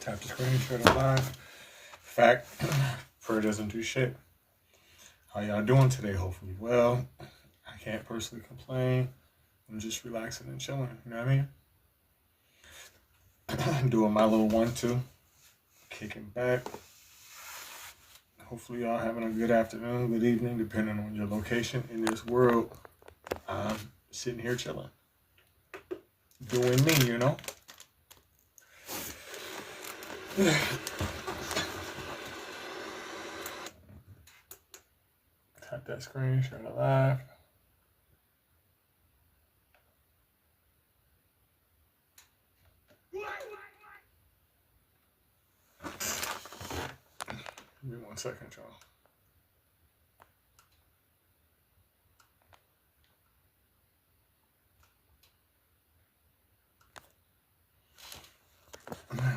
Tap the screen, share the live. Fact, prayer doesn't do shit. How y'all doing today? Hopefully well. I can't personally complain. I'm just relaxing and chilling. You know what I mean? Doing my little 1-2. Kicking back. Hopefully y'all having a good afternoon, good evening, depending on your location in this world. I'm sitting here chilling. Doing me, you know? Tap that screen, share the live. Give me 1 second, y'all.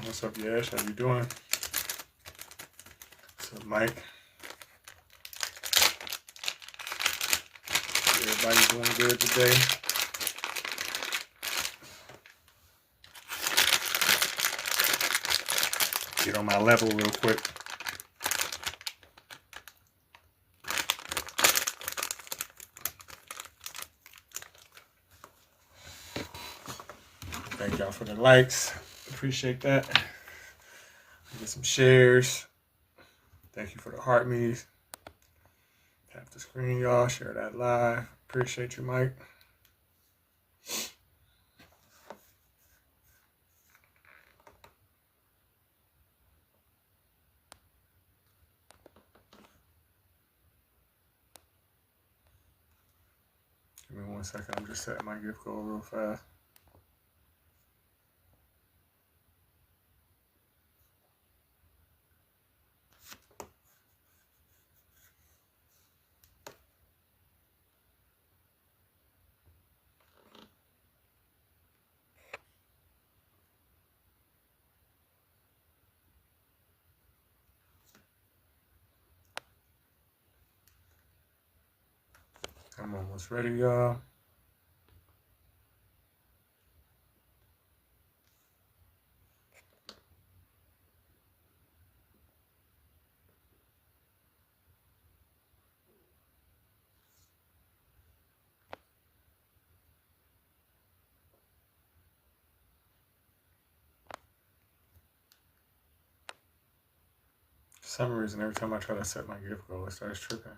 What's up, Yash? How you doing? What's up, Mike? Everybody doing good today? Get on my level real quick. Thank y'all for the likes. Appreciate that. Get some shares. Thank you for the heart me's. Tap the screen, y'all. Share that live. Appreciate you, Mike. Give me 1 second. I'm just setting my gift goal real fast. I'm almost ready, y'all. For some reason, every time I try to set my gift goal, it starts tripping.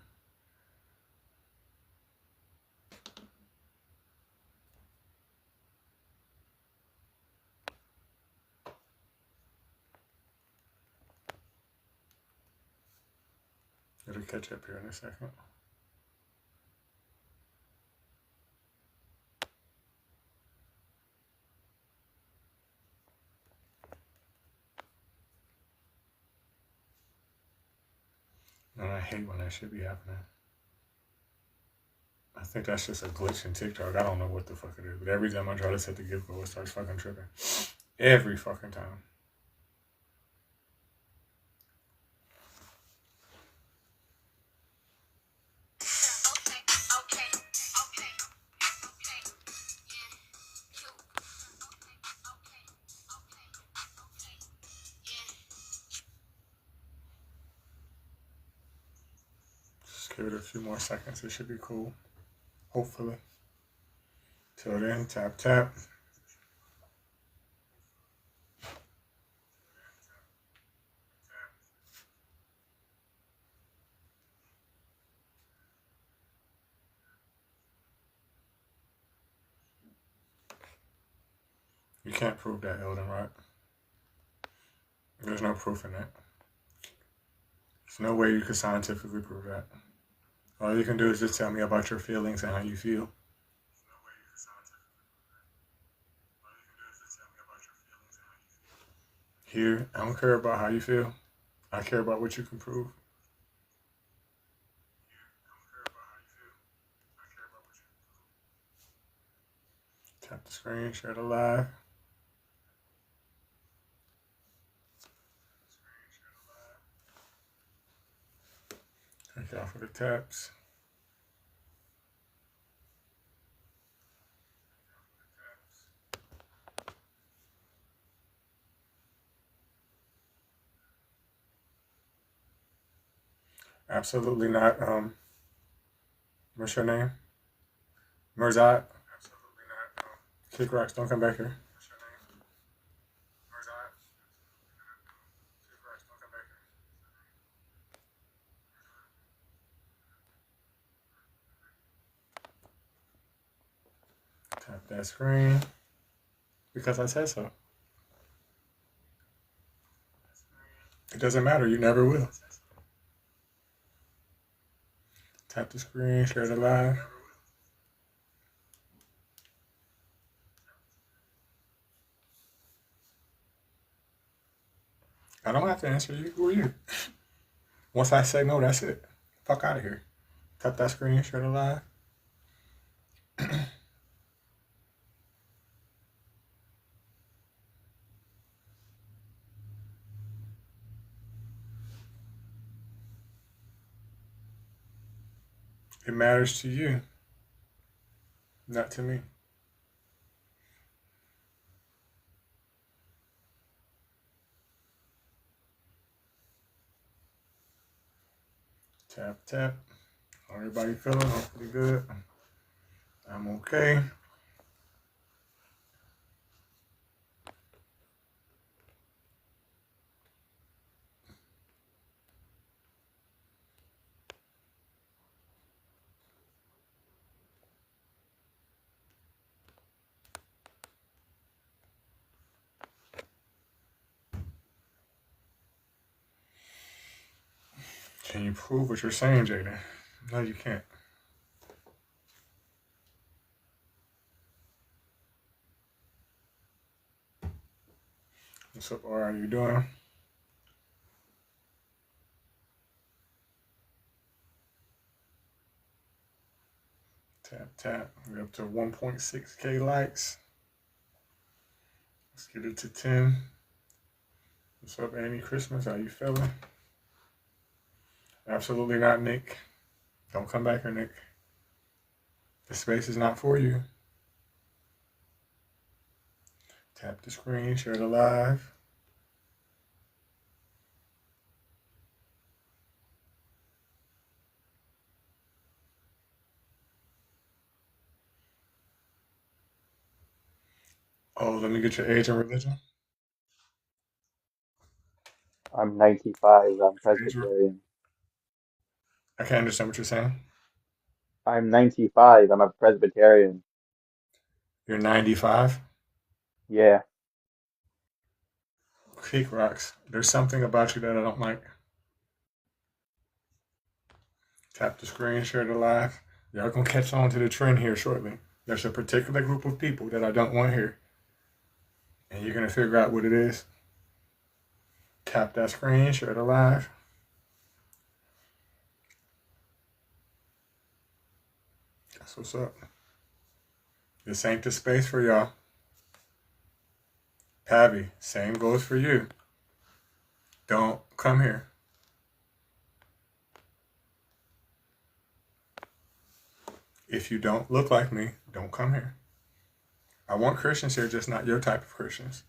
It'll catch up here in a second. And I hate when that shit be happening. I think that's just a glitch in TikTok. I don't know what the fuck it is. But every time I try to set the gift goal, it starts fucking tripping. Every fucking time. Just give it a few more seconds. It should be cool. Hopefully. Till then, tap, tap. You can't prove that, Elden, right? There's no proof in that. There's no way you could scientifically prove that. All you can do is just tell me about your feelings and how you feel. Here, I don't care about how you feel. I care about what you can prove. Tap the screen, share the live. Thank y'all for the taps. Absolutely not. What's your name? Mirzad? Kick rocks, don't come back here. Tap that screen because I said so. It doesn't matter, you never will. Tap the screen, share the live. I don't have to answer you. Who are you? Once I say no, that's it. Fuck out of here. Tap that screen, share the live. It matters to you, not to me. Tap, tap. How everybody feeling? Hopefully good. I'm okay. Can you prove what you're saying, Jaden? No, you can't. What's up, or are you doing? Tap, tap. We're up to 1.6K likes. Let's get it to 10. What's up, Annie Christmas? How you feeling? Absolutely not, Nick. Don't come back here, Nick. The space is not for you. Tap the screen, share the live. Oh, let me get your age and religion. I'm 95. I'm Age, Presbyterian. I can't understand what you're saying. I'm 95. I'm a Presbyterian. You're 95. Yeah. Kick rocks. There's something about you that I don't like. Tap the screen, share the live. Y'all gonna catch on to the trend here shortly. There's a particular group of people that I don't want here, and you're gonna figure out what it is. Tap that screen, share the live. That's what's up. This ain't the space for y'all. Pavi, same goes for you. Don't come here. If you don't look like me, don't come here. I want Christians here, just not your type of Christians.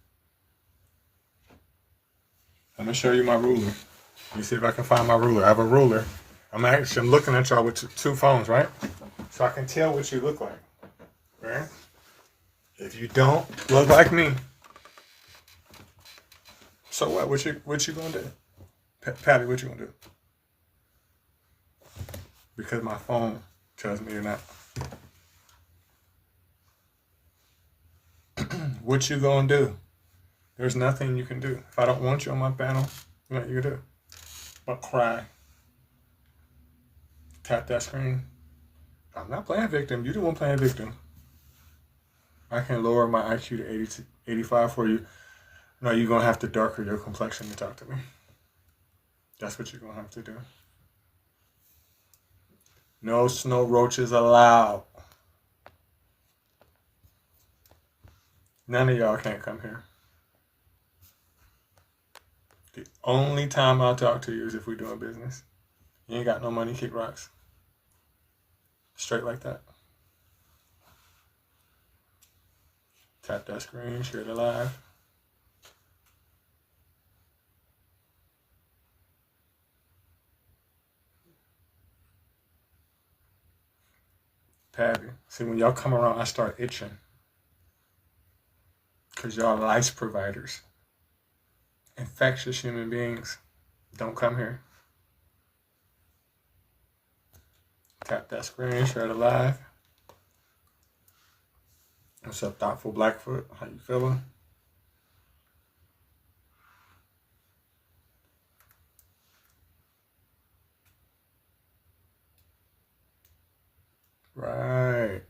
I'm gonna show you my ruler. Let me see if I can find my ruler. I have a ruler. I'm looking at y'all with two phones, right? So I can tell what you look like. Right? If you don't look like me, so what? What you gonna do? Patty, what you gonna do? Because my phone tells me you're not. What you gonna do? There's nothing you can do. If I don't want you on my panel, what you gonna do? But cry. Tap that screen. I'm not playing victim. You the one playing victim. I can lower my IQ to 80 to 85 for you. No, you're gonna have to darker your complexion to talk to me. That's what you're gonna have to do. No snow roaches allowed. None of y'all can't come here. The only time I'll talk to you is if we're doing business. You ain't got no money, kick rocks. Straight like that. Tap that screen, share the live. Pappy. See, when y'all come around, I start itching because y'all lice providers, infectious human beings. Don't come here. Tap that screen, share the live. What's up, Thoughtful Blackfoot? How you feeling? Right.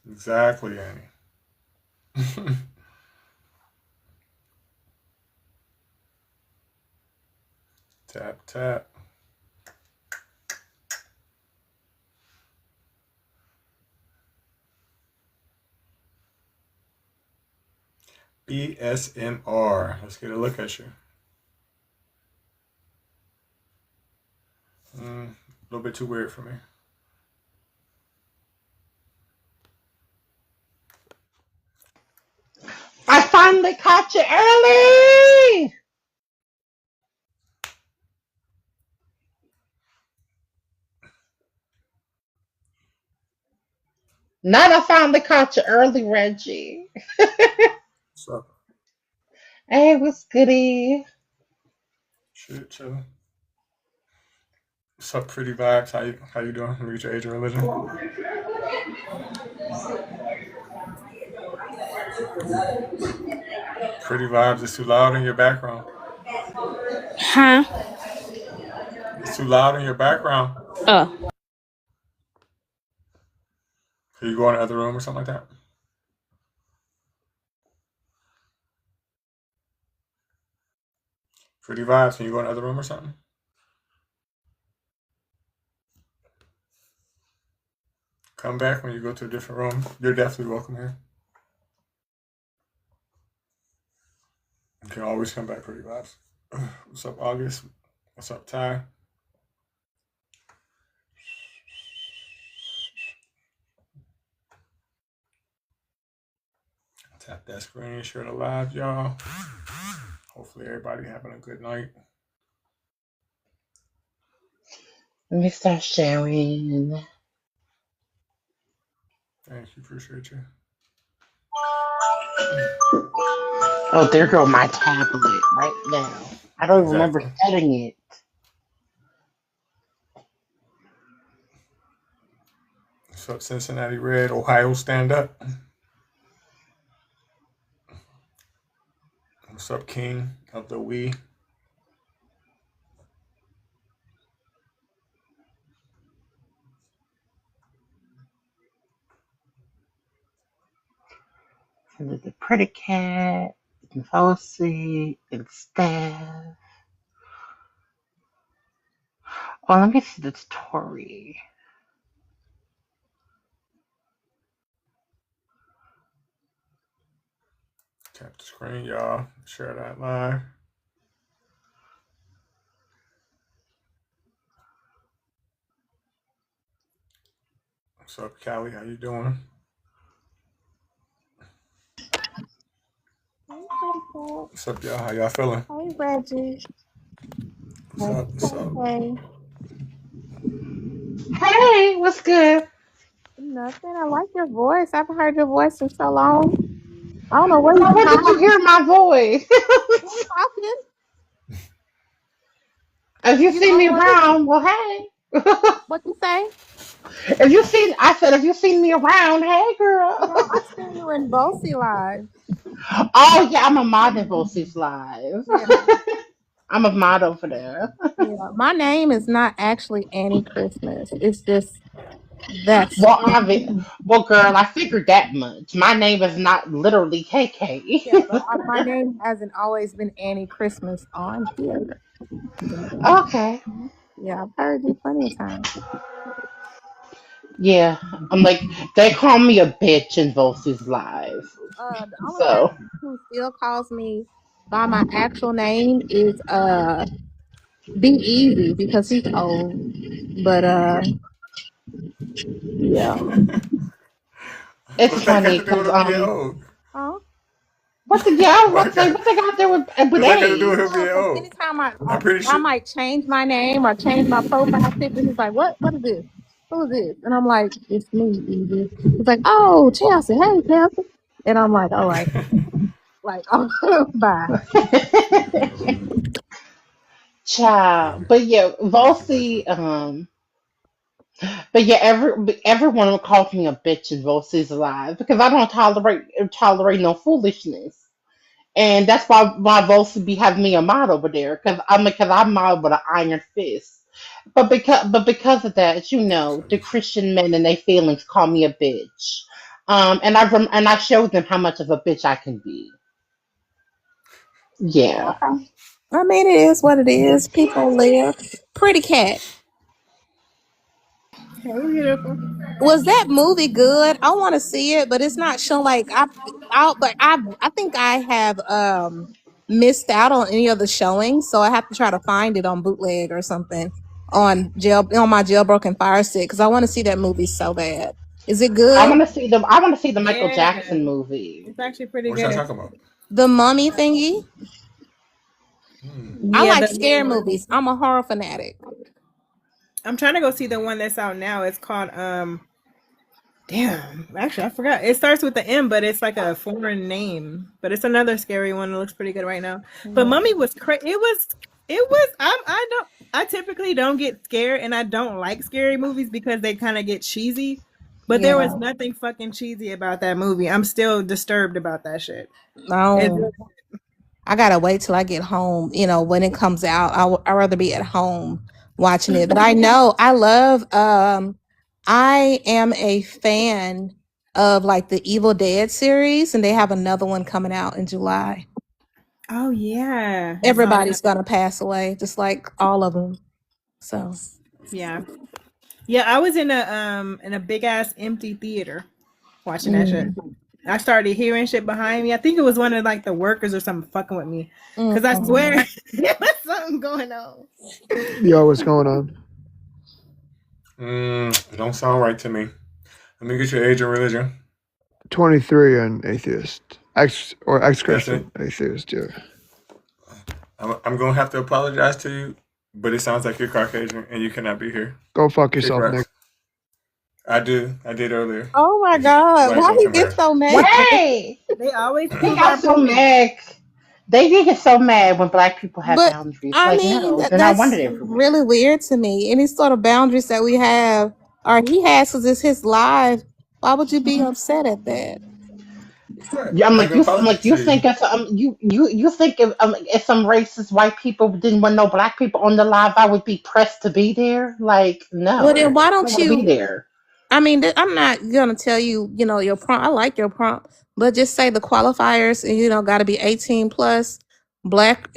Exactly, Annie. Tap, tap. BSMR. Let's get a look at you. A little bit too weird for me. I finally caught you early. Not I finally caught you early, Reggie. What's up? Hey, what's goody? Shit, chillin'. What's up, Pretty Vibes? How you doing? Let me get your age and religion. Pretty Vibes is too loud in your background. Huh? It's too loud in your background. Oh. Can you go in the other room or something like that? Pretty Vibes, can you go in the other room or something? Come back when you go to a different room. You're definitely welcome here. You can always come back, Pretty Vibes. What's up, August? What's up, Ty? Tap that screen, share the live, y'all. Hopefully everybody having a good night. Let me start sharing. Thank you, appreciate you. Oh, there go my tablet right now. I don't even remember Exactly. setting it. What's up, Cincinnati Red? Ohio, stand up. What's up, King of the We? And there's a pretty cat, and Focy, and Steph. Oh, let me see this Tori. Tap the screen, y'all. Share that live. What's up, Callie? How you doing? Hey, Princess. What's up, y'all? How y'all feeling? Hey, Reggie. What's up? What's up? Hey. Hey, what's good? Nothing. I like your voice. I haven't heard your voice in so long. I don't know where Well, you've been where did you hiding. hear my voice? You're talking. If you You see know me what? around, well, hey. What you say? I said, if you seen me around, hey, Yeah, girl. I seen you in Bossy Live. Oh, yeah, I'm a model for Sis Live. Yeah. I'm a model for there. Yeah. My name is not actually Annie Christmas. It's just that's Well, well, girl, I figured that much. My name is not literally KK. yeah, but my name hasn't always been Annie Christmas on here. Okay. Yeah, I've heard you plenty of times. Yeah, I'm like, they call me a bitch in Vols's Live. The only So, person who still calls me by my actual name is Be Easy because he's old. But yeah. it's What that got funny to do because, with him being old? Huh? yeah, I was What about to say, got, what they got there with what that got to do with age? him being Because old? anytime I'm pretty I sure. might change my name or change my profile picture, he's like, What is this?" who is this? And I'm like, it's me, Easy. He's like, oh, Chelsea. Hey, Chelsea. And I'm like, all right. Like, oh, bye. Child. But yeah, Volsey, but yeah, everyone calls me a bitch in Volsey's alive because I don't tolerate no foolishness. And that's why Volsey be having me a mod over there because I'm mod with an iron fist. But because of that, the Christian men and their feelings call me a bitch. And I showed them how much of a bitch I can be. Yeah. Okay. I mean, it is what it is. People live. Pretty cat. Hey, beautiful. Was that movie good? I want to see it, but it's not shown. Like I think I have missed out on any of the showings, so I have to try to find it on bootleg or something on my jailbroken Fire Stick because I want to see that movie so bad. Is it I good? want to see the Michael Yeah, Jackson movie. it's actually pretty What y'all good. talking about? The Mummy thingy? I Yeah, like the scary new one. movies. I'm a horror fanatic. I'm trying to go see the one that's out now. It's called damn. Actually, I forgot. It starts with the M, but it's like a foreign name. But it's another scary one. It looks pretty good right now. But Mummy was crazy. It was. I typically don't get scared, and I don't like scary movies because they kind of get cheesy. But there was nothing fucking cheesy about that movie. I'm still disturbed about that shit. No. I gotta wait till I get home. When it comes out, I'd rather be at home watching it. But I know I love. I am a fan of like the Evil Dead series, and they have another one coming out in July. Oh yeah. Everybody's gonna pass away, just like all of them. So Yeah. I was in a big ass empty theater watching that shit. I started hearing shit behind me. I think it was one of like the workers or something fucking with me. Because I swear there was something going on. Yo, what's going on? It don't sound right to me. Let me get your age and religion. 23 and atheist. Ex-Christian atheist, yeah. I'm going to have to apologize to you, but it sounds like you're Caucasian and you cannot be here. Go fuck yourself, Nick. I did earlier. Oh my God. Why he get so mad? Wait! They always They got so mad. They get so mad when black people have boundaries. I mean, that's really weird to me. Any sort of boundaries that we have, or he has, because it's his life. Why would you be upset at that? Yeah, I'm like you think if you think if some racist white people didn't want no black people on the live, I would be pressed to be there. Like no. Well, then why don't you be there? I mean, I'm not gonna tell you, your prompt. I like your prompt, but just say the qualifiers, and got to be 18 plus, black,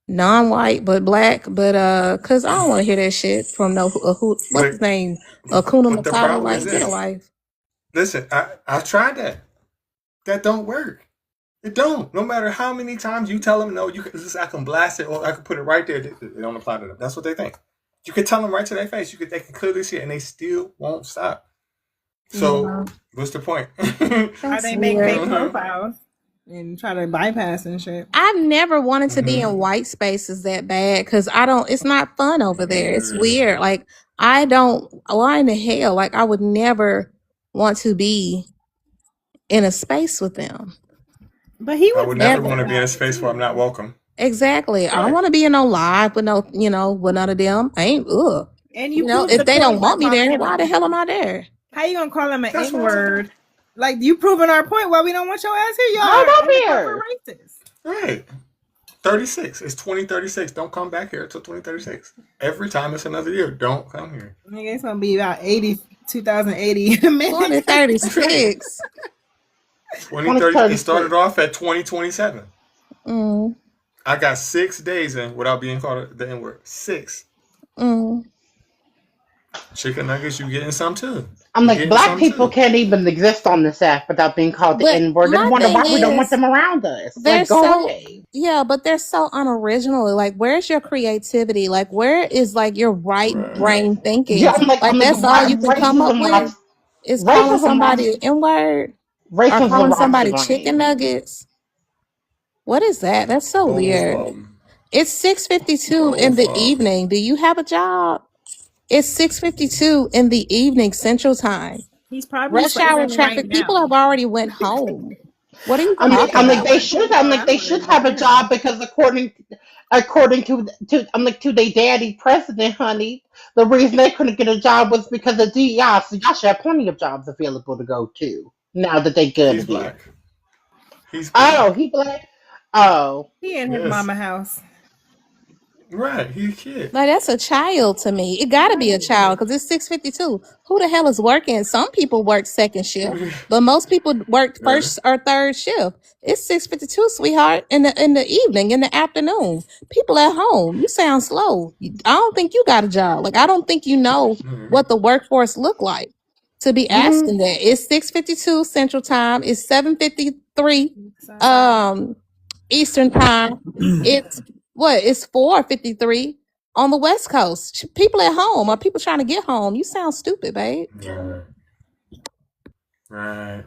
non-white but black, but because I don't want to hear that shit from what's his name, Akuna Matata. Like, get a life. Listen, I've tried that. That don't work. It don't. No matter how many times you tell them no, I can blast it or I can put it right there. It don't apply to them. That's what they think. You could tell them right to their face. They can clearly see it, and they still won't stop. So, what's the point? How they make fake profiles and try to bypass and shit. I've never wanted to be in white spaces that bad because it's not fun over there. It's weird. Like, why in the hell? Like, I would never want to be in a space with them. But I would never want to be in a space where I'm not welcome. Exactly. I don't want to be in no live with no, with none of them. I ain't, And if they don't want me there, why the hell am I there? How you gonna call them an N-word? Like, you proving our point why we don't want your ass here. Y'all come here. Racist. Right. 36. It's 2036. Don't come back here until 2036. Every time it's another year. Don't come here. Nigga, it's gonna be about 2080. 2036. 2030. It started off at 2027. Mm. I got 6 days in without being called the N-word. 6. Chicken nuggets, you getting some too. I'm like, black people can't even exist on this app without being called the N-word. They wonder why we don't want them around us. Like, go away. Yeah, but they're so unoriginal. Like, where's your creativity? Like, where is like your right brain thinking? Yeah, I'm that's all you can come up with is calling somebody N-word or calling somebody chicken nuggets. What is that? That's so weird. It's 6:52 in the evening. Do you have a job? It's 6:52 in the evening Central Time. He's probably Rush hour sleeping right traffic. People have now. already went home. What are you I'm like, talking I'm like about? they should. I'm like they should have a job because according to I'm like to their daddy president, honey. The reason they couldn't get a job was because of DEI. So y'all should have plenty of jobs available to go to now that they good He's again. black. He's Oh, black. he black. Oh, He in his Yes. mama house. Right. He's a kid. Like, that's a child to me. It got to be a child because it's 6:52. Who the hell is working? Some people work second shift, but most people work Really? first or third shift. It's 6:52, sweetheart, in the evening, in the afternoon. People at home. You sound slow. I don't think you got a job. Like, I don't think you know Mhm. what the workforce look like to be mm-hmm. asking that. It's 6:52 Central Time. It's 7:53 So, Eastern Time. It's what? It's 4:53 on the West Coast. People at home are people trying to get home. You sound stupid, babe. Right.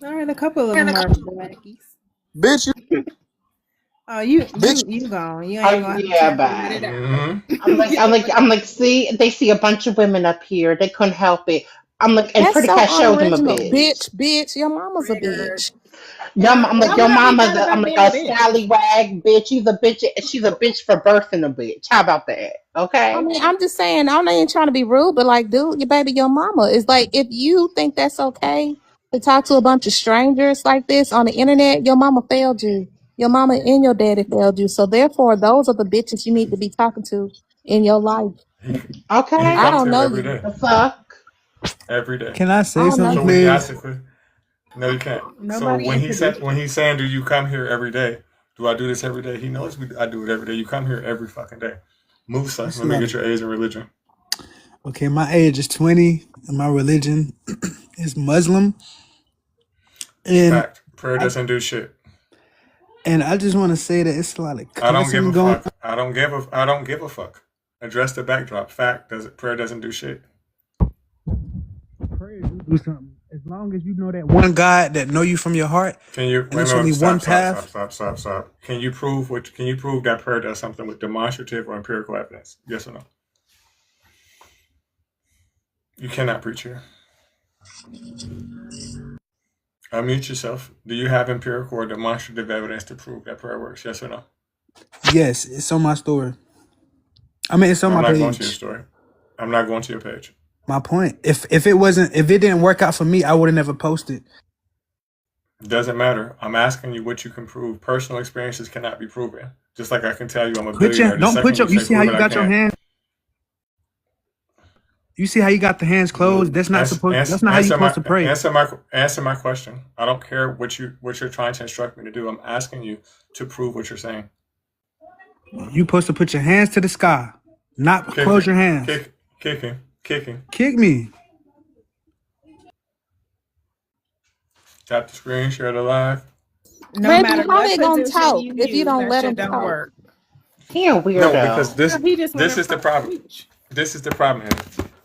all right, a couple of them are blackies. Bitch, you Oh, you bitch. gone. You Oh ain't gonna have yeah, time to let it bye. out. I'm like. See, they see a bunch of women up here. They couldn't help it. I'm like, and That's Pretty so Cat showed him a unoriginal. bitch. Bitch. Your mama's a Triggered. bitch. I'm like, Why your would I be mama's mad I'm about like being a a bitch? scallywag bitch. She's a bitch. She's a bitch for birthing a bitch. How about that? I Okay. mean, I'm just saying, I'm not even trying to be rude, but like, dude, your baby, your mama is like, if you think that's okay to talk to a bunch of strangers like this on the internet, your mama failed you. Your mama and your daddy failed you. So therefore, those are the bitches you need to be talking to in your life. He Okay. I comes don't here know every you. day. The fuck? Every day. Can I I say don't know something, So when he you. asks please? the question, no, you can't. So Nobody when introduced you. he's saying, do you come here every day? Do I do this every day? He knows I do it every day. You come here every fucking day. Musa, That's let a me lot get of. your age and religion. Okay, my age is 20, and my religion is Muslim, and Fact. Prayer I doesn't do shit. just want to say that it's a lot of I don't give cussing a going. fuck. I don't give a fuck. Address the backdrop. Fact. Prayer doesn't do shit. Prayer do something. As long as you know that one God that know you from your heart, Can you and it's only one path. Stop. Can you prove that prayer does something with demonstrative or empirical evidence? Yes or no? You cannot preach here. Unmute yourself. Do you have empirical or demonstrative evidence to prove that prayer works? Yes or no? Yes, it's on my story. I mean, it's on I'm my not going to your page. story. I'm not going to your page. My point. If it didn't work out for me, I would have never posted. Doesn't matter. I'm asking you what you can prove. Personal experiences cannot be proven. Just like I can tell you I'm a billionaire. Don't put your. You see how you got your hands. You see how you got the hands closed. That's not supposed. That's not how you're supposed to pray. Answer my question. I don't care what you're trying to instruct me to do. I'm asking you to prove what you're saying. You're supposed to put your hands to the sky, not close your hands. Kicking. Kick me. Tap the screen. Share the live. No Baby, matter how what they gonna position talk you if you use, don't that let shit them don't talk? work. He a weirdo. No, because He just this wanna is the problem. preach. This is the problem.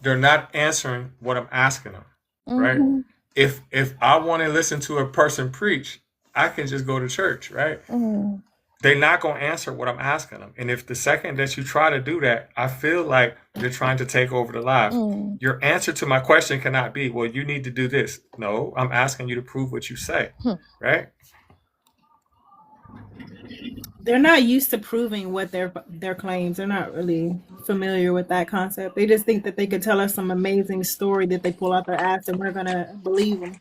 They're not answering what I'm asking them. Right? Mhm. If I want to listen to a person preach, I can just go to church, right? Mm. They're not going to answer what I'm asking them. And if the second that you try to do that, I feel like you're trying to take over the live. Mm. Your answer to my question cannot be, well, you need to do this. No, I'm asking you to prove what you say, right? They're not used to proving what their claims. They're not really familiar with that concept. They just think that they could tell us some amazing story that they pull out their ass and we're gonna believe them.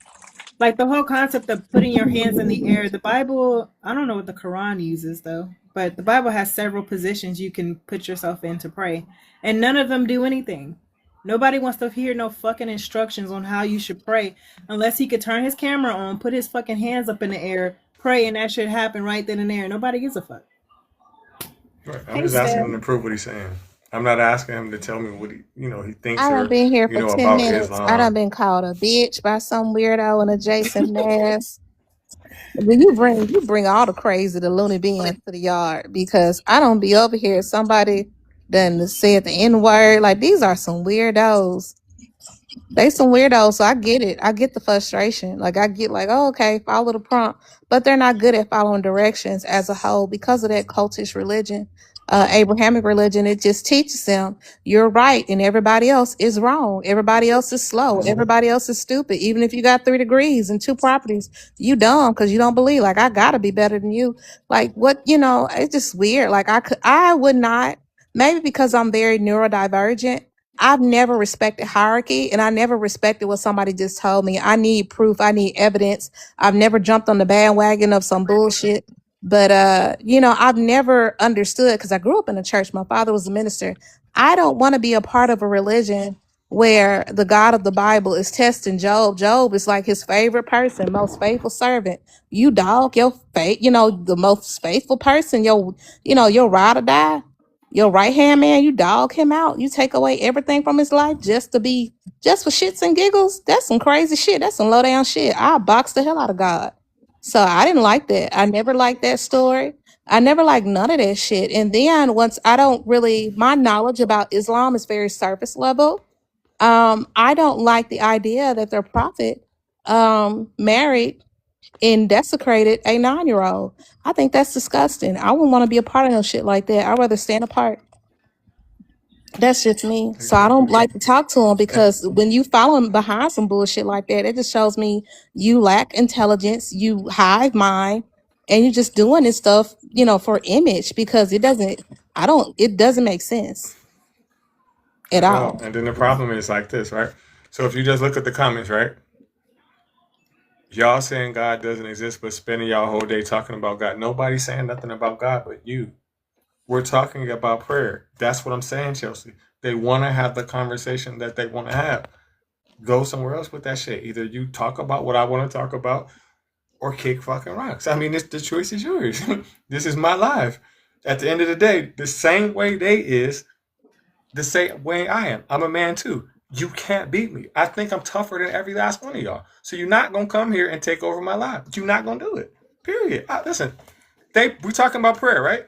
Like the whole concept of putting your hands in the air. The Bible, I don't know what the Quran uses though, but the Bible has several positions you can put yourself in to pray, and none of them do anything. Nobody wants to hear no fucking instructions on how you should pray unless he could turn his camera on, put his fucking hands up in the air, pray, and that should happen right then and there. Nobody gives a fuck. Right. I'm just asking him to prove what he's saying. I'm not asking him to tell me what he thinks I done been here for 10 about minutes. Islam. I done been called a bitch by some weirdo in a Jason mask. When you bring all the crazy, the loony bins to the yard, because I don't be over here. Somebody done said the N-word. Like, these are some weirdos. They some weirdos, so I get it. I get the frustration. Like, I get like, oh, okay, follow the prompt. But they're not good at following directions as a whole because of that cultish religion. Abrahamic religion, it just teaches them you're right and everybody else is wrong. Everybody else is slow. Everybody else is stupid. Even if you got 3 degrees and 2 properties, you dumb because you don't believe. Like, I gotta be better than you. Like, what, it's just weird. Like, I would not, maybe because I'm very neurodivergent. I've never respected hierarchy and I never respected what somebody just told me. I need proof. I need evidence. I've never jumped on the bandwagon of some bullshit. But I've never understood because I grew up in a church. My father was a minister. I don't want to be a part of a religion where the God of the Bible is testing Job. Job is like his favorite person, most faithful servant. You dog your faith, the most faithful person, your ride or die, your right hand man, you dog him out. You take away everything from his life just for shits and giggles. That's some crazy shit. That's some low down shit. I box the hell out of God. So I didn't like that. I never liked that story. I never liked none of that shit. And then once my knowledge about Islam is very surface level. I don't like the idea that their prophet married and desecrated a 9-year-old. I think that's disgusting. I wouldn't want to be a part of no shit like that. I'd rather stand apart. That's just me. So I don't like to talk to him because when you follow him behind some bullshit like that, it just shows me you lack intelligence, you hive mind, and you're just doing this stuff, for image because it doesn't make sense at all. And then the problem is like this, right? So if you just look at the comments, right? Y'all saying God doesn't exist, but spending y'all whole day talking about God. Nobody's saying nothing about God but you. We're talking about prayer. That's what I'm saying, Chelsea. They want to have the conversation that they want to have. Go somewhere else with that shit. Either you talk about what I want to talk about or kick fucking rocks. I mean, the choice is yours. This is my life. At the end of the day, the same way they is, the same way I am. I'm a man too. You can't beat me. I think I'm tougher than every last one of y'all. So you're not going to come here and take over my life. You're not going to do it. Period. Listen, we're talking about prayer, right?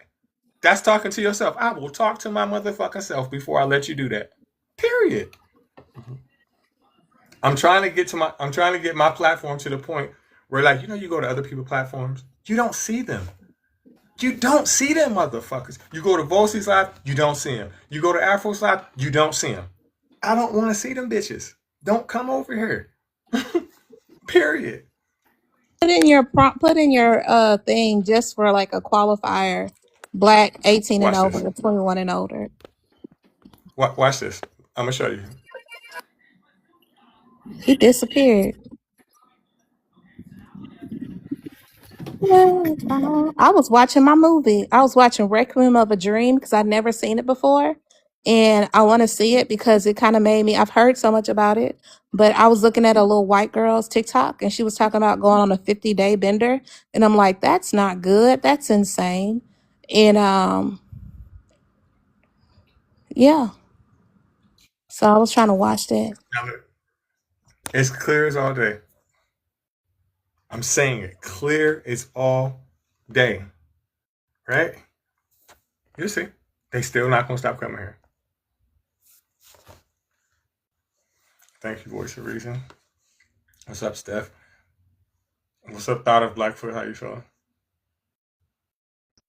That's talking to yourself. I will talk to my motherfucking self before I let you do that. Period. I'm trying to get my platform to the point where, like, you go to other people's platforms, you don't see them. You don't see them motherfuckers. You go to Volsey's live, you don't see them. You go to Afro's live, you don't see them. I don't want to see them bitches. Don't come over here. Period. Put in your thing just for like a qualifier, Black 18 and Watch over, this. 21 and older. Watch this. I'm gonna show you. He disappeared. I was watching my movie. I was watching Requiem of a Dream because I'd never seen it before. And I want to see it because it kind of made me, I've heard so much about it, but I was looking at a little white girl's TikTok and she was talking about going on a 50-day bender. And I'm like, that's not good. That's insane. And yeah. So I was trying to watch that. Now look, it's clear as all day. I'm saying it. Clear as all day. Right? You see. They still not gonna stop coming here. Thank you, Voice of Reason. What's up, Steph? What's up, Thought of Blackfoot? How you feeling?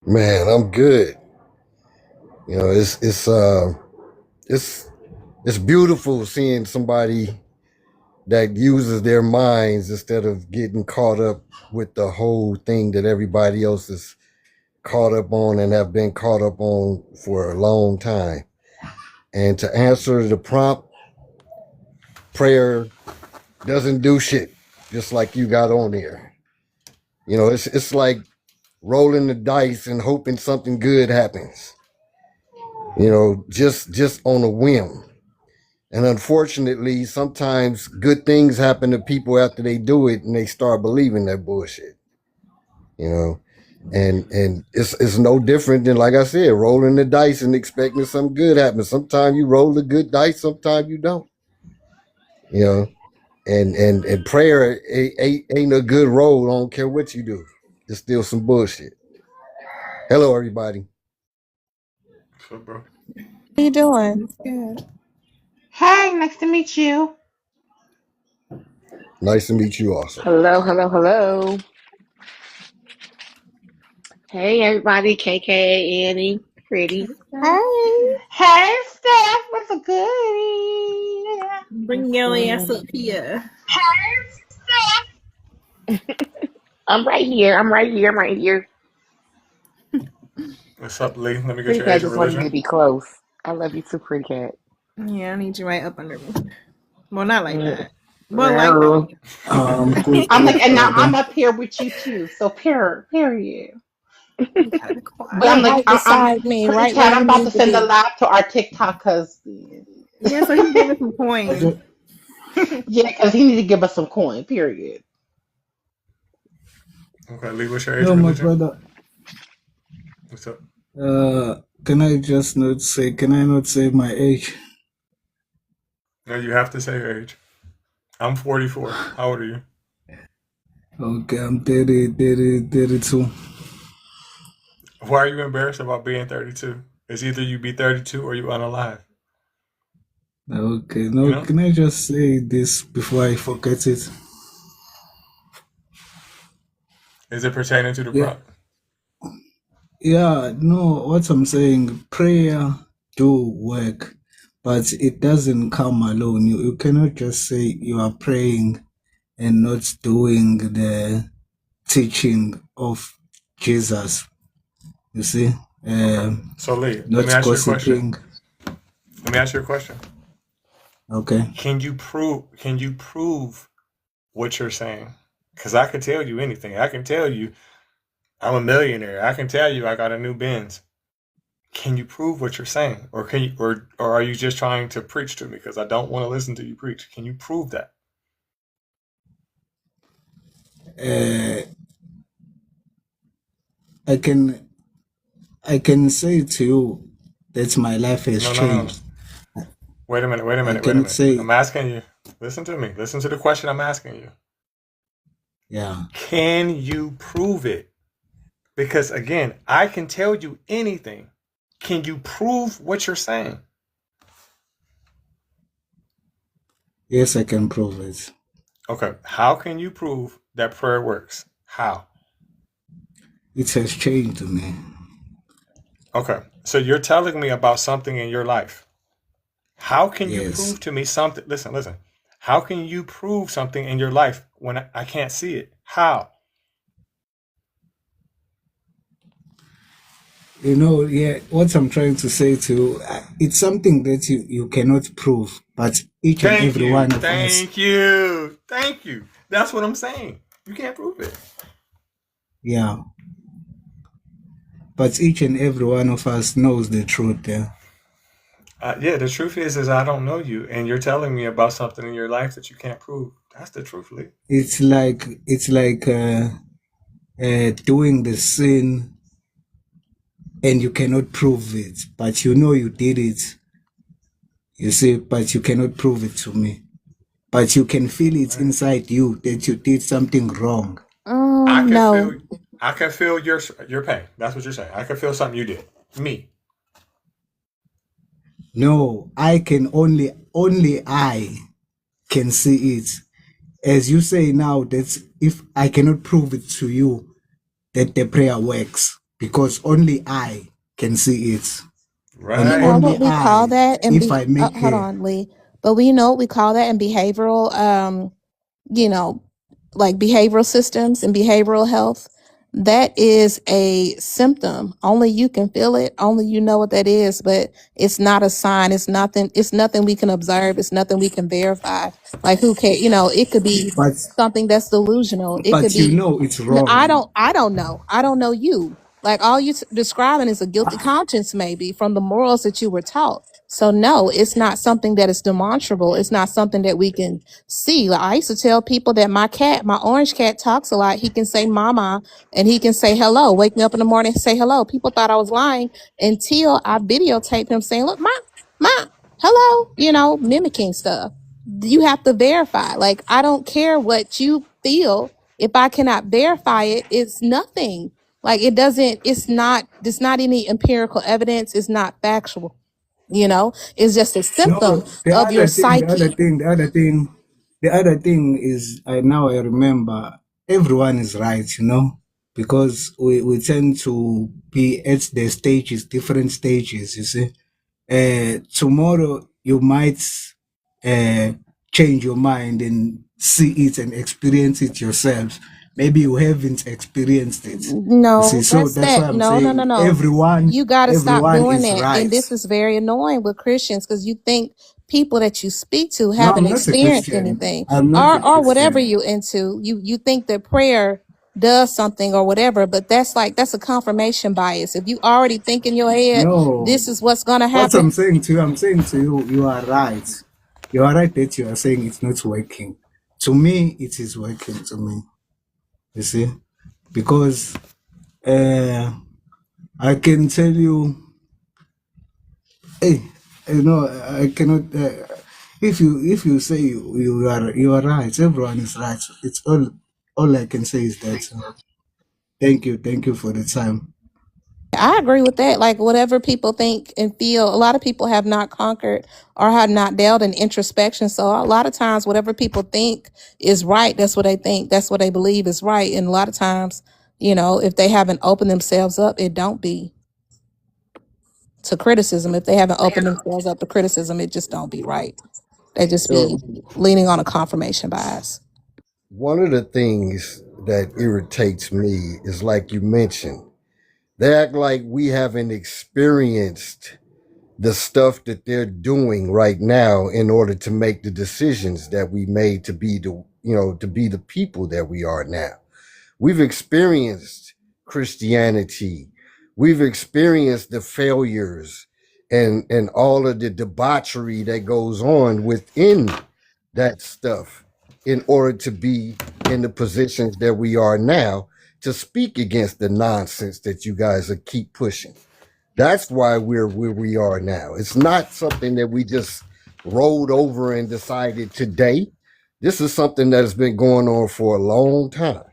Man, I'm good. It's beautiful seeing somebody that uses their minds instead of getting caught up with the whole thing that everybody else is caught up on and have been caught up on for a long time. And to answer the prompt, prayer doesn't do shit, just like you got on there. It's like rolling the dice and hoping something good happens. Just on a whim. And unfortunately, sometimes good things happen to people after they do it and they start believing that bullshit. And it's no different than, like I said, rolling the dice and expecting something good happen. Sometimes you roll the good dice, sometimes you don't. And prayer ain't a good roll. I don't care what you do. It's still some bullshit. Hello, everybody. What's up, bro? What are you doing? Good. Hey, nice to meet you. Nice to meet you also. Hello, hello, hello. Hey, everybody. KK, Annie. pretty. Hey. Hey, Steph, what's a goodie? Bring What's your going ass up on? here. I'm right here. I'm right here. I'm right here. What's up, Lee? Let me get Pretty your cat age and just wanted me to religion. be close. I love you too, pretty cat. Yeah, I need you right up under me. Well, not like Mm. that. Well, like that. Cool, I'm cool, like, and now brother. I'm up here with you too. So period. You gotta be But quiet. Yeah, I'm like, right beside me, pretty right where cat. I'm you about to need to send the be. live to our TikTok husband. Yeah, so he can give us some I coins. just, Yeah, because he need to give us some coin. Period. Okay, Lee, what's your age no, and my religion? brother. What's up? Can I just not say? Can I not say my age? No, you have to say your age. I'm 44. How old are you? Okay, I'm 32. Why are you embarrassed about being 32? It's either you be 32 or you unalive. Okay, You no, know? can I just say this before I forget it? Is it pertaining to the Yeah, prompt? yeah, no, what I'm saying, prayer do work, but it doesn't come alone. You cannot just say you are praying and not doing the teaching of Jesus. You see, Okay. So Lee, let me not ask you a question. gossiping. Let me ask you a question. Okay. Can you prove what you're saying? Because I can tell you anything. I can tell you I'm a millionaire. I can tell you I got a new Benz. Can you prove what you're saying? Or can you or are you just trying to preach to me? Because I don't want to listen to you preach. Can you prove that? Uh, I can say to you that my life has No. changed. Wait a minute. I can say, I'm asking you. Listen to me. Listen to the question I'm asking you. yeah. Can you prove it? Because again, I can tell you anything. Can you prove what you're saying? Yes, I can prove it. Okay. How can you prove that prayer works? How? It has changed me. Okay. So you're telling me about something in your life. How can you Yes. prove to me something? Listen. How can you prove something in your life when I can't see it? How? You know, yeah, what I'm trying to say to you, it's something that you cannot prove, but each and Thank every you. one of us, Thank you. Thank you. That's what I'm saying. You can't prove it. yeah, but each and every one of us knows the truth. Yeah, Yeah, the truth is I don't know you, and you're telling me about something in your life that you can't prove. That's the truth, Lee. it's like doing the sin and you cannot prove it, but you know you did it. You see, but you cannot prove it to me. But you can feel it Right. inside you that you did something wrong. I can No. feel your pain. That's what you're saying. I can feel something you did. Me. No, I can only I can see it. As you say now, that's if I cannot prove it to you that the prayer works, because only I can see it. Do And you Right. know only what we call I, that? And if be I make hold on, Lee. But we know what we call that in behavioral you know, like behavioral systems and behavioral health. That is a symptom. Only you can feel it. Only you know what that is, but it's not a sign. It's nothing we can observe. It's nothing we can verify. Like who can, it could be something that's delusional. It could but you be, know it's I wrong. don't know. I don't know you. Like all you describing is a guilty conscience, maybe from the morals that you were taught. So no, it's not something that is demonstrable. It's not something that we can see. Like I used to tell people that my orange cat talks a lot. He can say mama and he can say hello. Wake me up in the morning and say hello. People thought I was lying until I videotaped him saying, look, ma, hello, mimicking stuff. You have to verify. Like, I don't care what you feel. If I cannot verify it, it's nothing. Like it's not any empirical evidence. It's not factual. It's just a symptom No, the of your other thing, psyche. the other thing is I remember everyone is right, because we tend to be at the stages, different stages, you see. Tomorrow you might change your mind and see it and experience it yourself. Maybe you haven't experienced it. You No, see, so that's that's why that. I'm No, no, no, saying no. everyone You got to stop doing is that. right. And this is very annoying with Christians because you think people that you speak to No, haven't I'm not a experienced Christian. anything, I'm not a or whatever Christian. you into. You think that prayer does something or whatever, but that's a confirmation bias. If you already think in your head No, this is what's gonna what happen, I'm saying to you, you are right. You are right that you are saying it's not working. To me, it is working to me. You see, because I can tell you, hey, you know, I cannot. If you say you are right, everyone is right. It's all I can say is that. Thank you for the time. I agree with that. Like whatever people think and feel, a lot of people have not conquered or have not dealt in introspection. So a lot of times, whatever people think is right, that's what they think. That's what they believe is right. And a lot of times, if they haven't opened themselves up, it don't be to criticism. If they haven't opened themselves up to criticism, it just don't be right. They just So be leaning on a confirmation bias. one of the things that irritates me is, like you mentioned, they act like we haven't experienced the stuff that they're doing right now in order to make the decisions that we made to be the people that we are now. We've experienced Christianity. We've experienced the failures and all of the debauchery that goes on within that stuff in order to be in the positions that we are now to speak against the nonsense that you guys keep pushing. That's why we're where we are now. It's not something that we just rolled over and decided today. This is something that has been going on for a long time.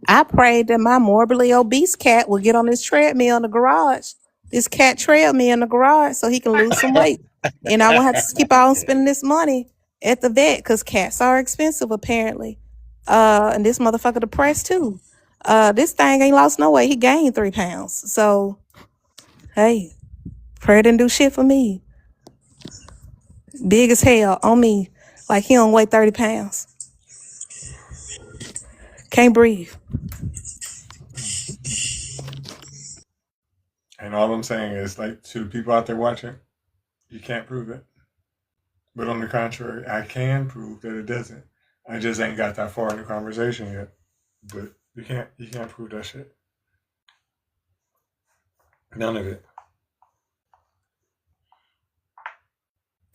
I prayed that my morbidly obese cat will get on this treadmill in the garage. This cat treadmill in the garage so he can lose some weight. And I won't have to keep on spending this money at the vet because cats are expensive apparently. And this motherfucker depressed too. This thing ain't lost no weight. He gained 3 pounds. So, hey, prayer didn't do shit for me. Big as hell on me. Like he don't weigh 30 pounds. Can't breathe. And all I'm saying is, like, to the people out there watching, you can't prove it. But on the contrary, I can prove that it doesn't. I just ain't got that far in the conversation yet. But you can't prove that shit. None of it.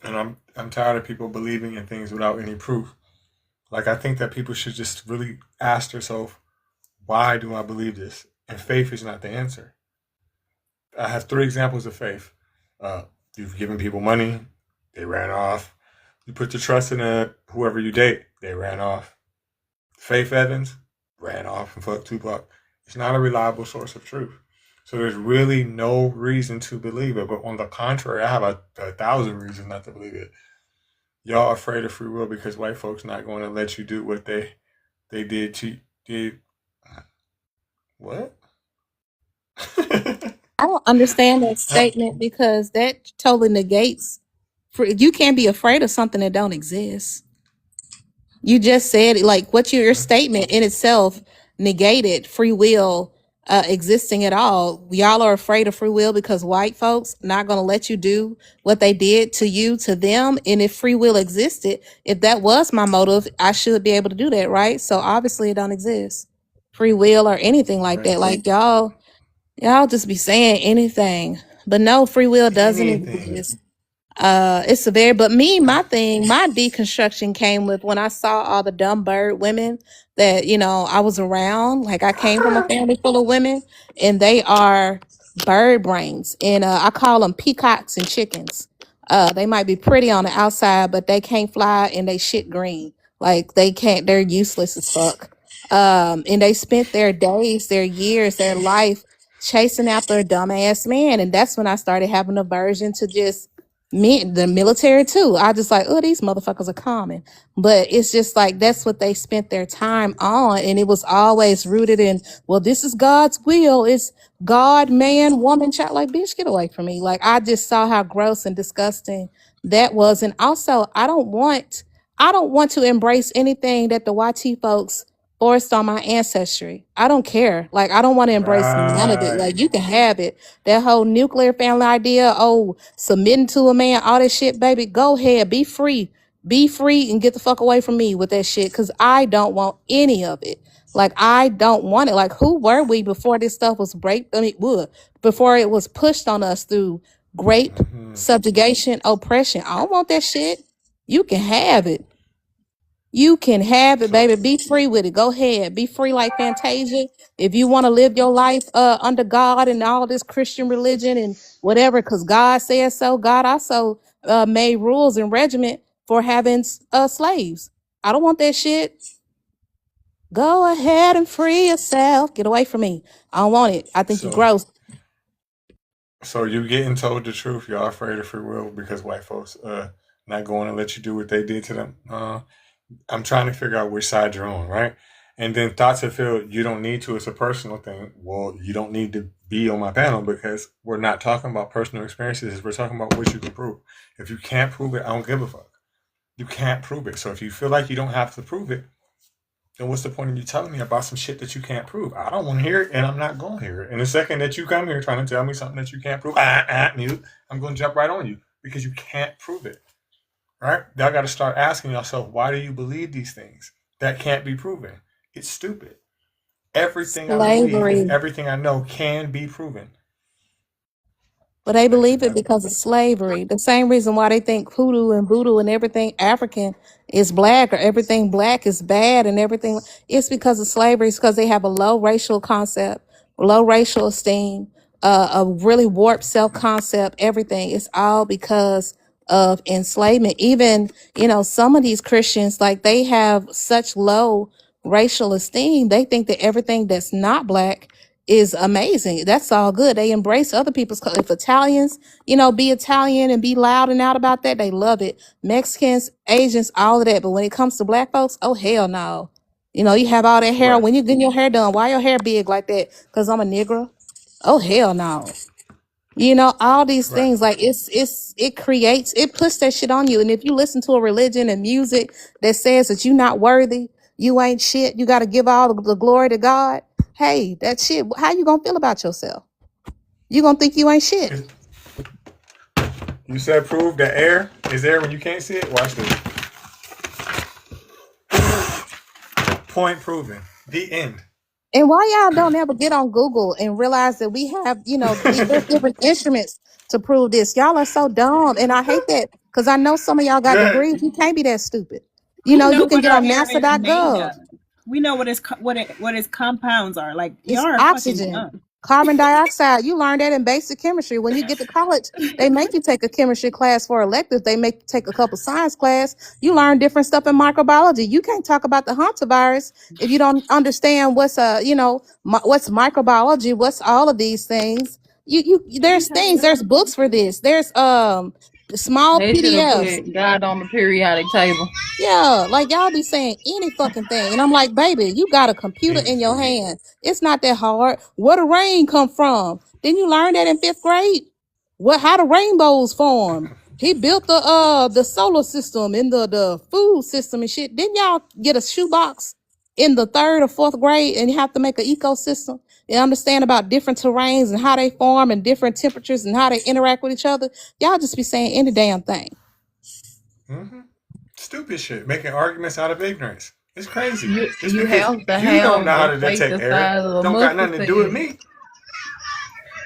And I'm tired of people believing in things without any proof. Like, I think that people should just really ask themselves, why do I believe this? And faith is not the answer. I have 3 examples of faith. You've given people money, they ran off. You put your trust in whoever you date, they ran off. Faith Evans ran off and fucked Tupac. It's not a reliable source of truth. So there's really no reason to believe it. But on the contrary, I have a 1,000 reasons not to believe it. Y'all afraid of free will because white folks not going to let you do what they did to you. What? I don't understand that statement because that totally negates. You can't be afraid of something that don't exist. You just said like your statement in itself negated free will existing at all. Y'all are afraid of free will because white folks not going to let you do what they did to you, to them. And if free will existed, if that was my motive, I should be able to do that, right? So obviously it don't exist. Free will or anything like that. Like y'all just be saying anything. But no, free will doesn't exist. It's severe, but my deconstruction came with when I saw all the dumb bird women that, I was around. Like I came from a family full of women and they are bird brains. And I call them peacocks and chickens. They might be pretty on the outside, but they can't fly and they shit green. Like they're useless as fuck. And they spent their days, their years, their life chasing after a dumbass man. And that's when I started having aversion to just the military too. I just like, oh, these motherfuckers are common. But it's just like that's what they spent their time on. And it was always rooted in, well, this is God's will. It's God, man, woman, child. Like, bitch, get away from me. Like, I just saw how gross and disgusting that was. And also, I don't want to embrace anything that the YT folks forced on my ancestry. I don't care. Like, I don't want to embrace none of it. Right. Like, you can have it. That whole nuclear family idea, oh, submitting to a man, all that shit, baby, go ahead, be free. Be free and get the fuck away from me with that shit, because I don't want any of it. Like, I don't want it. Like, who were we before this stuff was before it was pushed on us through grape, subjugation, oppression? I don't want that shit. You can have it. You can have it, So, baby. Be free with it. Go ahead. Be free like Fantasia. If you want to live your life under God and all this Christian religion and whatever, because God says so, God also made rules and regiment for having slaves. I don't want that shit. Go ahead and free yourself. Get away from me. I don't want it. I think you're so, gross. so you getting told the truth. Y'all afraid of free will because white folks not going to let you do what they did to them. I'm trying to figure out which side you're on, right? And then thoughts of feel you don't need to. It's a personal thing. Well, you don't need to be on my panel because we're not talking about personal experiences. We're talking about what you can prove. If you can't prove it, I don't give a fuck. You can't prove it. So if you feel like you don't have to prove it, then what's the point of you telling me about some shit that you can't prove? I don't want to hear it, and I'm not going to hear it. And the second that you come here trying to tell me something that you can't prove, mute, I'm going to jump right on you because you can't prove it. Right? Y'all got to start asking yourself, why do you believe these things that can't be proven? It's stupid. Everything I believe Slavery. and everything I know can be proven. But they Thank you, believe it Natalie. because of slavery. The same reason why they think hoodoo and voodoo and everything African is black or everything black is bad and everything. It's because of slavery. It's because they have a low racial concept, low racial esteem, a really warped self-concept, everything. It's all because of enslavement. Even, some of these Christians, like they have such low racial esteem. They think that everything that's not black is amazing. That's all good. They embrace other people's culture. If Italians, be Italian and be loud and out about that, they love it. Mexicans, Asians, all of that. But when it comes to black folks, oh hell no. You have all that hair. Right. When you're getting your hair done, why your hair big like that? Because I'm a nigger. Oh hell no. All these Right. things, like it puts that shit on you. And if you listen to a religion and music that says that you're not worthy, you ain't shit, you got to give all the glory to God. Hey, that shit, how you gonna feel about yourself? You gonna think you ain't shit. You said prove that air is there when you can't see it? Watch this. Point proven. The end. And why y'all don't ever get on Google and realize that we have, there's different instruments to prove this. Y'all are so dumb. And I hate that because I know some of y'all got Good. degrees. You can't be that stupid. We know You can what get our on air is made NASA.gov. of. We know what its compounds are. Like, It's y'all are oxygen, fucking dumb. carbon dioxide. You learn that in basic chemistry. When you get to college, they make you take a chemistry class for elective. They make you take a couple science class. You learn different stuff in microbiology. You can't talk about the hantavirus if you don't understand what's what's microbiology, what's all of these things. There's books for this. There's small They should have PDFs. put God on the periodic table. Yeah, like y'all be saying any fucking thing. And I'm like, baby, you got a computer in your hand. It's not that hard. Where the rain come from? Didn't you learn that in 5th grade? How the rainbows form? He built the solar system and the food system and shit. Didn't y'all get a shoebox in the 3rd or 4th grade and you have to make an ecosystem and understand about different terrains and how they form and different temperatures and how they interact with each other? Y'all just be saying any damn thing. Mm-hmm. Stupid shit. Making arguments out of ignorance. It's crazy. You Just have because to you don't know how have to a faith detect the air, size of a don't got nothing to do with mustard me.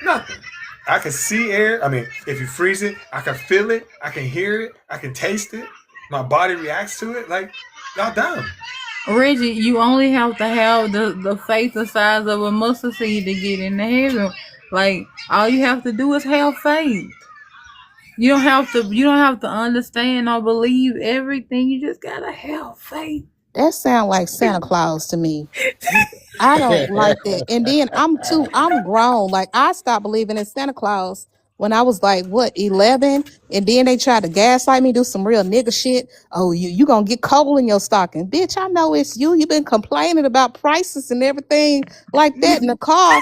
Nothing. I can see air. I mean, if you freeze it, I can feel it. I can hear it. I can taste it. My body reacts to it. Like, y'all dumb. Reggie, you only have to have the faith the size of a mustard seed to get into heaven. Like, all you have to do is have faith. You don't have to understand or believe everything. You just gotta have faith. That sound like Santa Claus to me. I don't like that. And then I'm grown. Like, I stopped believing in Santa Claus when I was like, what, 11? And then they tried to gaslight me, do some real nigga shit. Oh, you gonna get coal in your stocking. Bitch, I know it's you. You've been complaining about prices and everything like that in the car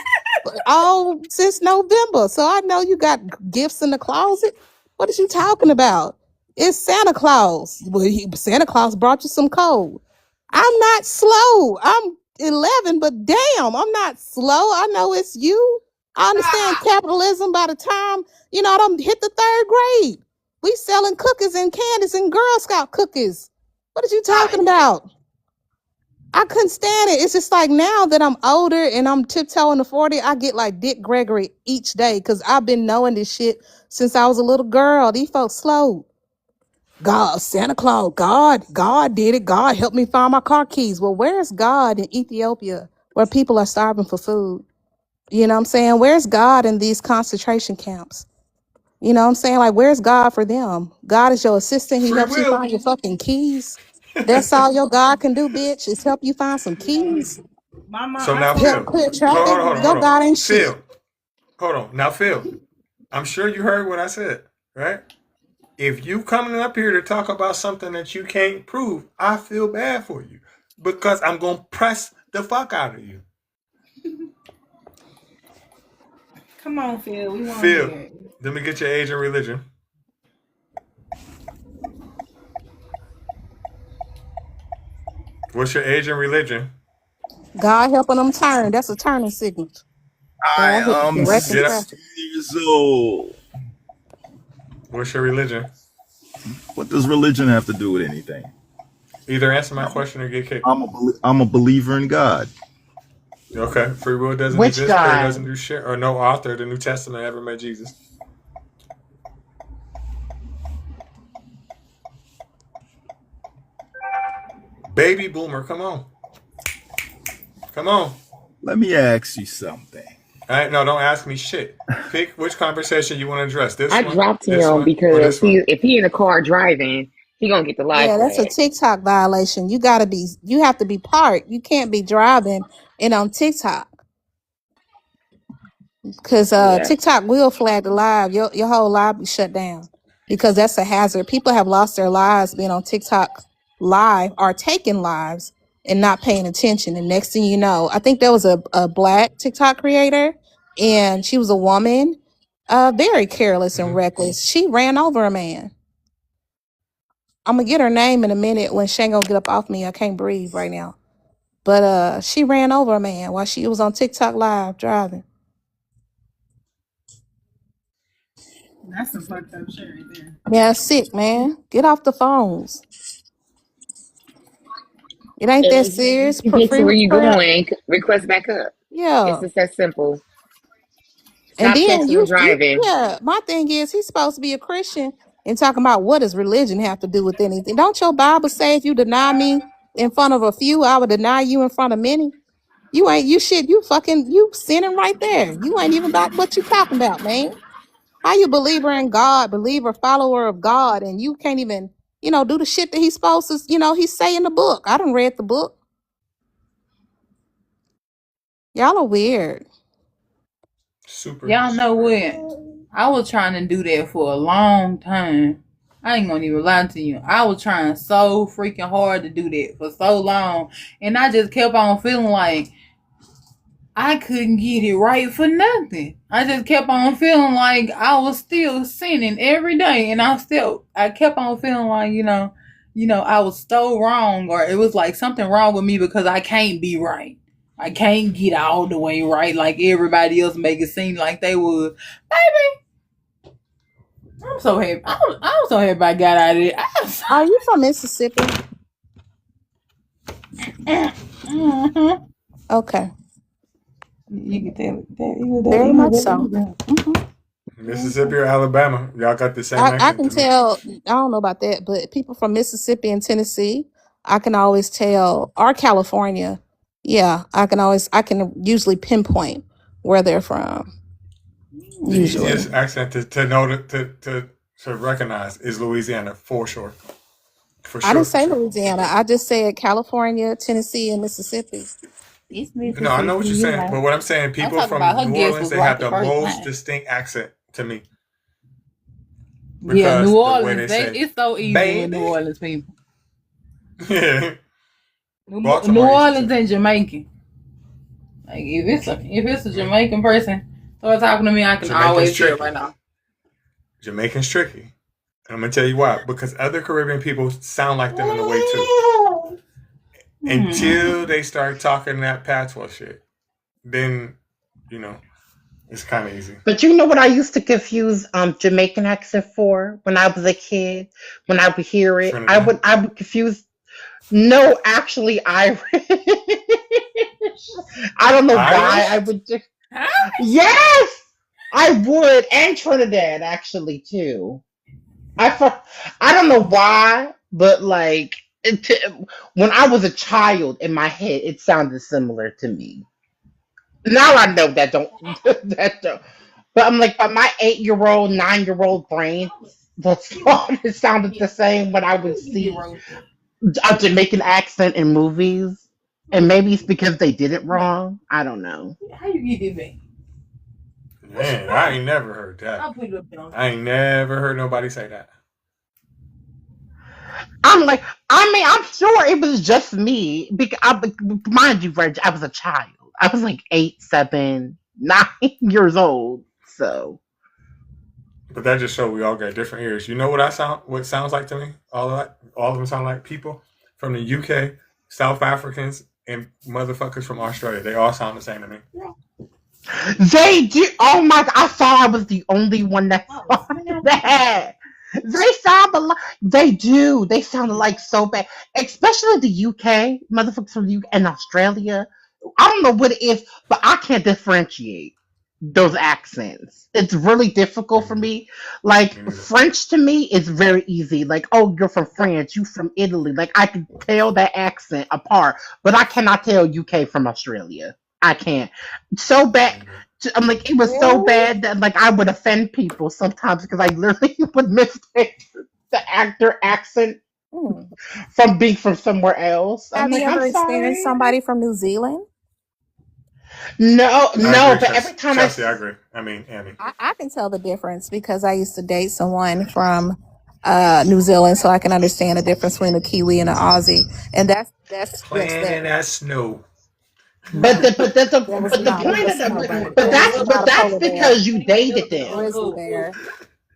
all since November. So I know you got gifts in the closet. What is you talking about? It's Santa Claus. Well, Santa Claus brought you some coal. I'm not slow. I'm 11, but damn, I'm not slow. I know it's you. I understand capitalism by the time, I don't hit the 3rd grade. We selling cookies and candies and Girl Scout cookies. What are you talking about? I couldn't stand it. It's just like now that I'm older and I'm tiptoeing to 40, I get like Dick Gregory each day because I've been knowing this shit since I was a little girl. These folks slow. God, Santa Claus, God did it. God helped me find my car keys. Well, where's God in Ethiopia where people are starving for food? You know what I'm saying? Where's God in these concentration camps? You know what I'm saying? Like, where's God for them? God is your assistant. He Free helps you will. find your fucking keys. That's all your God can do, bitch, is help you find some keys. Mama, So I now, told Phil. Help clear Hold traffic. on, hold on, Your hold on. God ain't shit. Phil, hold on. Now, Phil, I'm sure you heard what I said, right? If you coming up here to talk about something that you can't prove, I feel bad for you because I'm going to press the fuck out of you. Come on, Phil. We want to Phil, hear it. let me get your age and religion. What's your age and religion? God helping them turn. That's a turning signal. I God help am directing Get up. 6 traffic. years old. What's your religion? What does religion have to do with anything? Either answer my question or get kicked. I'm a believer in God. Okay. Free will doesn't Which exist. Prayer God? doesn't do shit. Or no author of the New Testament ever met Jesus. Baby boomer, come on. Come on. Let me ask you something. All right, no, don't ask me shit. Pick which conversation you want to address. This I one, dropped this him one, or because this one. if he in the car driving, he gonna get the live Yeah, that's a flag. TikTok violation. You have to be parked. You can't be driving and on TikTok. Because Yeah. TikTok will flag the live. Your whole live be shut down because that's a hazard. People have lost their lives being on TikTok live or taking lives and not paying attention. And next thing you know, I think there was a black TikTok creator and she was a woman, very careless and reckless. She ran over a man. I'm gonna get her name in a minute when Shane gonna get up off me. I can't breathe right now. But she ran over a man while she was on TikTok live driving. That's some fucked up shit right there. Yeah, sick, man. Get off the phones. It ain't that And serious. you get to Free where you prayer. going, request back up. It's Yeah. just that simple. And Stop then texting and driving. my thing is he's supposed to be a Christian and talking about what does religion have to do with anything. Don't your Bible say if you deny me in front of a few, I will deny you in front of many? You sinning right there. You ain't even about what you talking about, man. How you believer in God, believer, follower of God, and you can't even, do the shit that he's supposed to, he's saying in the book. I done read the book. Y'all are weird. Super. Y'all know what? I was trying to do that for a long time. I ain't gonna even lie to you. I was trying so freaking hard to do that for so long. And I just kept on feeling like I couldn't get it right for nothing. I just kept on feeling like I was still sinning every day. And I kept on feeling like, I was so wrong, or it was like something wrong with me because I can't be right. I can't get all the way right like everybody else make it seem like they would. Baby, I'm so happy. I'm so happy I got out of it. Are you from Mississippi? Mm-hmm. Okay. You can tell that. Very much so. Mississippi or Alabama, y'all got the same I accent can to me. tell, I don't know about that, but people from Mississippi and Tennessee, I can always tell, or California, yeah, I can usually pinpoint where they're from. The Usually. easiest accent to know to recognize is Louisiana for sure. For sure. I didn't say Louisiana. I just said California, Tennessee, and Mississippi. It's No, I know what you're saying, but what I'm saying, people talking from about her New guess Orleans, was they right have the the first most time. distinct accent to me. Yeah, because New the way Orleans. they say It's so easy with New baby. Orleans people. Yeah. New Baltimore easy Orleans too. and Jamaican. Like if it's a Jamaican person start talking to me, I can Jamaicans always tell tricky. right now. Jamaicans tricky. And I'm gonna tell you why. Because other Caribbean people sound like them in a way too. Until they start talking that patois shit, then you know it's kind of easy. But you know what I used to confuse Jamaican accent for when I was a kid? When I would hear it, I Trinidad. would confuse. No, actually, Irish. I don't know why I Irish? would just. Yes, I would, and Trinidad actually too. I don't know why, but like when I was a child in my head, it sounded similar to me. Now I know that don't that don't. But I'm like, but my 8-year-old, 9-year-old brain, that's thought it sounded the same when I would see a Jamaican accent in movies. And maybe it's because they did it wrong. I don't know. How you get it back? Man, I ain't never heard I'll that. put it up there. I ain't never heard nobody say that. I'm like, I mean, I'm sure it was just me. Because mind you, Reg, I was a child. I was like 8, 7, 9 years old. So But that just shows we all got different ears. You know what what sounds like to me? All of them sound like people from the UK, South Africans, and motherfuckers from Australia. They all sound the same to me. they do. Oh my God! I thought I was the only one that thought that. They sound a lot. They do. They sound like so bad, especially the UK motherfuckers from the UK and Australia. I don't know what it is, but I can't differentiate those accents. It's really difficult for me. Like Me neither. French to me is very easy. Like, oh, you're from France, you from Italy. Like I can tell that accent apart, but I cannot tell UK from Australia. I can't. So bad. I'm like, it was so bad that like I would offend people sometimes because I literally would mistake the actor accent from being from somewhere else. I'm Have you like, ever I'm experienced sorry. somebody from New Zealand? No, I no, agree, but every time Chelsea. I agree. I mean, Annie. I can tell the difference because I used to date someone from New Zealand, so I can understand the difference between a Kiwi and an Aussie, and that's just Playing in that. that snow. But the but that's a, There was but the not point a of snow the bunny. but There was not a that's polar bear. because you dated them. Grizzly bear.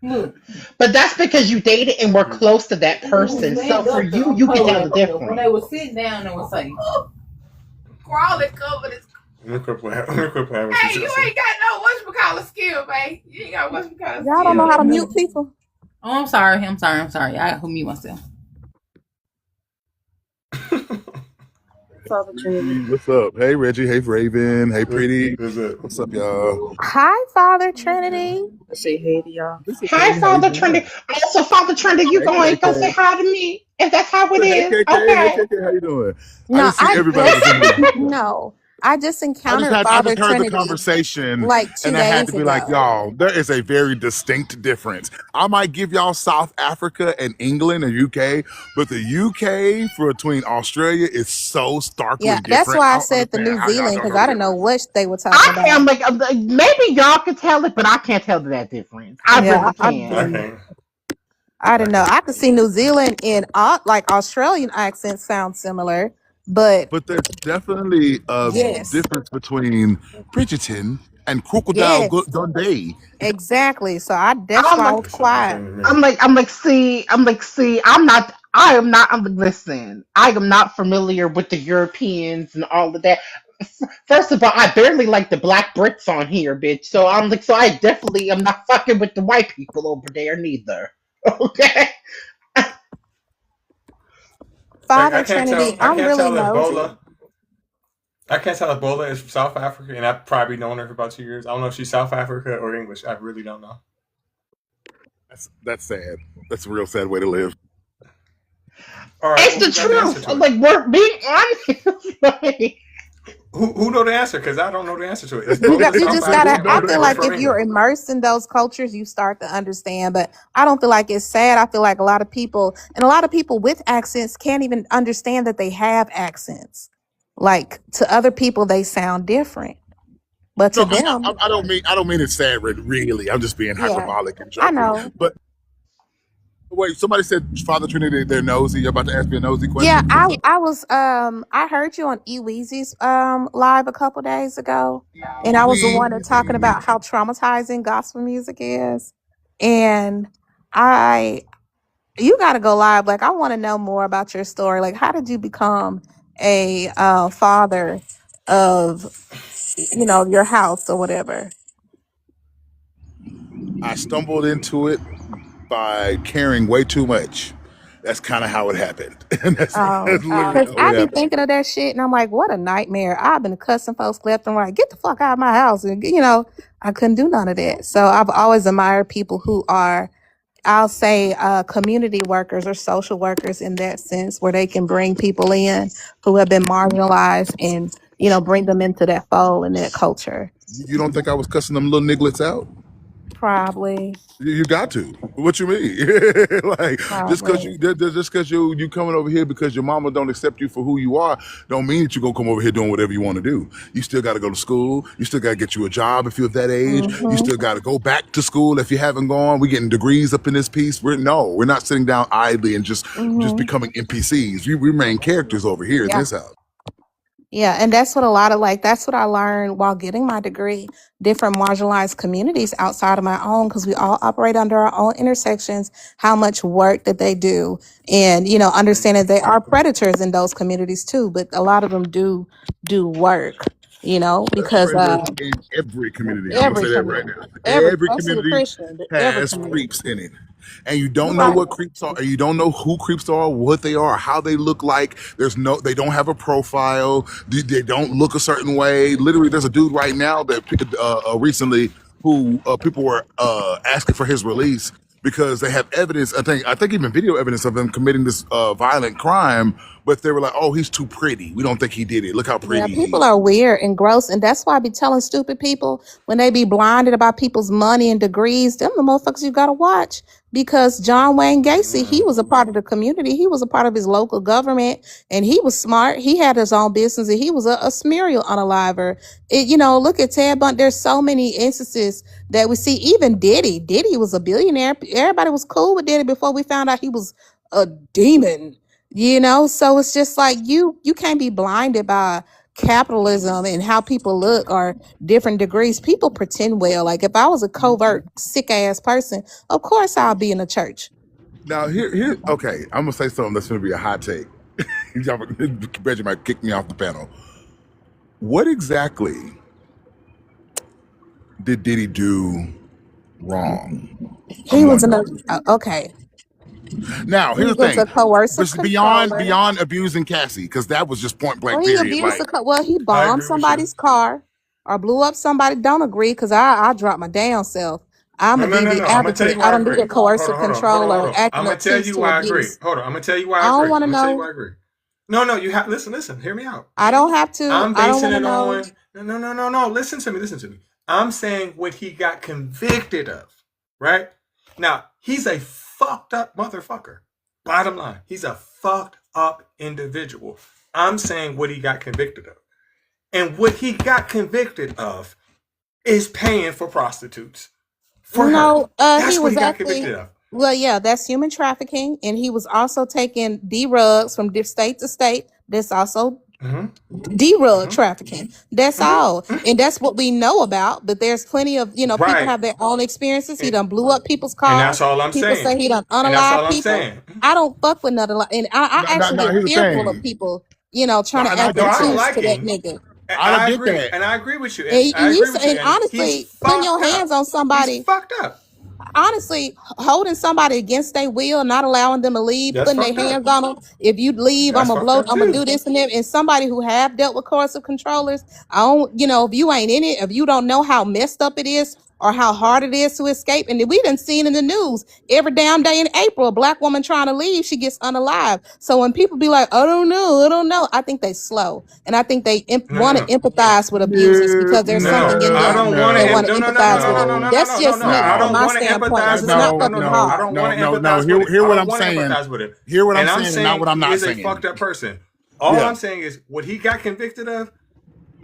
Look, But that's because you dated and were close to that person. So for you, you can tell the when they difference. were sitting down and was saying, crawling covered his. Let me quit playing with Hey, you, you Chelsea. ain't got no whatchamacallit skill, man. You ain't got whatchamacallit Y'all don't know how to skill. mute people. Oh, I'm sorry. I mute myself. Father Trinity. What's up? Hey Reggie, hey Raven, hey Pretty. What's up? What's up, y'all? Hi, Father Trinity. I say hey to y'all. This is Hi, Pretty. How you Father doing? Trinity. Also, Father Trinity, you Hey going to go say KK. hi to me if that's how it Hey is. KK. Hey Okay. KK. How you doing? I No, just see everybody was in here. no. I just I encountered just Father heard the Trinity conversation like 2 and I had days to be like, ago. y'all, there is a very distinct difference. I might give y'all South Africa and England and UK, but the UK between Australia is so starkly Yeah, that's different. why I I don't said the understand New how y'all Zealand don't because know I the didn't know difference. what they were talking about. I'm like, maybe y'all can tell it, but I can't tell that difference. I Yeah, really I can't. I didn't. can't. I I didn't know. can't. I could see New Zealand and like Australian accents sound similar, but But there's definitely a yes, difference between Bridgerton and Crocodile yes, Dundee. exactly. So that's I'm why I like, was That sound the quiet. same to me. I am not familiar with the Europeans and all of that. First of all, I barely like the black Brits on here, bitch. So I'm like, so I definitely am not fucking with the white people over there neither. Okay. Like Father I can't Trinity, tell. I I'm can't really tell if nosy. Bola. I can't tell if Bola is from South Africa, and I've probably known her for about 2 years. I don't know if she's South Africa or English. I really don't know. That's sad. That's a real sad way to live. All right, It's well, the who got the answer truth. to it? Like, we're being honest. Like, Who know the answer? Because I don't know the answer to it. Is You Bola got, you South just gotta. African I or feel or like from if you're England? immersed in those cultures, you start to understand. But I don't feel like it's sad. I feel like a lot of people with accents can't even understand that they have accents. Like to other people, they sound different, but to No, them, I don't mean it's sad, really. I'm just being yeah, hyperbolic and I joking. know. But Wait, somebody said Father Trinity, they're nosy. You're about to ask me a nosy Yeah, question? I was I heard you on Eweezy's live a couple days ago, and I was the one that talking about how traumatizing gospel music is. And I you got to go live. Like, I want to know more about your story. Like, how did you become a father of, your house or whatever? I stumbled into it by caring way too much. That's kind of how it happened. And that's literally Because how I it be happened. thinking of that shit, and I'm like, what a nightmare. I've been cussing folks left and right. Get the fuck out of my house. And, I couldn't do none of that. So I've always admired people who are, I'll say, community workers or social workers in that sense, where they can bring people in who have been marginalized and, bring them into that fold and that culture. You don't think I was cussing them little nigglets out? Probably. You got to. What you mean? Like, just because you coming over here because your mama don't accept you for who you are, don't mean that you gonna come over here doing whatever you want to do. You still got to go to school. You still got to get you a job if you're that age. You still got to go back to school if you haven't gone. We're getting degrees up in this piece. We're not sitting down idly and just becoming NPCs. We remain characters over here in Yeah. this house. Yeah, and that's what that's what I learned while getting my degree. Different marginalized communities outside of my own, because we all operate under our own intersections, how much work that they do, and understanding they are predators in those communities too, but a lot of them do work, because Predators in every community. I'm gonna every say that right community, now. Every especially the community Christian, but every has community. creeps in it. And you don't You're know right. what creeps are, or you don't know who creeps are, what they are, how they look like. They don't have a profile. They don't look a certain way. Literally, there's a dude right now that recently who people were asking for his release because they have evidence. I think even video evidence of him committing this violent crime. But they were like, "Oh, he's too pretty. We don't think he did it. Look how Yeah, pretty he people is." are weird and gross, and that's why I be telling stupid people when they be blinded about people's money and degrees, them the motherfuckers you gotta watch. Because John Wayne Gacy, he was a part of the community, he was a part of his local government, and he was smart. He had his own business, and he was a serial unaliver. Look at Ted Bundy. There's so many instances that we see. Even Diddy. Diddy was a billionaire. Everybody was cool with Diddy before we found out he was a demon. So it's just like you can't be blinded by capitalism and how people look or different degrees. People pretend well. Like, if I was a covert sick ass person, of course I'll be in a church. Now okay, I'm gonna say something that's gonna be a hot take. Reggie might kick me off the panel. What exactly did Diddy do wrong? He was okay. Now, He here's the was a thing. coercive This is controller. beyond abusing Cassie, because that was just point blank Well, he period. abused Like, he bombed somebody's car or blew up somebody. Don't agree, because I dropped my damn self. I'm No, a no, no, DV no. I'm gonna tell advocate. you I why I don't do agree. the coercive Hold control or on. acting I'm gonna up tell teeth you to why I agree. abuse. Hold on. I'm gonna tell you why I I don't agree. want to I'm gonna tell you know. why I agree. No, you have listen. Hear me out. I don't have to. I'm I don't basing want to it know. on no. Listen to me. I'm saying what he got convicted of. Right? Now, he's a fucked up motherfucker. Bottom line, he's a fucked up individual. I'm saying what he got convicted of. And what he got convicted of is paying for prostitutes. For her. No, That's he what was he got actually. convicted of. Well, yeah, that's human trafficking, and he was also taking D-rugs from state to state. That's also D-rug trafficking. That's all, and that's what we know about. But there's plenty of people Right. have their own experiences. He done blew up people's And cars. that's all I'm People saying. say he done And that's all unalive I'm people. saying. I don't fuck with nothing like, and I actually here's get the fearful thing. of people, trying to And I act get I don't obtuse like to that him. nigga. I get agree, that. and I agree with you. And, I agree with you. and honestly, he's putting your fucked hands up. on somebody. He's fucked up. Honestly, holding somebody against their will, not allowing them to leave, That's putting their fucked up. hands on them. If you leave, That's I'm fucked up gonna too. do this and that. And somebody who have dealt with coercive controllers, I don't, if you ain't in it, if you don't know how messed up it is or how hard it is to escape, and we done seen in the news every damn day in April, a black woman trying to leave, she gets unalive. So when people be like, I don't know, I think they slow, and I think they want to empathize with abusers because there's something in I them don't want that to. want to empathize with them. That's just me I from don't my want to standpoint, empathize because with it's not it. fucking I hard. don't want to empathize with it. Hear what I I'm don't want to saying. empathize with it. Hear what I'm And saying, and not what I'm not he's saying. a fucked up person. All Yeah. I'm saying is what he got convicted of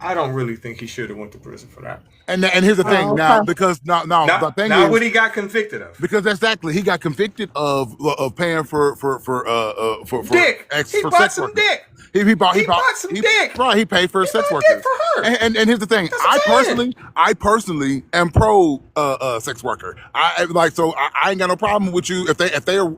I don't really think he should have went to prison for that. And here's the thing Oh, now, okay. because now the thing Now is, what he got convicted of? because exactly he got convicted of paying for Dick. He bought sex some workers. dick. He bought some dick. Right, he paid for sex bought workers. dick for her. And here's the thing, That's what I'm saying. I personally am pro sex worker. I ain't got no problem with you if they are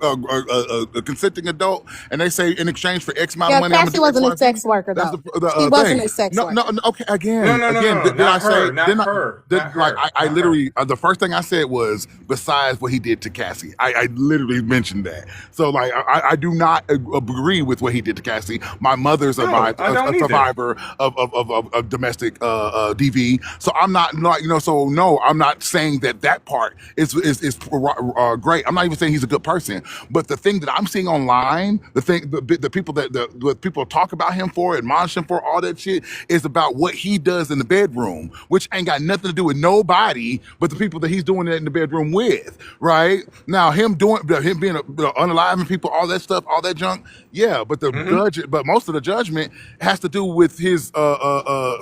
a consenting adult and they say in exchange for X amount of Yeah, money, I'm gonna Cassie do wasn't a XYZ. sex worker That's though. the She wasn't thing. a sex No, worker. okay. Again, No, did I not say? her, not Didn't her, did, not like her, I not literally the first thing I said was besides what he did to Cassie. I literally mentioned that. So like I do not agree with what he did to Cassie. My mother's No, I don't a either. survivor of domestic DV. So I'm not so no, I'm not saying that part is great. I'm not even saying he's a good person. But the thing that I'm seeing online, the people the people talk about him for, admonish him for, all that shit is about what he does in the bedroom, which ain't got nothing to do with nobody but the people that he's doing it in the bedroom with, right? Now him being unaliving people, all that stuff, all that junk, yeah. But but most of the judgment has to do with his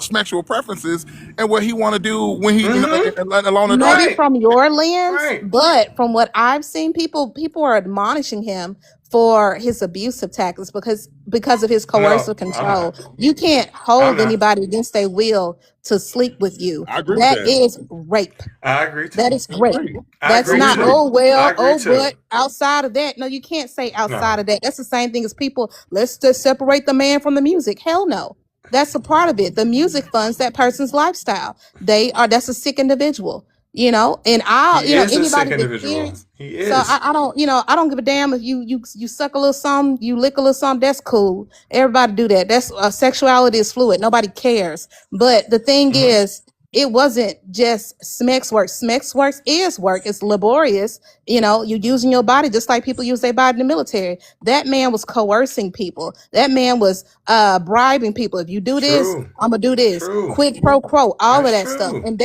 sexual preferences and what he want to do when he along the Maybe drive. from your lens, Right. but from what I've seen, people are admonishing him for his abusive tactics because of his coercive I'm control. not. You can't I'm hold not. anybody against their will to sleep with you. I agree with That that. is rape. I agree too. That is rape. I That's agree not, too. oh, well, I agree oh, too. but outside of that. No, you can't say outside No. of that. That's the same thing as people, let's just separate the man from the music. Hell no. That's a part of it. The music funds that person's lifestyle. That's a sick individual, and He is a sick anybody that's individual. serious. He So is. I don't give a damn if you suck a little something, you lick a little something. That's cool. Everybody do that. That's sexuality is fluid. Nobody cares. But the thing is, it wasn't just Smex work. Smex work is work. It's laborious. You're using your body just like people use their body in the military. That man was coercing people. That man was bribing people. If you do this, True. I'm gonna do this. True. Quid pro quo. All of That's that stuff. true. And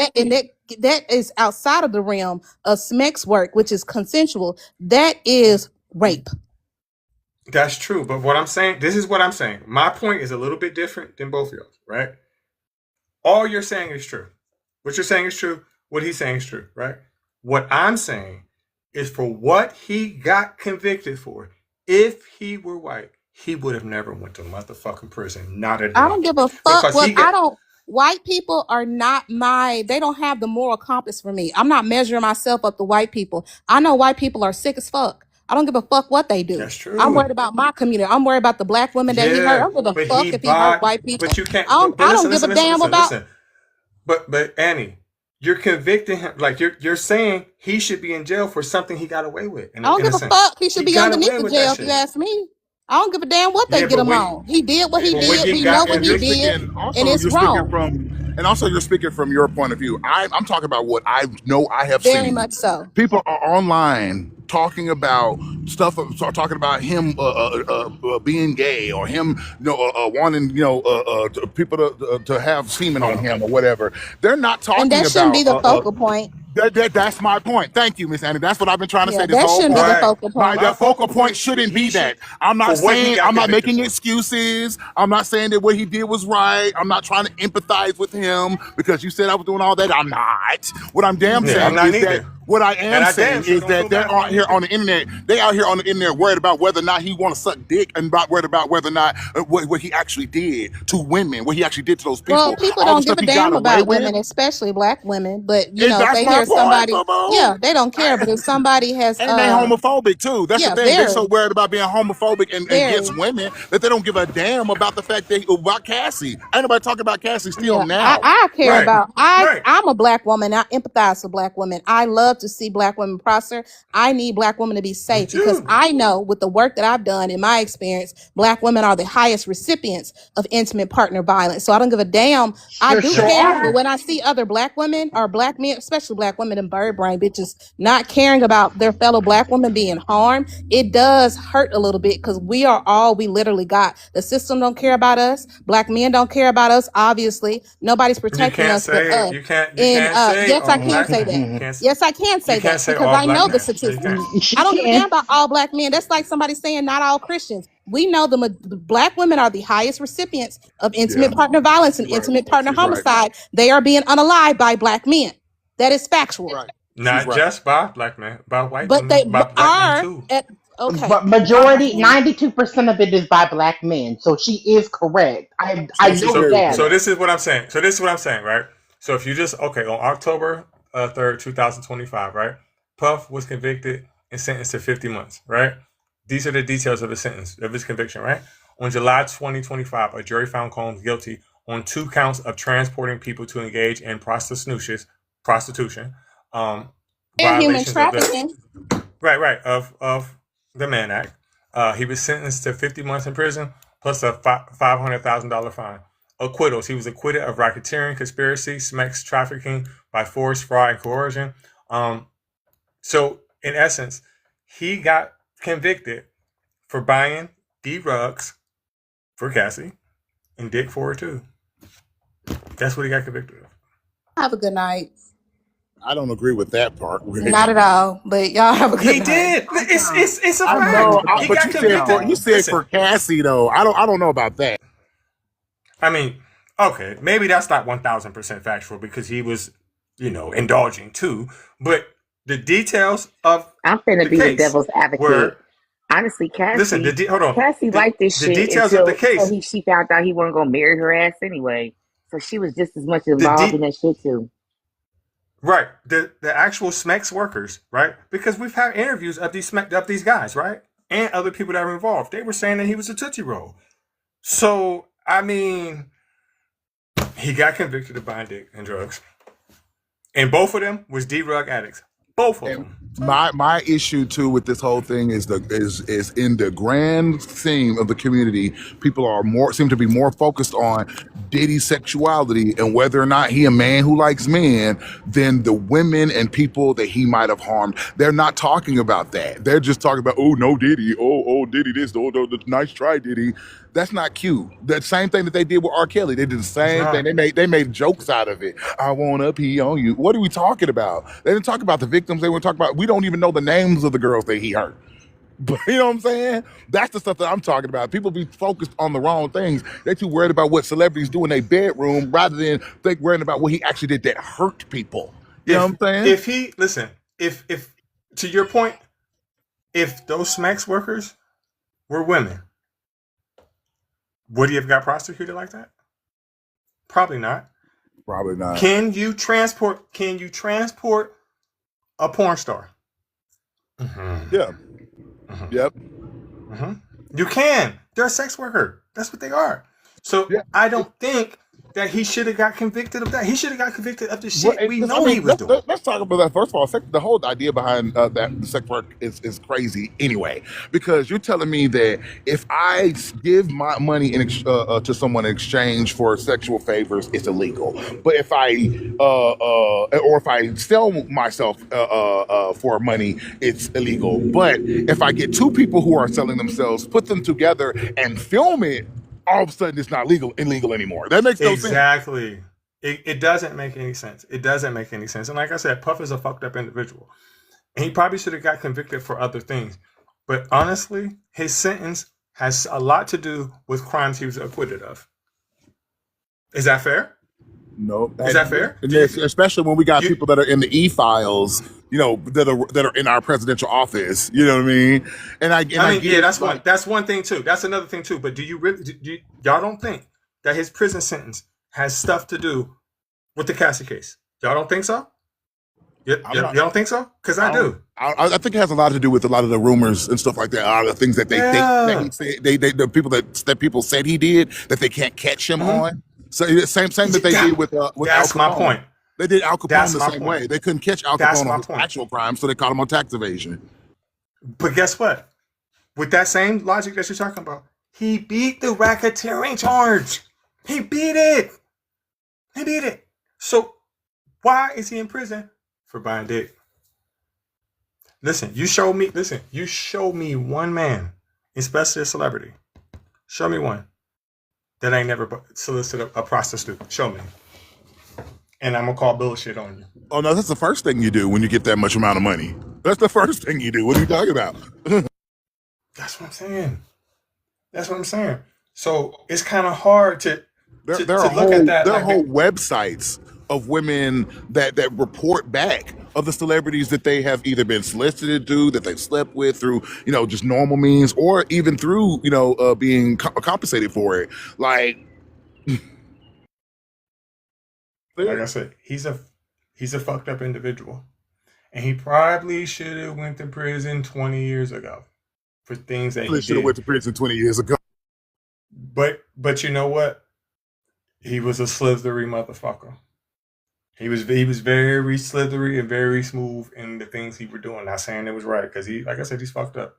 that is outside of the realm of Smex work, which is consensual. That is rape. That's true. But what I'm saying, this is what I'm saying. My point is a little bit different than both of y'all, right? All you're saying is true. What you're saying is true. What he's saying is true, right? What I'm saying is for what he got convicted for, if he were white, he would have never went to motherfucking prison. Not at all. I don't give a fuck Because what white people are not they don't have the moral compass for me. I'm not measuring myself up to white people. I know white people are sick as fuck. I don't give a fuck what they do. That's true. I'm worried about my community. I'm worried about the black women that he hurt. I don't give a but fuck he if he hurt bought. white people. But you can't. I don't But give a damn about. Listen. But Annie, you're convicting him. Like you're saying he should be in jail for something he got away with. I don't give a fuck. He should be got underneath away the with jail that if you shit. ask me. I don't give a damn what they Yeah, get but him when- on. He did what he but when did. you We got know what he convicted, did, And also, and it's you're wrong. you're speaking from your point of view. I'm talking about what I know I have Very seen. much so. People are online talking about stuff, talking about him being gay or him, wanting, people to have semen on him or whatever. They're not talking And that about. shouldn't be the focal point. That's my point. Thank you, Miss Annie. That's what I've been trying to Yeah, say this that whole shouldn't be the time. focal point. That focal point shouldn't be that. I'm not For what he saying, got I'm not convicted making for. excuses. I'm not saying that what he did was right. I'm not trying to empathize with him because you said I was doing all that. I'm not. What I'm damn Yeah, I'm saying not is neither. that what I am And I saying damn sure is don't that feel they're bad out for here him on the internet. They out here on the internet worried about whether or not he want to suck dick and worried about whether or not what he actually did to women, what he actually did to those people. Well, people all the don't stuff give a he got damn away about with. women, especially black women. But if That's they my hear point, somebody, Bobo. yeah, they don't care. But if somebody has, And they homophobic too. That's yeah, the thing. They're very, so worried about being homophobic and very. against women that they don't give a damn about the fact about Cassie. Ain't nobody talking about Cassie still Yeah, now. I care Right. about. Right. I'm a black woman. I empathize with black women. I love to see black women prosper. I need black women to be safe because too. I know with the work that I've done in my experience, black women are the highest recipients of intimate partner violence. So I don't give a damn. I do care, but when I see other black women or black men, especially black women and bird brain bitches, not caring about their fellow black women being harmed, it does hurt a little bit because we are all we literally got. The system don't care about us. Black men don't care about us. Obviously, nobody's You protecting can't us but say us. it. You can't And say. yes, I all can black say men. that. Can't- Yes, I can say You can't that say because all I black know men. the No, you statistics. can't. She I don't give a damn can. about all black men. That's like somebody saying not all Christians. we know the Black women are the highest recipients of intimate Yeah, partner violence and she's right. intimate partner She's right. homicide. They are being unalived by Black men. That is factual. Right. She's Not right. just by Black men, by white But they women, by Black men are too. okay. But majority, 92% of it is by Black men. So she is correct. I She's know very that. So this is what I'm saying. Right? So if you just on October 3rd, 2025, right? Puff was convicted and sentenced to 50 months, right? These are the details of the sentence of his conviction, right? On July 2025, a jury found Combs guilty on 2 counts of transporting people to engage in prostitution, And human violations of trafficking. of the Mann Act. He was sentenced to 50 months in prison plus a $500,000 fine. Acquittals. He was acquitted of racketeering, conspiracy, sex trafficking by force, fraud, and coercion. So in essence, he got convicted for buying D-Rugs for Cassie and Dick for her too. That's what he got convicted of. Have a good night. I don't agree with that part. Not at all, but y'all have a good He night. did. It's a I fact. know, He but got you said convicted. you said Listen, for Cassie though. I don't know about that. I mean, okay, maybe that's not 1,000% factual because he was, indulging too. But the details of I'm finna the be the case devil's advocate. were Honestly, listen. Hold on. Cassie liked this The shit details of the case. until she found out he wasn't gonna marry her ass anyway. So she was just as much The involved in that shit too. Right. The actual SMEX workers, right? Because we've had interviews of these guys, right? And other people that were involved. They were saying that he was a Tootsie Roll. So, I mean, he got convicted of buying dick and drugs. And both of them was D-Rug addicts. Both of them. My issue too with this whole thing is in the grand theme of the community, people seem to be more focused on Diddy's sexuality and whether or not he a man who likes men than the women and people that he might have harmed. They're not talking about that. They're just talking about, oh no Diddy, oh Diddy this, oh nice try Diddy. That's not cute. The same thing that they did with R. Kelly. They did the same thing. They made jokes out of it. I want to pee on you. What are we talking about? They didn't talk about the victims. They were talking about, we don't even know the names of the girls that he hurt. But you know what I'm saying? That's the stuff that I'm talking about. People be focused on the wrong things. They're too worried about what celebrities do in their bedroom rather than worrying about what he actually did that hurt people. You know what I'm saying? If to your point, if those SMEX workers were women, would he have got prosecuted like that? Probably not. Probably not. Can you transport a porn star? Mm-hmm. Yeah. Mm-hmm. Yep. Mm-hmm. You can. They're a sex worker. That's what they are. So I don't think that he should have got convicted of that. He should have got convicted of the shit he was doing. Let's talk about that. First of all, the whole idea behind that the sex work is crazy anyway. Because you're telling me that if I give my money to someone in exchange for sexual favors, it's illegal. But if I sell myself for money, it's illegal. But if I get 2 people who are selling themselves, put them together and film it, all of a sudden it's not illegal anymore. That makes no sense. Exactly. It doesn't make any sense. It doesn't make any sense. And like I said, Puff is a fucked up individual. And he probably should have got convicted for other things. But honestly, his sentence has a lot to do with crimes he was acquitted of. Is that fair? No. Is that fair? Especially when we got people that are in the e-files, that are in our presidential office. You know what I mean? That's one thing too. That's another thing too. But do you really? Y'all don't think that his prison sentence has stuff to do with the Cassie case? Y'all don't think so? You don't think so? Because I do. I think it has a lot to do with a lot of the rumors and stuff like that. A lot of the things that the people that people said he did that they can't catch him on. So same that they did with Al Capone. That's my point. They did Al Capone the same way. They couldn't catch Al Capone on his actual crime, so they caught him on tax evasion. But guess what? With that same logic that you're talking about, he beat the racketeering charge. He beat it. So why is he in prison for buying dick? You show me one man, especially a celebrity. Show me one that ain't never solicited a prostitute. Show me. And I'm going to call bullshit on you. Oh, no, that's the first thing you do when you get that much amount of money. That's the first thing you do. What are you talking about? That's what I'm saying. That's what I'm saying. So it's kind of hard to There, to, there to are look at that like whole websites of women that report back of the celebrities that they have either been solicited to, that they've slept with through, just normal means, or even through, being compensated for it. Like I said, he's a fucked up individual, and he probably should have went to prison 20 years ago for things that he should have did. went to prison 20 years ago. But you know what? He was a slithery motherfucker. He was very slithery and very smooth in the things he was doing. Not saying it was right, because he, like I said, he's fucked up.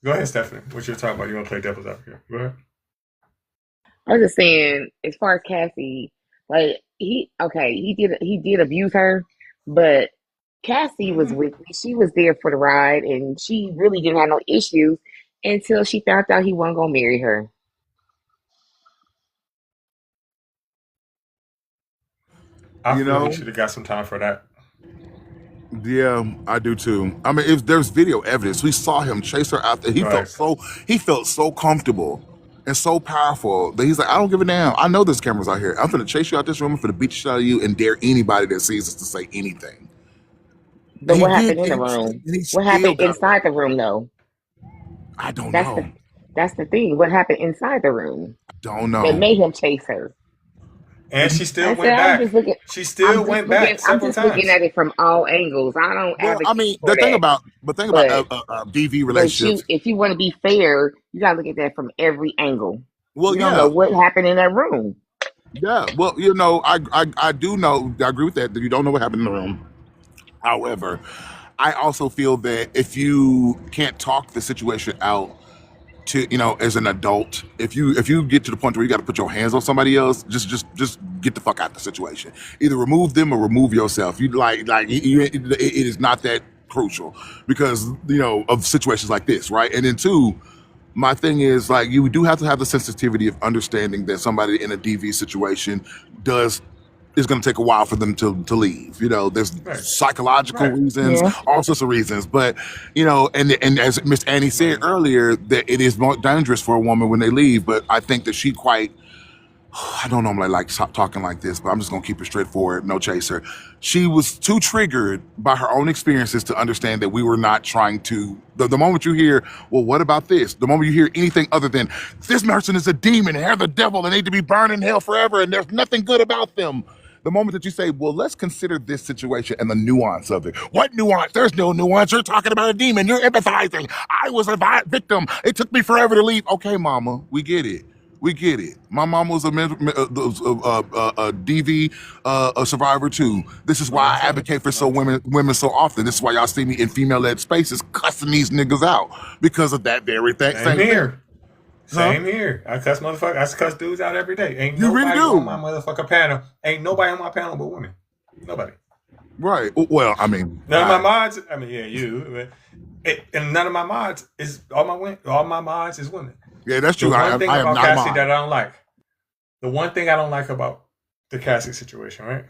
Go ahead, Stephanie. What you're talking about? You want to play devil's advocate? Go ahead. I was just saying, as far as Cassie, like he did abuse her, but Cassie was with me. She was there for the ride, and she really didn't have no issues until she found out he wasn't gonna marry her. I feel he should have got some time for that. Yeah, I do too. I mean, if there's video evidence, we saw him chase her out there. He felt so comfortable and so powerful that he's like, I don't give a damn. I know there's cameras out here. I'm gonna chase you out this room. I'm gonna beat the shit out of you and dare anybody that sees us to say anything. But what happened in the room? What happened inside the room, though? I don't know. That's the thing. What happened inside the room? I don't know. That made him chase her. And she still went back. She still went back several times. I'm just looking at it from all angles. I don't advocate I mean, for the thing that. about DV relationships. If you want to be fair, you gotta look at that from every angle. Well, you don't know what happened in that room. Yeah, well, I do know. I agree with that you don't know what happened in the room. However, I also feel that if you can't talk the situation out to, as an adult, if you get to the point where you got to put your hands on somebody else, just get the fuck out of the situation. Either remove them or remove yourself. It is not that crucial because of situations like this, right? And then two, my thing is, like, you do have to have the sensitivity of understanding that somebody in a DV situation is going to take a while for them to leave. There's psychological reasons, all sorts of reasons. But, and as Miss Annie said earlier, that it is more dangerous for a woman when they leave. But I think that I don't normally like talking like this, but I'm just going to keep it straightforward, no chaser. She was too triggered by her own experiences to understand that we were not trying to. The moment you hear, well, what about this? The moment you hear anything other than, this person is a demon and they're the devil and they need to be burned in hell forever and there's nothing good about them. The moment that you say, well, let's consider this situation and the nuance of it. What nuance? There's no nuance. You're talking about a demon. You're empathizing. I was a victim. It took me forever to leave. Okay, mama, we get it. We get it. My mom was a DV survivor too. This is why I advocate for women so often. This is why y'all see me in female-led spaces cussing these niggas out because of that very thing. Same here. Same here. I cuss motherfuckers. I cuss dudes out every day. Ain't You nobody really do. on my motherfucking panel. Ain't nobody on my panel but women. Nobody. Right. Well, I mean, none of my mods. I mean, yeah, you. And none of my mods is all my mods is women. Yeah, that's true. The one thing about Cassie that I don't like. The one thing I don't like about the Cassie situation, right?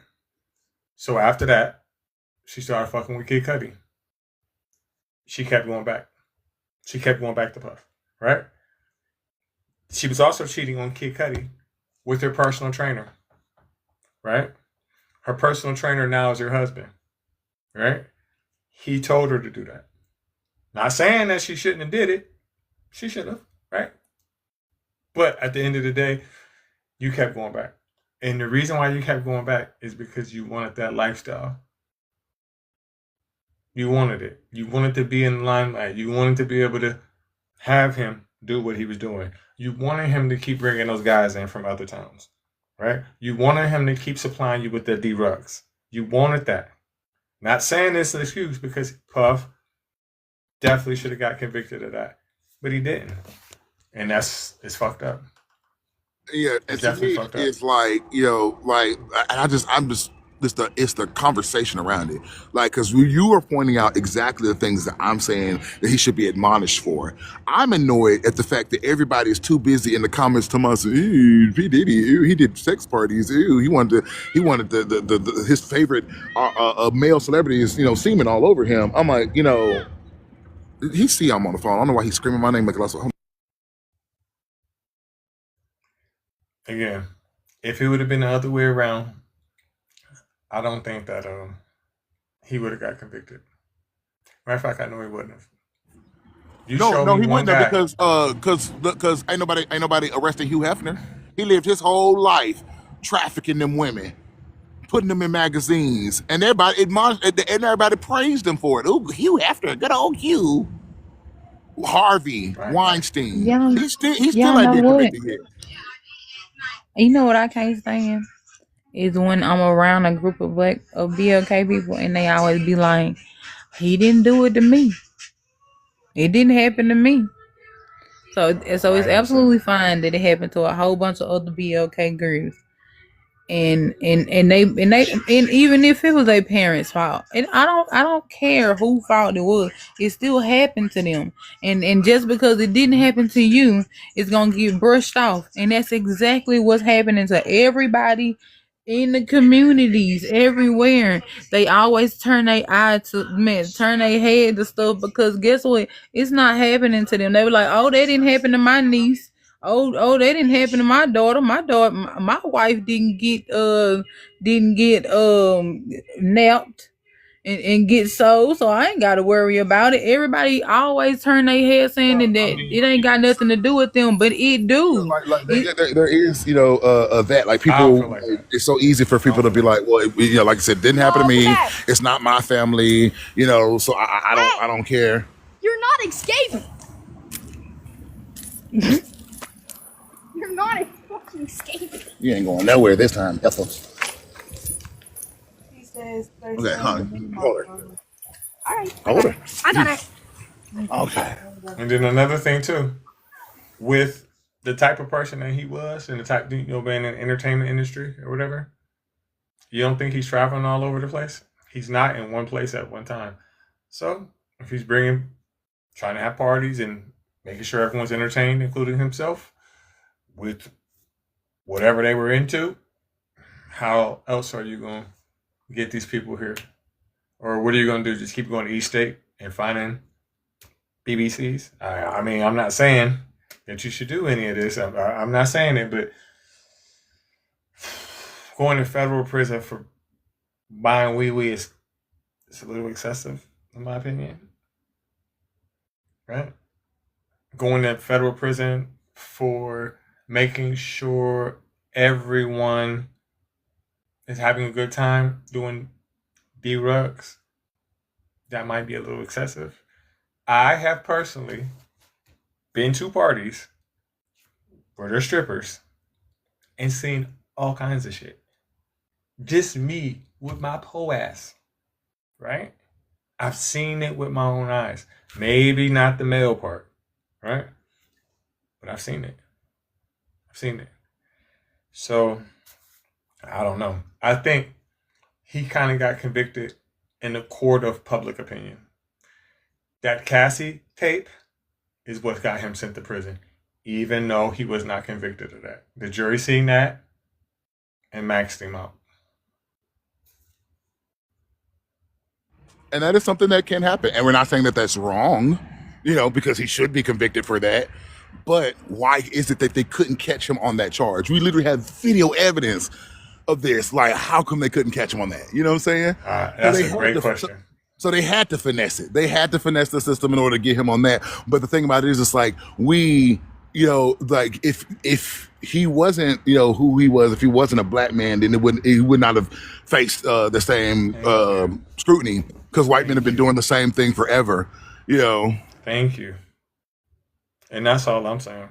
So after that, she started fucking with Kid Cudi. She kept going back. She kept going back to Puff, right? She was also cheating on Kid Cudi with her personal trainer, right? Her personal trainer now is her husband, right? He told her to do that. Not saying that she shouldn't have did it. She should have, right? But at the end of the day, you kept going back. And the reason why you kept going back is because you wanted that lifestyle. You wanted it. You wanted to be in the limelight. You wanted to be able to have him do what he was doing. You wanted him to keep bringing those guys in from other towns, right? You wanted him to keep supplying you with the D-Rugs. You wanted that. Not saying this is an excuse because Puff definitely should have got convicted of that. But he didn't. And it's fucked up. Yeah, and to me, it's like, it's the conversation around it. Like, because you are pointing out exactly the things that I'm saying that he should be admonished for. I'm annoyed at the fact that everybody is too busy in the comments to us. Ew, P. Diddy, ew, he did sex parties. Ew, he wanted his favorite male celebrities, semen all over him. I'm like, he see I'm on the phone. I don't know why he's screaming my name like again, if it would have been the other way around, I don't think that he would have got convicted. Matter of fact, I know he wouldn't have. You show No, me he one wouldn't have guy. because ain't nobody arrested Hugh Hefner. He lived his whole life trafficking them women, putting them in magazines, and everybody praised him for it. Oh, Hugh Hefner, good old Hugh. Harvey Right. Weinstein. Y'all, He still y'all ain't know been what? convicted yet. You know what I can't stand is when I'm around a group of BLK people and they always be like, "He didn't do it to me. It didn't happen to me." So it's absolutely fine that it happened to a whole bunch of other BLK girls. And even if it was their parents' fault, and I don't care who fault it was, it still happened to them. And just because it didn't happen to you, it's gonna get brushed off. And that's exactly what's happening to everybody in the communities everywhere. They always turn their head to stuff because guess what? It's not happening to them. They were like, "Oh, that didn't happen to my niece. Oh, that didn't happen to my daughter. My wife didn't get napped and get sold, so I ain't got to worry about it." Everybody always turn their head saying that it ain't got nothing to do with them, but it do. There is, that like I don't people. feel like that. It's so easy for people to be like, well, like I said, it didn't happen to me. It's not my family, so I don't care. You're not escaping. You're not fucking escaping. You ain't going nowhere this time, Ethel. He says there's Okay, honey, hold her. All right. Hold her. I got it. Okay. And then another thing too, with the type of person that he was and the type, being in the entertainment industry or whatever, you don't think he's traveling all over the place? He's not in one place at one time. So if he's trying to have parties and making sure everyone's entertained, including himself, with whatever they were into, how else are you going to get these people here? Or what are you going to do? Just keep going to each state and finding BBCs? I mean, I'm not saying that you should do any of this. I'm not saying it, but going to federal prison for buying wee is a little excessive, in my opinion. Right? Going to federal prison for making sure everyone is having a good time doing D-Rugs, that might be a little excessive. I have personally been to parties where they're strippers and seen all kinds of shit. Just me with my po ass, right? I've seen it with my own eyes. Maybe not the male part, right? But I've seen it. So, I don't know. I think he kind of got convicted in the court of public opinion. That Cassie tape is what got him sent to prison, even though he was not convicted of that. The jury seen that and maxed him out. And that is something that can happen. And we're not saying that that's wrong, because he should be convicted for that. But why is it that they couldn't catch him on that charge? We literally have video evidence of this. Like, how come they couldn't catch him on that? You know what I'm saying? That's a great question. So they had to finesse it. They had to finesse the system in order to get him on that. But the thing about it is, it's like like if he wasn't, who he was, if he wasn't a black man, then he would not have faced the same scrutiny, because white men have been doing the same thing forever. Thank you. And that's all I'm saying.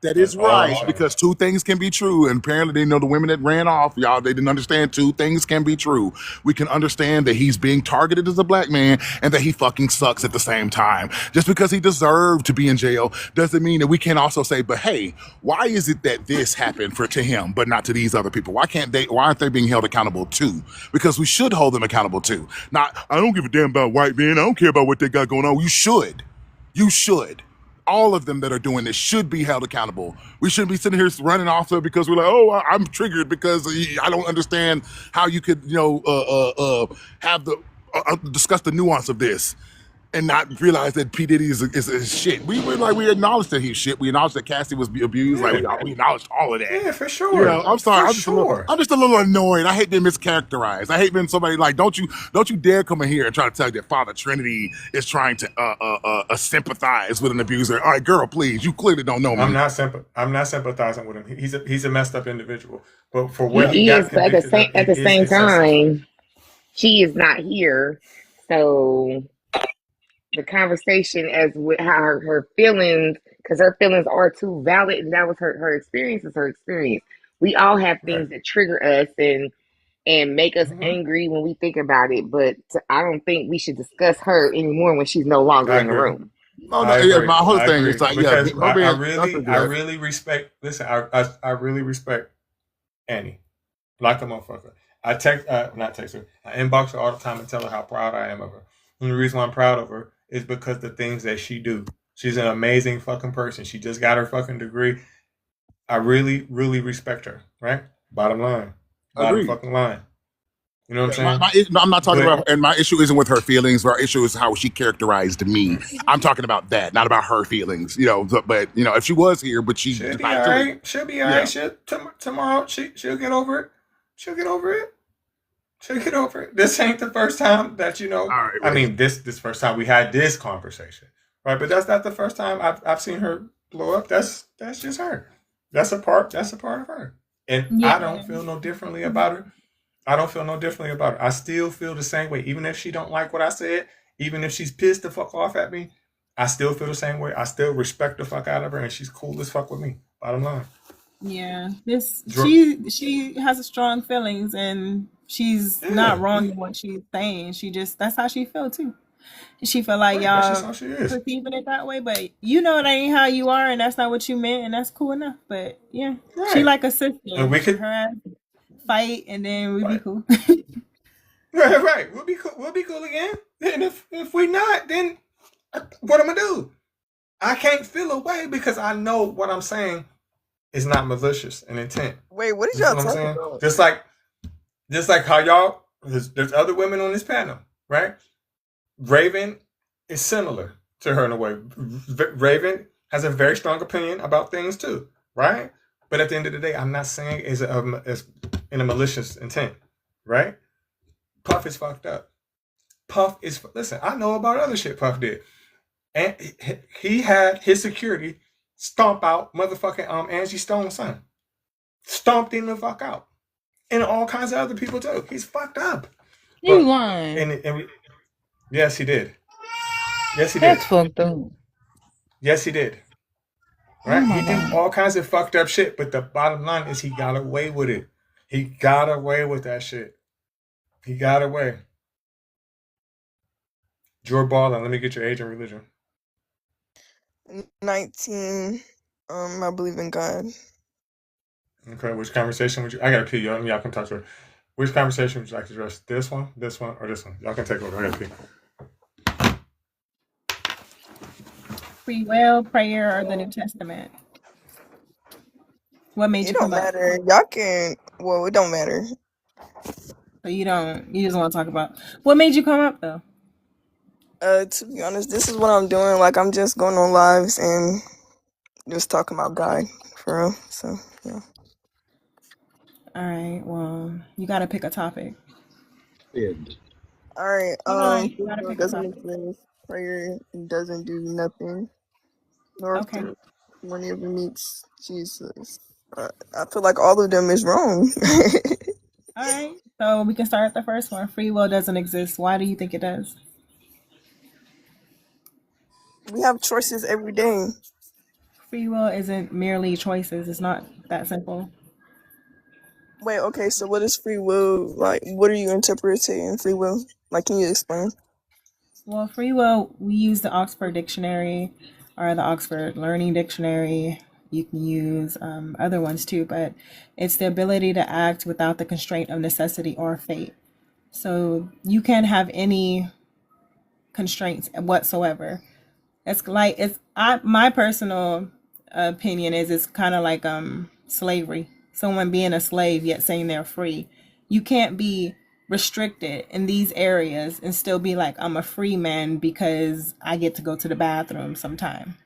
That is right, because two things can be true. And apparently, the women that ran off, y'all, they didn't understand two things can be true. We can understand that he's being targeted as a black man and that he fucking sucks at the same time. Just because he deserved to be in jail doesn't mean that we can't also say, but hey, why is it that this happened to him, but not to these other people? Why aren't they being held accountable too? Because we should hold them accountable too. Not, I don't give a damn about white men. I don't care about what they got going on. You should. All of them that are doing this should be held accountable. We shouldn't be sitting here running off of because we're like, oh, I'm triggered because I don't understand how you could, have discuss the nuance of this. and not realize that P Diddy is shit. We acknowledge that he's shit. We acknowledge that Cassie was abused. Yeah. Like we acknowledged all of that. Yeah, for sure. You know, I'm sorry. For I'm just a little annoyed. I hate being mischaracterized. I hate being somebody like, don't you dare come in here and try to tell me that Father Trinity is trying to sympathize with an abuser. All right, girl, please. You clearly don't know me. I'm not sympathizing with him. He's a messed up individual. But for He what he got is, but at the same time, she is not here, so the conversation as with how her feelings, because her feelings are too valid, and that was her experience is her experience. We all have things that trigger us and make us angry when we think about it, but I don't think we should discuss her anymore when she's no longer in the room. No, yeah, my whole thing is like, yeah, because I really respect. Listen, I really respect Annie, like a motherfucker. I inbox her all the time and tell her how proud I am of her. And the reason why I'm proud of her is because the things that she do. She's an amazing fucking person. She just got her fucking degree. I really, really respect her. Right? Bottom line. Bottom fucking line. You know what I'm saying? I'm not talking about, and my issue isn't with her feelings. Our issue is how she characterized me. I'm talking about that, not about her feelings. You know, but you know, if she was here, but she'll be all right. She'll be all right. Tomorrow, she'll get over it. She'll get over it. This ain't the first time that, you know. Right, I mean, this first time we had this conversation, right? But that's not the first time I've seen her blow up. That's just her. That's a part of her, and I don't feel no differently about her. I still feel the same way, even if she don't like what I said, even if she's pissed the fuck off at me. I still feel the same way. I still respect the fuck out of her, and she's cool as fuck with me. Bottom line. Yeah, she has a strong feelings, and she's not wrong in what she's saying. That's how she feel too. She feel like y'all perceiving it that way, but you know it ain't how you are, and that's not what you meant, and that's cool enough. But yeah, she like a sister. And we could her ass fight, and then we'd be cool. Right. We'll be cool again. And if we not, then what I'm gonna do? I can't feel away because I know what I'm saying is not malicious in intent. Wait, what is y'all talking about? Just like how y'all, there's other women on this panel, right? Raven is similar to her in a way. Raven has a very strong opinion about things too, right? But at the end of the day, I'm not saying it's in a malicious intent, right? Puff is fucked up. Listen, I know about other shit Puff did. And he had his security stomp out motherfucking Angie Stone's son. Stomped him the fuck out. And all kinds of other people too. He's fucked up. You lying. Yes, he did. That's fucked up. Yes, he did. Right? He did all kinds of fucked up shit, but the bottom line is he got away with it. He got away with that shit. He got away. George Ballin, let me get your age and religion. 19. I believe in God. Okay, which conversation would you? I gotta pee, y'all can talk to her. Which conversation would you like to address? This one, or this one? Y'all can take over. I gotta pee. Free will, prayer, or the New Testament? What made you come up? It don't matter. Y'all can. Well, it don't matter. So you just want to talk about what made you come up though? To be honest, this is what I'm doing. Like, I'm just going on lives and just talking about God for real. So yeah. All right. Well, you got to pick a topic. All right. You gotta pick a topic. Prayer doesn't do nothing. Nor whenever meets Jesus. I feel like all of them is wrong. All right. So we can start at the first one. Free will doesn't exist. Why do you think it does? We have choices every day. Free will isn't merely choices. It's not that simple. Wait, okay, so what is free will? Like, what are you interpreting free will? Like, can you explain? Well, free will, we use the Oxford Dictionary or the Oxford Learning Dictionary. You can use other ones too, but it's the ability to act without the constraint of necessity or fate. So you can't have any constraints whatsoever. It's like my personal opinion is it's kind of like slavery. Someone being a slave yet saying they're free. You can't be restricted in these areas and still be like, I'm a free man because I get to go to the bathroom sometime.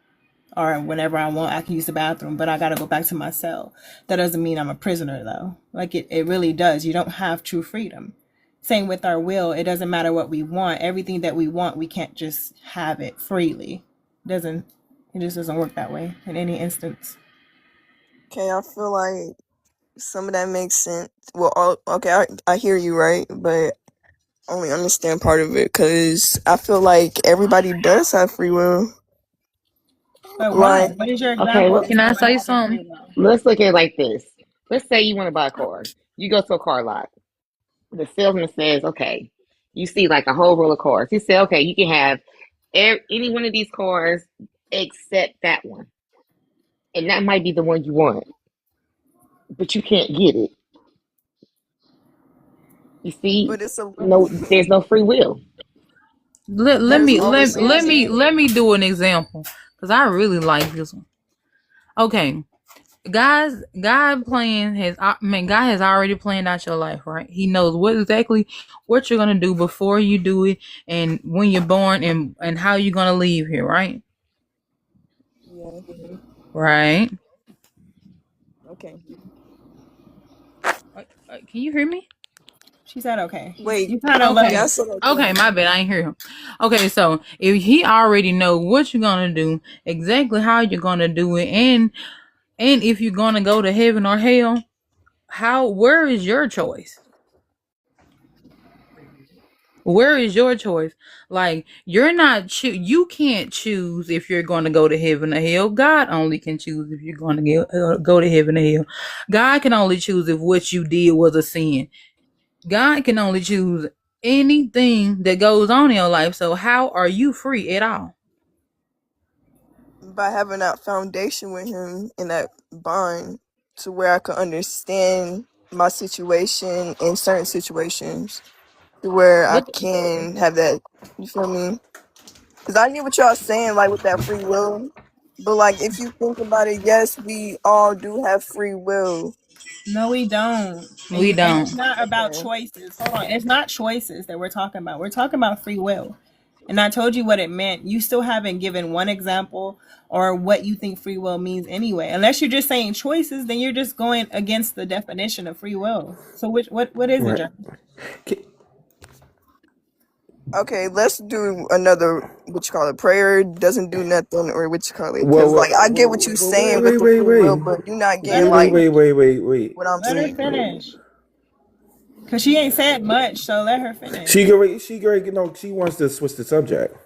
Or whenever I want, I can use the bathroom, but I got to go back to my cell. That doesn't mean I'm a prisoner, though. Like, it really does. You don't have true freedom. Same with our will. It doesn't matter what we want. Everything that we want, we can't just have it freely. It just doesn't work that way in any instance. Okay, I feel like some of that makes sense. Well, okay, I hear you, right? But I only understand part of it because I feel like everybody does have free will. But why? What is your Okay, example? Can I say something? let's look at it like this. Let's say you want to buy a car. You go to a car lot. The salesman says, okay, you see like a whole row of cars. He said, okay, you can have any one of these cars except that one. And that might be the one you want, but you can't get it. You see, But it's a there's no free will. Let there's me always let me do an example because I really like this one. Okay, God has already planned out your life, right? He knows exactly what you're gonna do before you do it, and when you're born, and how you're gonna leave here, right? Yeah. Right. Okay. Can you hear me? She said, okay. Wait. You kind of Okay. Yeah, I said okay. Okay, my bad. I ain't hear him. Okay, so if he already know what you're gonna do, exactly how you're gonna do it, and if you're gonna go to heaven or hell, where is your choice? Where is your choice? Like, you're not you can't choose if you're going to go to heaven or hell. God only can choose if you're going to go to heaven or hell. God can only choose if what you did was a sin. God can only choose anything that goes on in your life. So how are you free at all? By having that foundation with him in that bond to where I could understand my situation in certain situations to where I can have that, you feel me? Because I get what y'all saying, like with that free will. But like, if you think about it, yes, we all do have free will. No, we don't. We And don't. it's not about choices. Hold on. It's not choices that we're talking about. We're talking about free will. And I told you what it meant. You still haven't given one example or what you think free will means anyway. Unless you're just saying choices, then you're just going against the definition of free will. So what is it, John? Okay, let's do another, what you call it, prayer doesn't do nothing, or what you call it. Well, Because, like, I get what you're saying with the free will, but you're not getting, Wait, like, wait. what I'm Let her saying. finish. Because she ain't said much, so let her finish. She wants to switch the subject.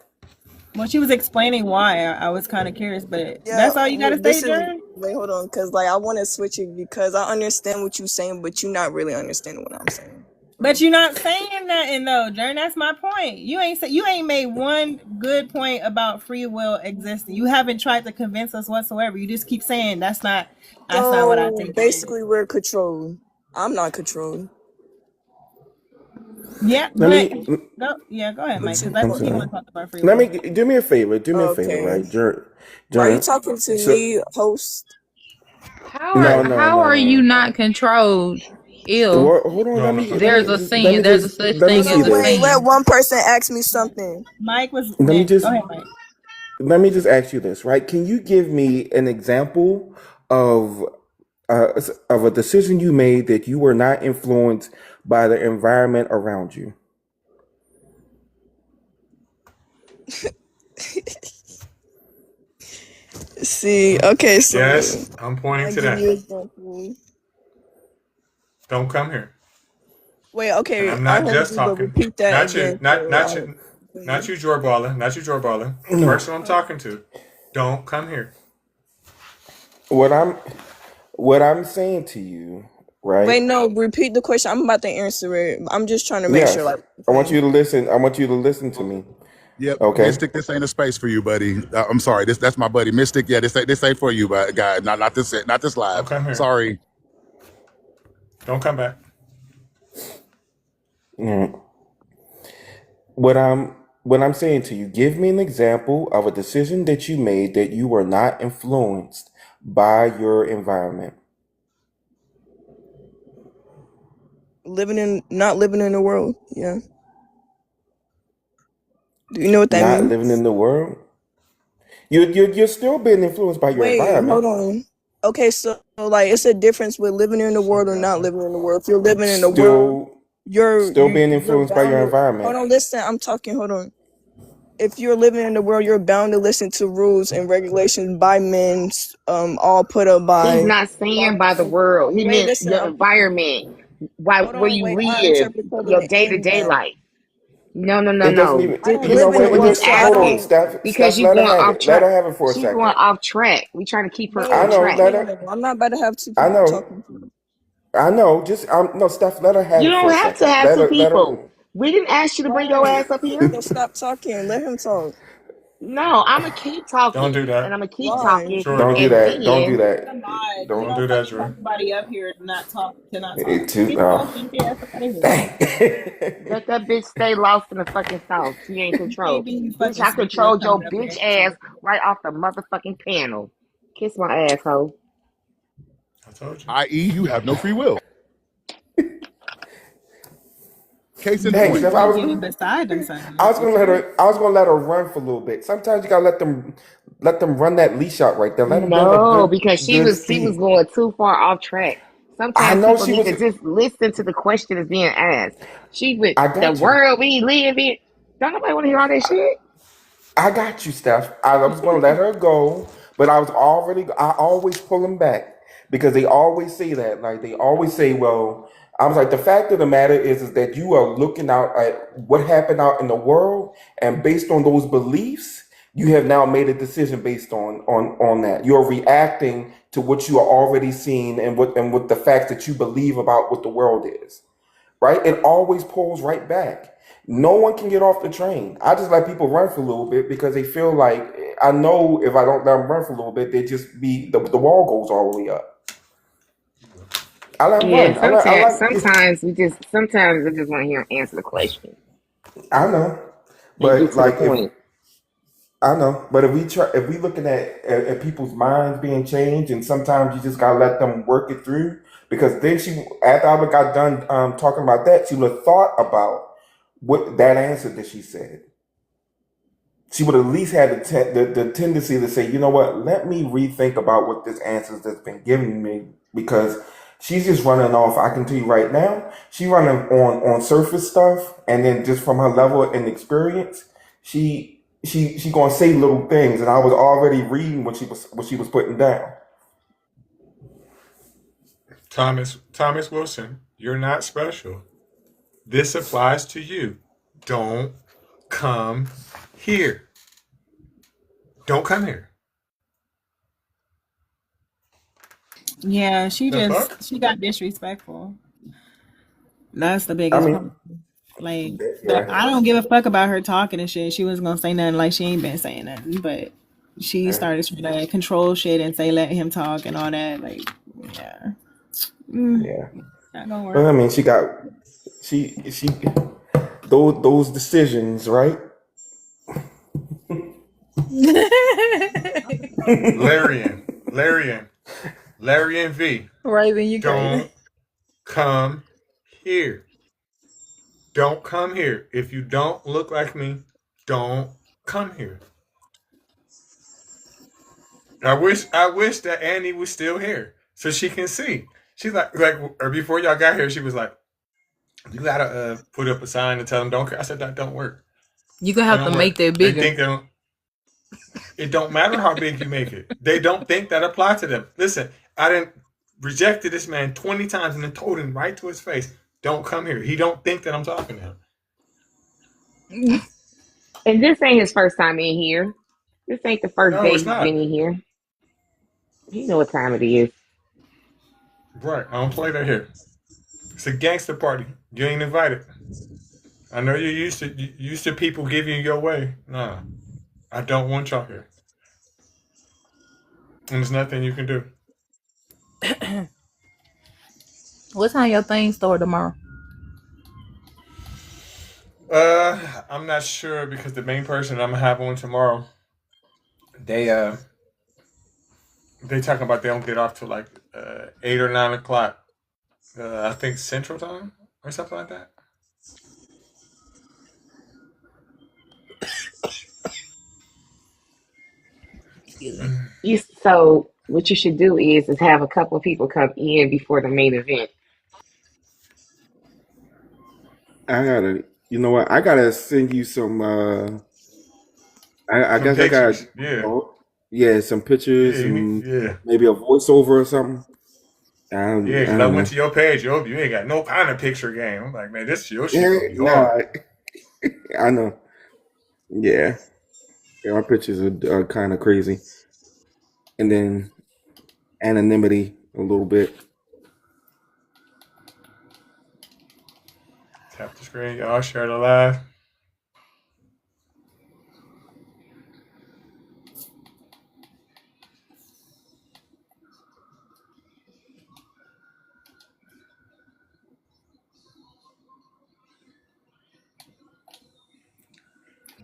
Well, she was explaining why. I was kind of curious, but that's all you got to say, Jern? Wait, hold on, because, like, I want to switch it because I understand what you're saying, but you're not really understanding what I'm saying. But you're not saying nothing though, Jern. That's my point. You ain't made one good point about free will existing. You haven't tried to convince us whatsoever. You just keep saying that's not what I think. Basically, we're controlled. I'm not controlled. Yeah, go ahead, Mike. Because I think he want to talk about free will. Do me a favor. Do me a favor, right, Jern? Are you talking to me, host? How are you not controlled? Hold on. There's a sin. There's a such thing as a sin. Let one person ask me something. Mike was. Go ahead, Mike. Let me just ask you this, right? Can you give me an example of a decision you made that you were not influenced by the environment around you? See, okay, so yes, I'm pointing to that. Don't come here. Wait, okay. And I'm not just talking. Repeat that not you, George Baller. Not you, George Baller. The person I'm talking to. Don't come here. What I'm saying to you, right? Wait, no, repeat the question. I'm about to answer it. I'm just trying to make sure. Like, I want you to listen. I want you to listen to me. Yep. Okay. Mystic, this ain't a space for you, buddy. I'm sorry. That's my buddy Mystic. Yeah, this ain't for you, guy. Not this live. Don't come here. Sorry. Don't come back. What I'm saying to you, give me an example of a decision that you made that you were not influenced by your environment. not living in the world. Yeah. Do you know what that Not means? living in the world. You're still being influenced by your Wait, environment. hold on. Okay, so like it's a difference with living in the world or not living in the world. If you're living in the world, Still being you're influenced by bound your to. environment. Hold on, listen. I'm talking. Hold on. If you're living in the world, you're bound to listen to rules and regulations by men, all put up He's by. not saying by the world. He Wait, meant listen. your environment, Hold where on, you wait. I live, interpreted your it day to in day that. life. No. It doesn't even. I don't You know live in what? the We world, just so I Hold on, asking don't. Steph. because Steph, you let her going have off it. Let track. her have it for a She going second. off track. We trying to keep her I on No, know. track. Let her. I'm not about to have two I people know. talking to me. I know. Just no, Steph. Let her have You it for don't a have to second. have Let two her. Let people. her. We didn't ask you to bring your Right. ass up here. So stop talking. Let him talk. No, I'm gonna keep Don't talking, do and that. I'm gonna keep Why? talking, Jordan, Don't don't do do and that. that. Don't do then The that. mod, you Don't don't do that, fucking talk Jordan. somebody up here to not talk. It too. Get your filthy ass up out of here. Dang. let that bitch stay lost in the fucking sauce. She ain't You can't control. be Bitch, fucking I sensitive controlled your coming up here bitch and ass shit. right off the motherfucking panel. Kiss my asshole. I told you. I.e., you have no free will. Case in Dang, Niggas point. Steph. be getting beside I themselves. was gonna let her. I was gonna let her run for a little bit. Sometimes you gotta let them run that leash out right there. Let them build a No, because good she was speed. going too far off track. I Sometimes know people she need was. to just listen to the question that's being asked. She with I the got you. world we live in. Don't nobody want to hear all that shit. I got you, Steph. I was gonna let her go, but I was already. I always pull them back because they always say that. Like they always say, "Well," I was like, "The fact of the matter is that you are looking out at what happened out in the world, and based on those beliefs, you have now made a decision based on that. You're reacting to what you are already seeing and what the facts that you believe about what the world is." Right? It always pulls right back. No one can get off the train. I just let people run for a little bit because they feel like I know if I don't let them run for a little bit, they just be the wall goes all the way up. I let them Yeah, run. I sometimes I just want to hear him answer the question I know, and get but to the like if point. I know, but if we looking at people's minds being changed, and sometimes you just gotta let them work it through. Because then after I got done talking about that, she would have thought about what that answer that she said. She would at least have the tendency to say, you know what, let me rethink about what this answer that's been given me because she's just running off. I can tell you right now, she running on surface stuff, and then just from her level and experience, she gonna say little things, and I was already reading what she was putting down. Thomas Wilson, you're not special. This applies to you. Don't come here. Don't come here. Yeah, she The fuck? got disrespectful. That's the I biggest mean, problem. Like, yeah, I don't give a fuck about her talking and shit. She was gonna say nothing like she ain't been saying nothing, but she started trying to control shit and say let him talk and all that. Like, yeah, yeah. not gonna But work. I mean, she those decisions, right? Larian V. Right then, you crazy. Don't come here. Don't come here. If you don't look like me, don't come here. I wish that Annie was still here so she can see. She's or before y'all got here, she was like, "You gotta put up a sign and tell them don't." I said that don't work. You gonna That have to don't make work. that They bigger. think they don't. It don't matter how big you make it. They don't think that applies to them. Listen, I didn't rejected this man 20 times and then told him right to his face, "Don't come here." He don't think that I'm talking to him. And this ain't his first time in here. This ain't the first No, day it's he's been not. in here. He know what time it is. Right. I don't play that here. It's a gangster party. You ain't invited. I know you're used to people giving you your way. Nah, I don't want y'all here. And there's nothing you can do. What time your thing start tomorrow? I'm not sure because the main person I'm gonna have on tomorrow, they talking about they don't get off till like 8 or 9 o'clock. I think Central Time. or something like that. So what you should do is have a couple of people come in before the main event. I gotta, you know what? I gotta send you some. I Some guess I got. pictures. Yeah. Oh, yeah, some pictures and Yeah. maybe a voiceover or something. I Yeah, because I don't went know. to your page. You ain't got no kind of picture game. I'm like, man, this your shit Yeah, gonna be no, hard. I know. Yeah, our pictures are kind of crazy, and then anonymity a little bit. Tap the screen, y'all. Share the live.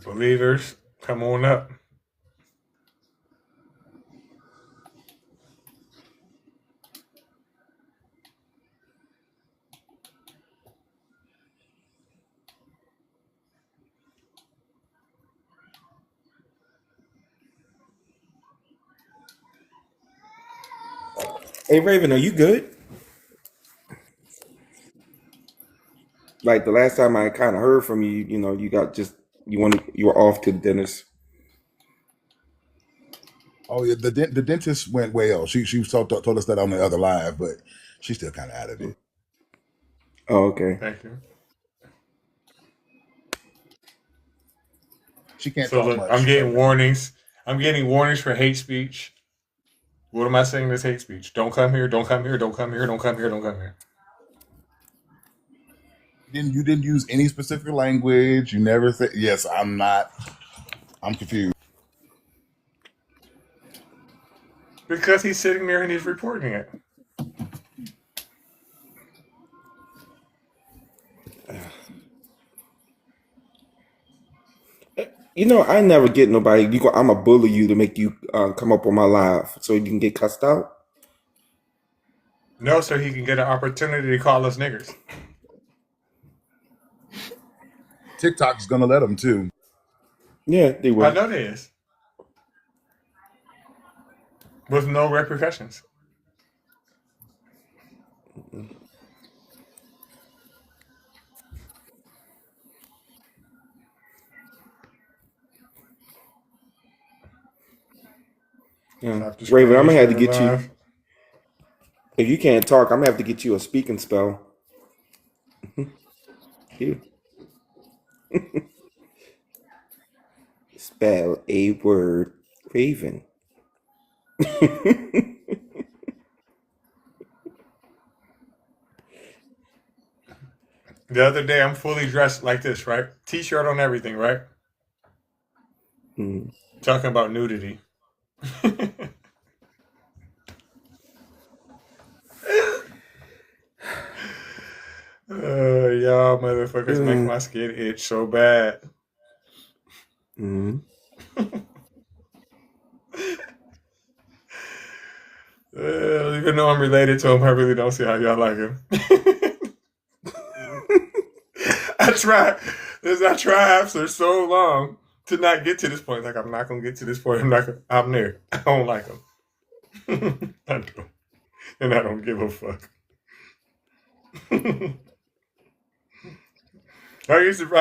Believers, come on up. Hey Raven, are you good? Like the last time I kind of heard from you, you know, you were off to the dentist. Oh yeah, the dentist went well. She told us that on the other live, but she's still kind of out of it. Oh, okay. Thank you. She can't So talk look, much. I'm getting warnings. I'm getting warnings for hate speech. What am I saying? This hate speech. Don't come here. Don't come here. Don't come here. Don't come here. Don't come here. You didn't use any specific language. You never said yes. I'm confused. Because he's sitting there and he's reporting it. You know, I never get nobody. I'm a bully you to make you come up on my live so you can get cussed out. No, so he can get an opportunity to call us niggers. TikTok's gonna let him too. Yeah, they will. I know they is. With no repercussions. Yeah. Raven, I'm gonna have to get you. If you can't talk, I'm gonna have to get you a speaking spell. Here. Spell a word, Raven. The other day, I'm fully dressed like this, right? T-shirt on everything, right? Talking about nudity. Y'all motherfuckers make my skin itch so bad. Even though I'm related to him, I really don't see how y'all like him. I try for so long to not get to this point. Like, I'm not gonna get to this point. I'm there. I don't like him. I do, and I don't give a fuck. I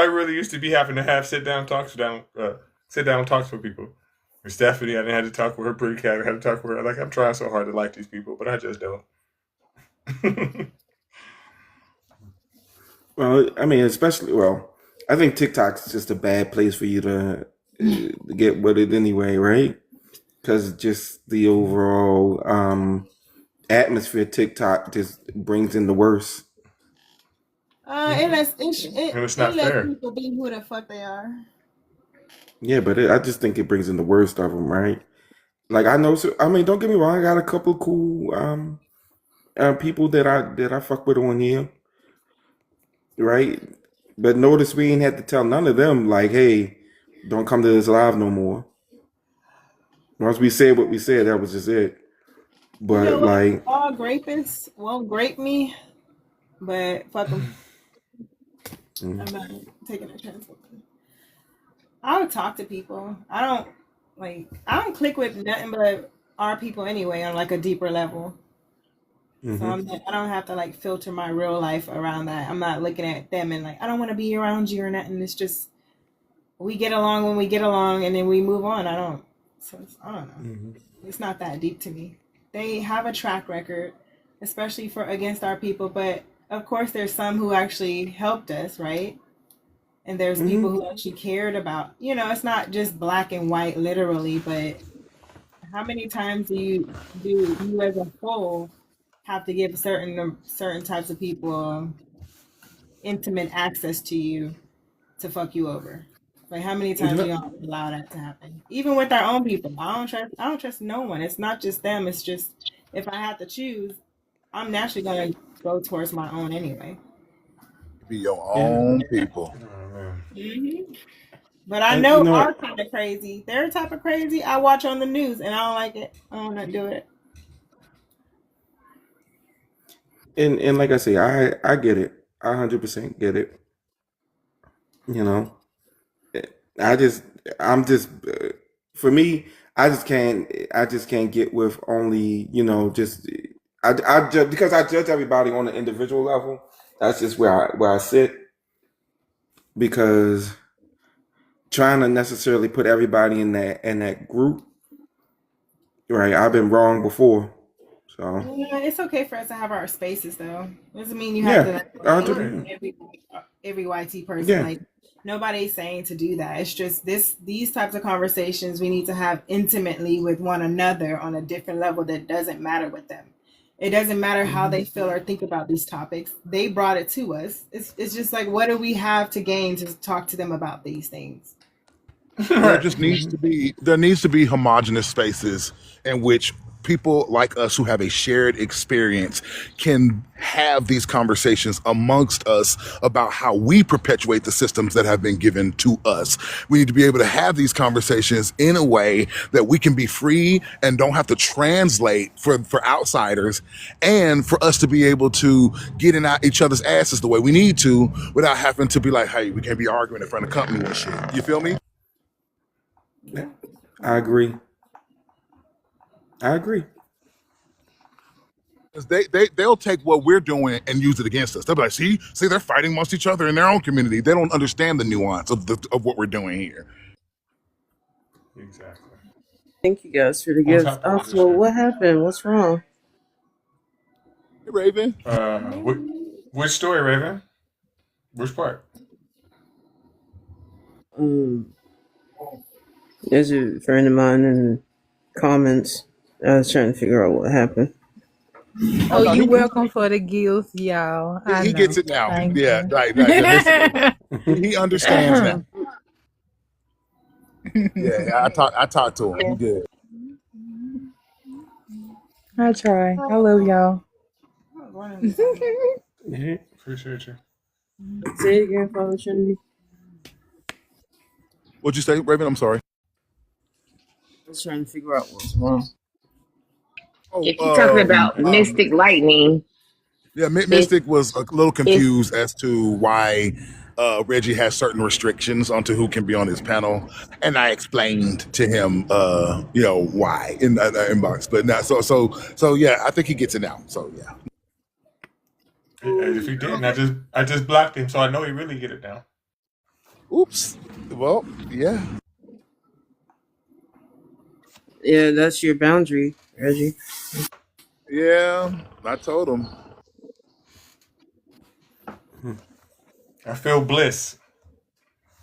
really used to be having to have sit down talks with people. With Stephanie, I didn't have to talk with her pretty cat. I had to talk with her. Like, I'm trying so hard to like these people, but I just don't. Well, I mean, I think TikTok's just a bad place for you to get with it anyway, right? Because just the overall atmosphere TikTok just brings in the worst. It not lets fair. people be who the fuck they are. Yeah, but I just think it brings in the worst of them, right? Like I know, I mean, don't get me wrong. I got a couple cool people that I fuck with on here, right? But notice we ain't had to tell none of them like, hey, don't come to this live no more. Once we said what we said, that was just it. But You know what? like, All grapists won't grape me, but fuck them. I'm not taking a chance with them. I would talk to people. I don't click with nothing but our people anyway on like a deeper level. So I don't have to like filter my real life around that. I'm not looking at them and like I don't want to be around you or nothing. It's just we get along when we get along and then we move on. I don't know. It's not that deep to me. They have a track record, especially for against our people, but of course there's some who actually helped us, right? And there's people who actually cared about, it's not just black and white literally, but how many times do you as a whole have to give certain types of people intimate access to you to fuck you over? Like how many times do y'all allow that to happen? Even with our own people, I don't trust no one. It's not just them. It's just if I have to choose, I'm naturally gonna go towards my own anyway. Be your own people. But I know our kind of crazy. Their type of crazy I watch on the news and I don't like it. I don't want to do it. And like I say, I get it. I 100% get it. For me, I just can't get with only, I judge because I judge everybody on an individual level. That's just where I sit, because trying to necessarily put everybody in that group, right? I've been wrong before, so yeah, it's okay for us to have our spaces, though. Doesn't mean you have to every YT person. Yeah. Like nobody's saying to do that. It's just these types of conversations we need to have intimately with one another on a different level that doesn't matter with them. It doesn't matter how they feel or think about these topics. They brought it to us. It's just like, what do we have to gain to talk to them about these things? There needs to be homogenous spaces in which people like us who have a shared experience can have these conversations amongst us about how we perpetuate the systems that have been given to us. We need to be able to have these conversations in a way that we can be free and don't have to translate for outsiders, and for us to be able to get in each other's asses the way we need to without having to be like, hey, we can't be arguing in front of company and shit. You feel me? yeah, I agree. They'll take what we're doing and use it against us. They'll be like, see, they're fighting amongst each other in their own community. They don't understand the nuance of what we're doing here. Exactly. Thank you guys for the gifts. Also, what happened? What's wrong? Hey, Raven. Which story, Raven? Which part? There's a friend of mine in the comments. I was trying to figure out what happened. Oh, you're welcome for the gifts, y'all. He gets it now. Thank Yeah, you. right. He understands now. Yeah, I talked to him. He did. I try. I love y'all. Appreciate you. Say it again, Father Trinity. What'd you say, Raven? I'm sorry. I was trying to figure out what's wrong. If you're talking about Mystic Lightning. Yeah, Mystic was a little confused as to why Reggie has certain restrictions onto who can be on his panel, and I explained to him, why in that inbox. But now, so yeah, I think he gets it now. So yeah. If he didn't, I just blocked him, so I know he really get it now. Oops. Well, yeah. Yeah, that's your boundary, Reggie. Yeah, I told him. I feel bliss.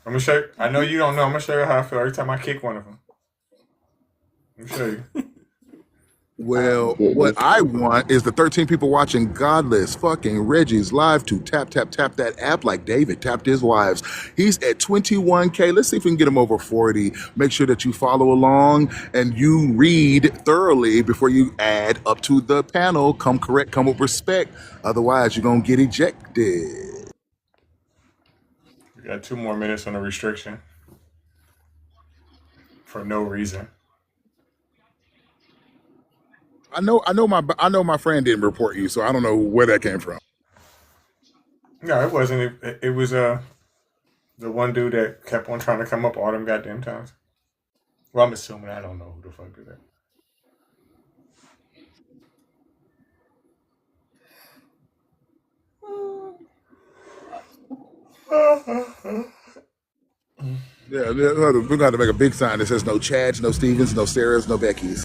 I'm gonna show you. I know you don't know. I'm gonna show you how I feel every time I kick one of them. Let me show you. Well, what I want is the 13 people watching Godless fucking Reggie's live to tap that app like David tapped his wives. He's at 21K. Let's see if we can get him over 40. Make sure that you follow along and you read thoroughly before you add up to the panel. Come correct, come with respect. Otherwise, you're going to get ejected. We got 2 more minutes on the restriction. For no reason. I know my friend didn't report you, so I don't know where that came from. No, it wasn't. It was the one dude that kept on trying to come up all them goddamn times. Well, I'm assuming I don't know who the fuck did that. Yeah, we're going to have to make a big sign that says no Chads, no Stevens, no Sarahs, no Beckys.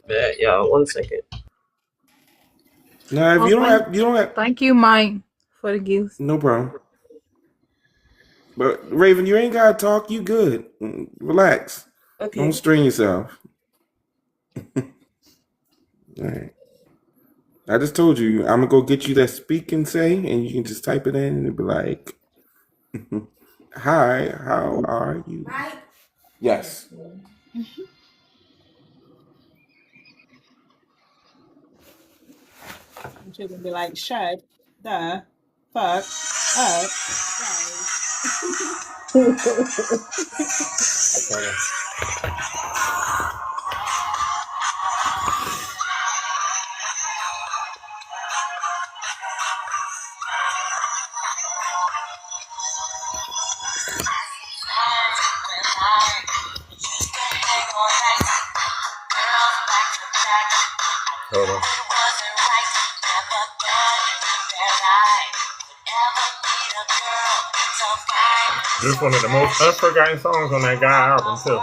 Yeah, y'all, 1 second. Now, if you don't have, Thank you, Mike, for the gifts. no problem. But Raven, you ain't gotta talk. You good? Relax. Okay. Don't strain yourself. All right. I just told you I'm gonna go get you that speak and say, and you can just type it in and it'll be like, "Hi, how are you?" Right? Yes. And she's gonna be like, shut the fuck up. Hold on. This is one of the most unforgotten songs on that guy album too.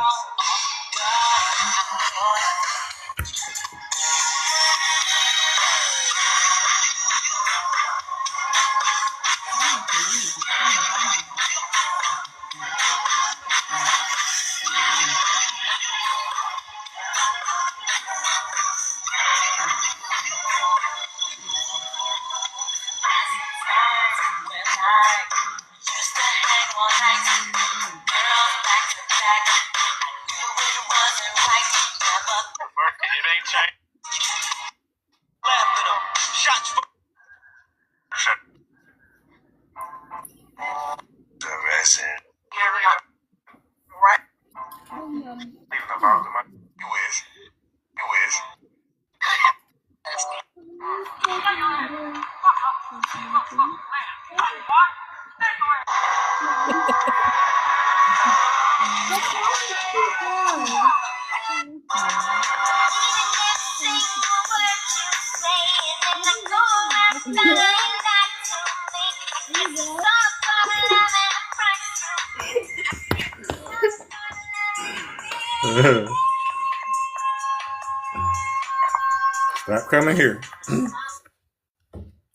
Stop coming here.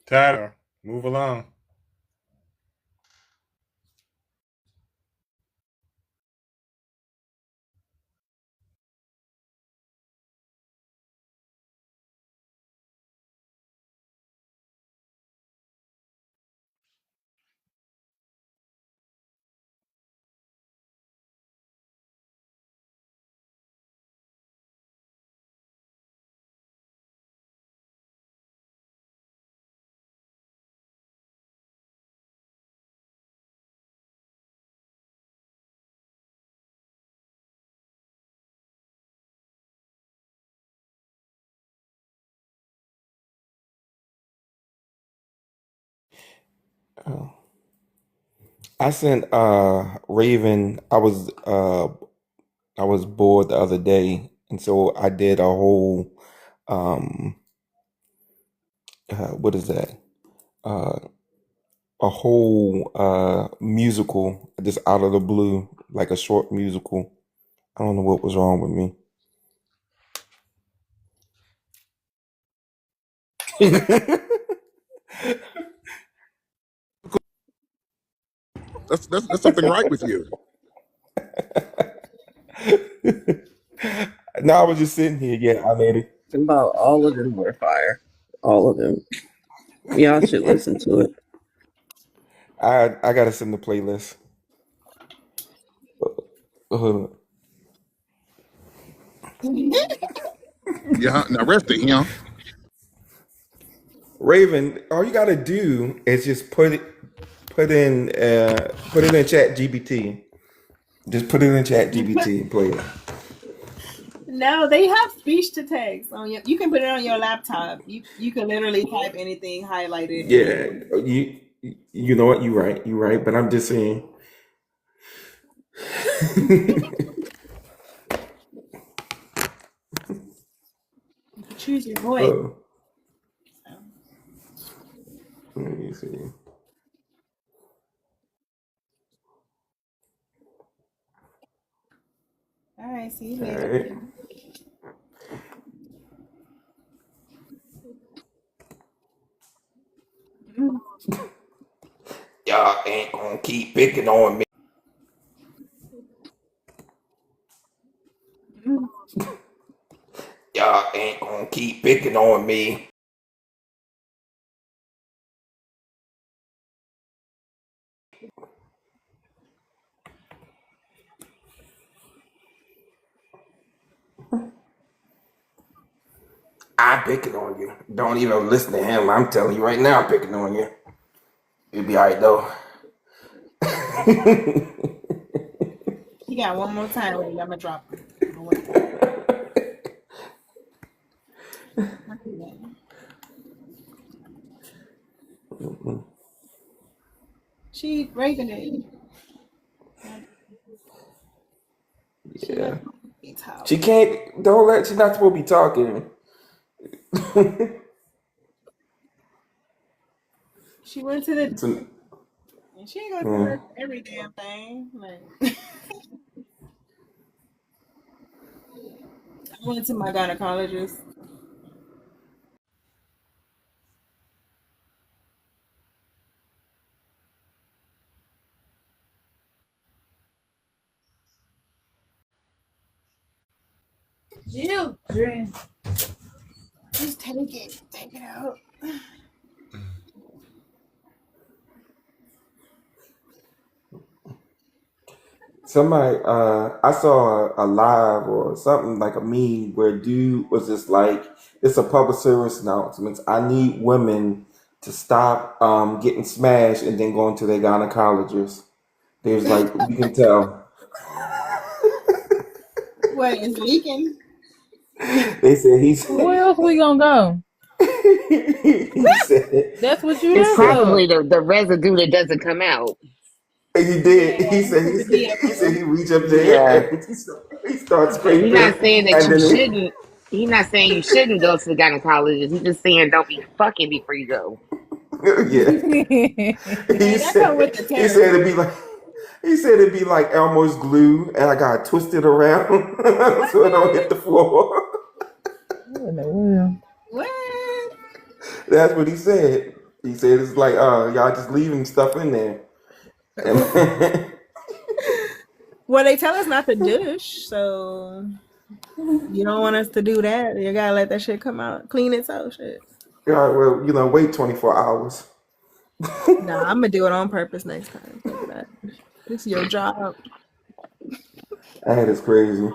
Tyler, move along. Oh. I sent Raven. I was bored the other day, and so I did a whole what is that? Uh, a whole musical just out of the blue, like a short musical. I don't know what was wrong with me. That's something right with you. No, I was just sitting here. Yeah, I made it. About all of them were fire. All of them. Y'all should listen to it. I gotta send the playlist. Uh, Yeah, now rest it, you know. Raven, all you gotta do is just put in Chat GPT. Just put it in Chat GPT and play it. No, they have speech to text on your. You can put it on your laptop. You can literally type anything, highlight it. Yeah, you know what? You're right. But I'm just saying. Choose your voice. Let me see. All right, see you All later. right. Y'all ain't gonna keep picking on me. Y'all ain't gonna keep picking on me. I'm picking on you. Don't even listen to him. I'm telling you right now, I'm picking on you. You'll be alright though. You got one more time. Wait, I'm gonna drop it. She breaking it. Yeah. She can't. Don't let. She's not supposed to be talking. She went to the. And she ain't gonna do every damn thing. Like, I went to my gynecologist. Children. Just take it. Take it out. Somebody, I saw a live or something like a meme where dude was just like, it's a public service announcement. I need women to stop getting smashed and then going to their gynecologist. They was like, you can tell. What is leaking? They said he's. Where else we gonna go? He said, That's what you It's there probably for. the residue that doesn't come out. He did. He said he reached up there Yeah. and he started scraping. He's not saying that and you then shouldn't. He's not saying you shouldn't go to the gynecologist. He's just saying don't be fucking before you go. Yeah. He said it'd be like. He said it'd be like Elmo's glue, and I got twisted around so it don't hit the floor. What? That's what he said. He said it's like, y'all just leaving stuff in there. Well, they tell us not to douche, so you don't want us to do that. You gotta let that shit come out, clean itself. Shit. Yeah, well, wait 24 hours. Nah, I'm gonna do it on purpose next time. Fuck that. It's your job. That is crazy.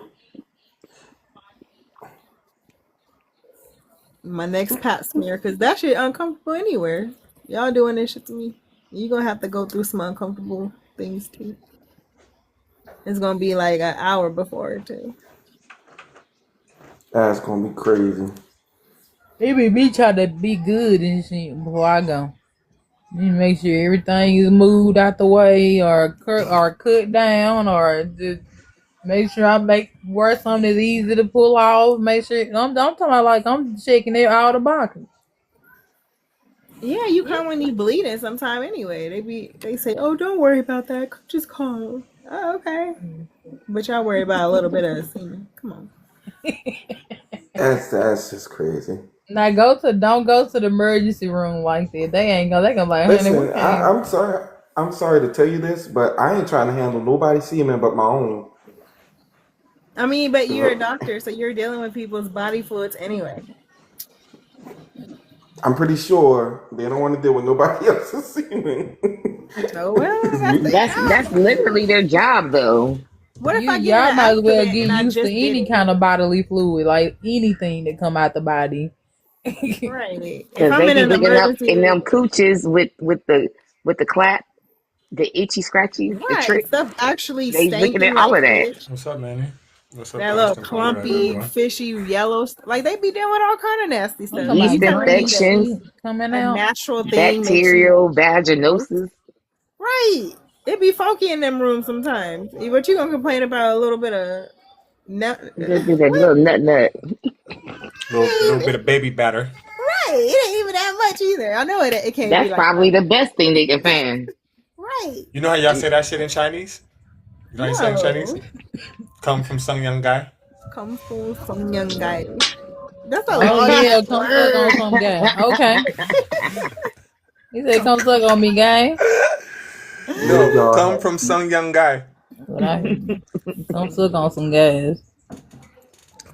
My next pap smear, because that shit uncomfortable anywhere. Y'all doing this shit to me. You gonna have to go through some uncomfortable things too. It's gonna be like an hour before too. That's gonna be crazy. It be me trying to be good and shit before I go. You make sure everything is moved out the way or cut down or just make sure I wear something that's easy to pull off. Make sure I'm talking about like I'm checking it all the boxes. Yeah, you come when you bleeding sometime anyway. They say, oh, don't worry about that. Just call. Oh, okay. But y'all worry about a little bit of semen. Come on. That's just crazy. Now don't go to the emergency room like that. They gonna like, Listen, honey, I'm sorry. I'm sorry to tell you this, but I ain't trying to handle nobody's semen but my own. I mean, but you're a doctor, so you're dealing with people's body fluids anyway. I'm pretty sure they don't want to deal with nobody else's semen. Oh well, that's literally their job, though. What if y'all might as well get used to any kind of bodily fluid, like anything that come out the body. Right. Because they be looking up in them cooches with the clap, the itchy scratchy, the trick. Stuff actually They stank looking you at all like of that. fish. What's up, Manny? What's up, That little Austin? What I do, clumpy, boy? fishy, yellow like they be doing all kind of nasty I'm stuff. talking Yeast You about telling me green that infections, shit coming a out. natural thing makes you bacterial vaginosis. right? It be funky in them rooms sometimes. But you gonna complain about a little bit of nut? Just be that little nut. Little bit of baby batter. Right? It ain't even that much either. I know it can't be That's like probably that. the best thing they can find. Right? You know how y'all say that shit in Chinese? You know how you say it in Chinese? No. Come from some young guy. Come from some young guy. That's a Oh long yeah, ass come suck on word. some guy. Okay. He said come suck on me, guy. No, come from some young guy. But I come suck on some guys.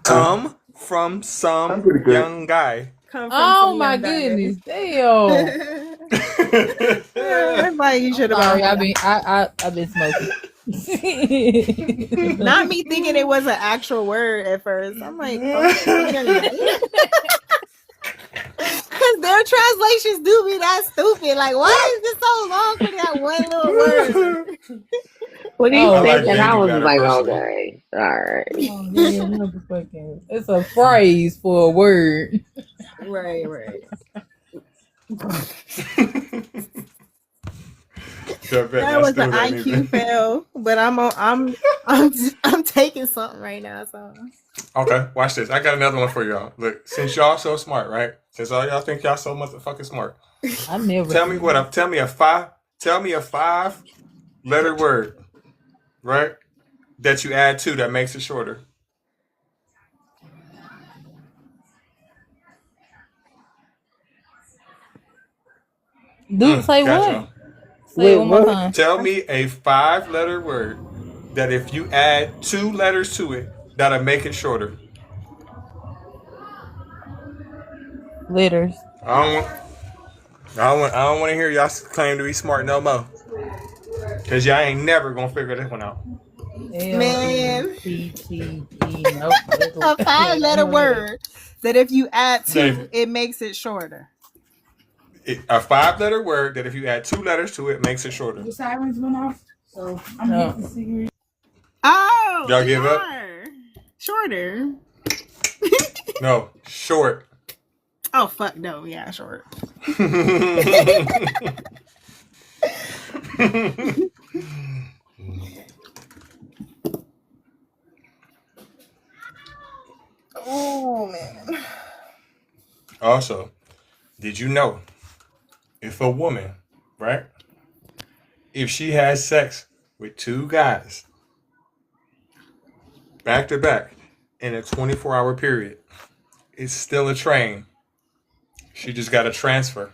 Come from some young guy. Come from Oh some my young guy. goodness. Damn. That's why you should Sorry, have. I've been smoking. Not me thinking it was an actual word at first. I'm like, because their translations do be that stupid. Like, why is it so long for that one little word? What do you Oh, think? like And I baby was batter like, personally. okay, all right. Oh, yeah, motherfucking- it's a phrase for a word. Right. That was an IQ fail, but I'm taking something right now. So Okay, watch this. I got another one for y'all. Look, since y'all so smart, right? Since all y'all think y'all so motherfucking smart, I never tell me a 5-letter word, right? That you add to that makes it shorter. Say Gotcha. what? Say it one more time. Tell me a 5-letter word that if you add 2 letters to it, that'll make it shorter. Letters. I don't want to hear y'all claim to be smart no more. Cause y'all ain't never gonna figure this one out. man, L-E-T-T-E. Nope. a 5-letter word that if you add two, David. it makes it shorter. A 5-letter word that if you add 2 letters to it makes it shorter. The sirens went off, so I'm No. here to see. Oh, Y'all give up? Shorter. No, short. Oh fuck no, yeah, short. Oh man. Also, did you know if a woman, right, if she has sex with 2 guys back to back in a 24-hour period, it's still a train. She just got to transfer.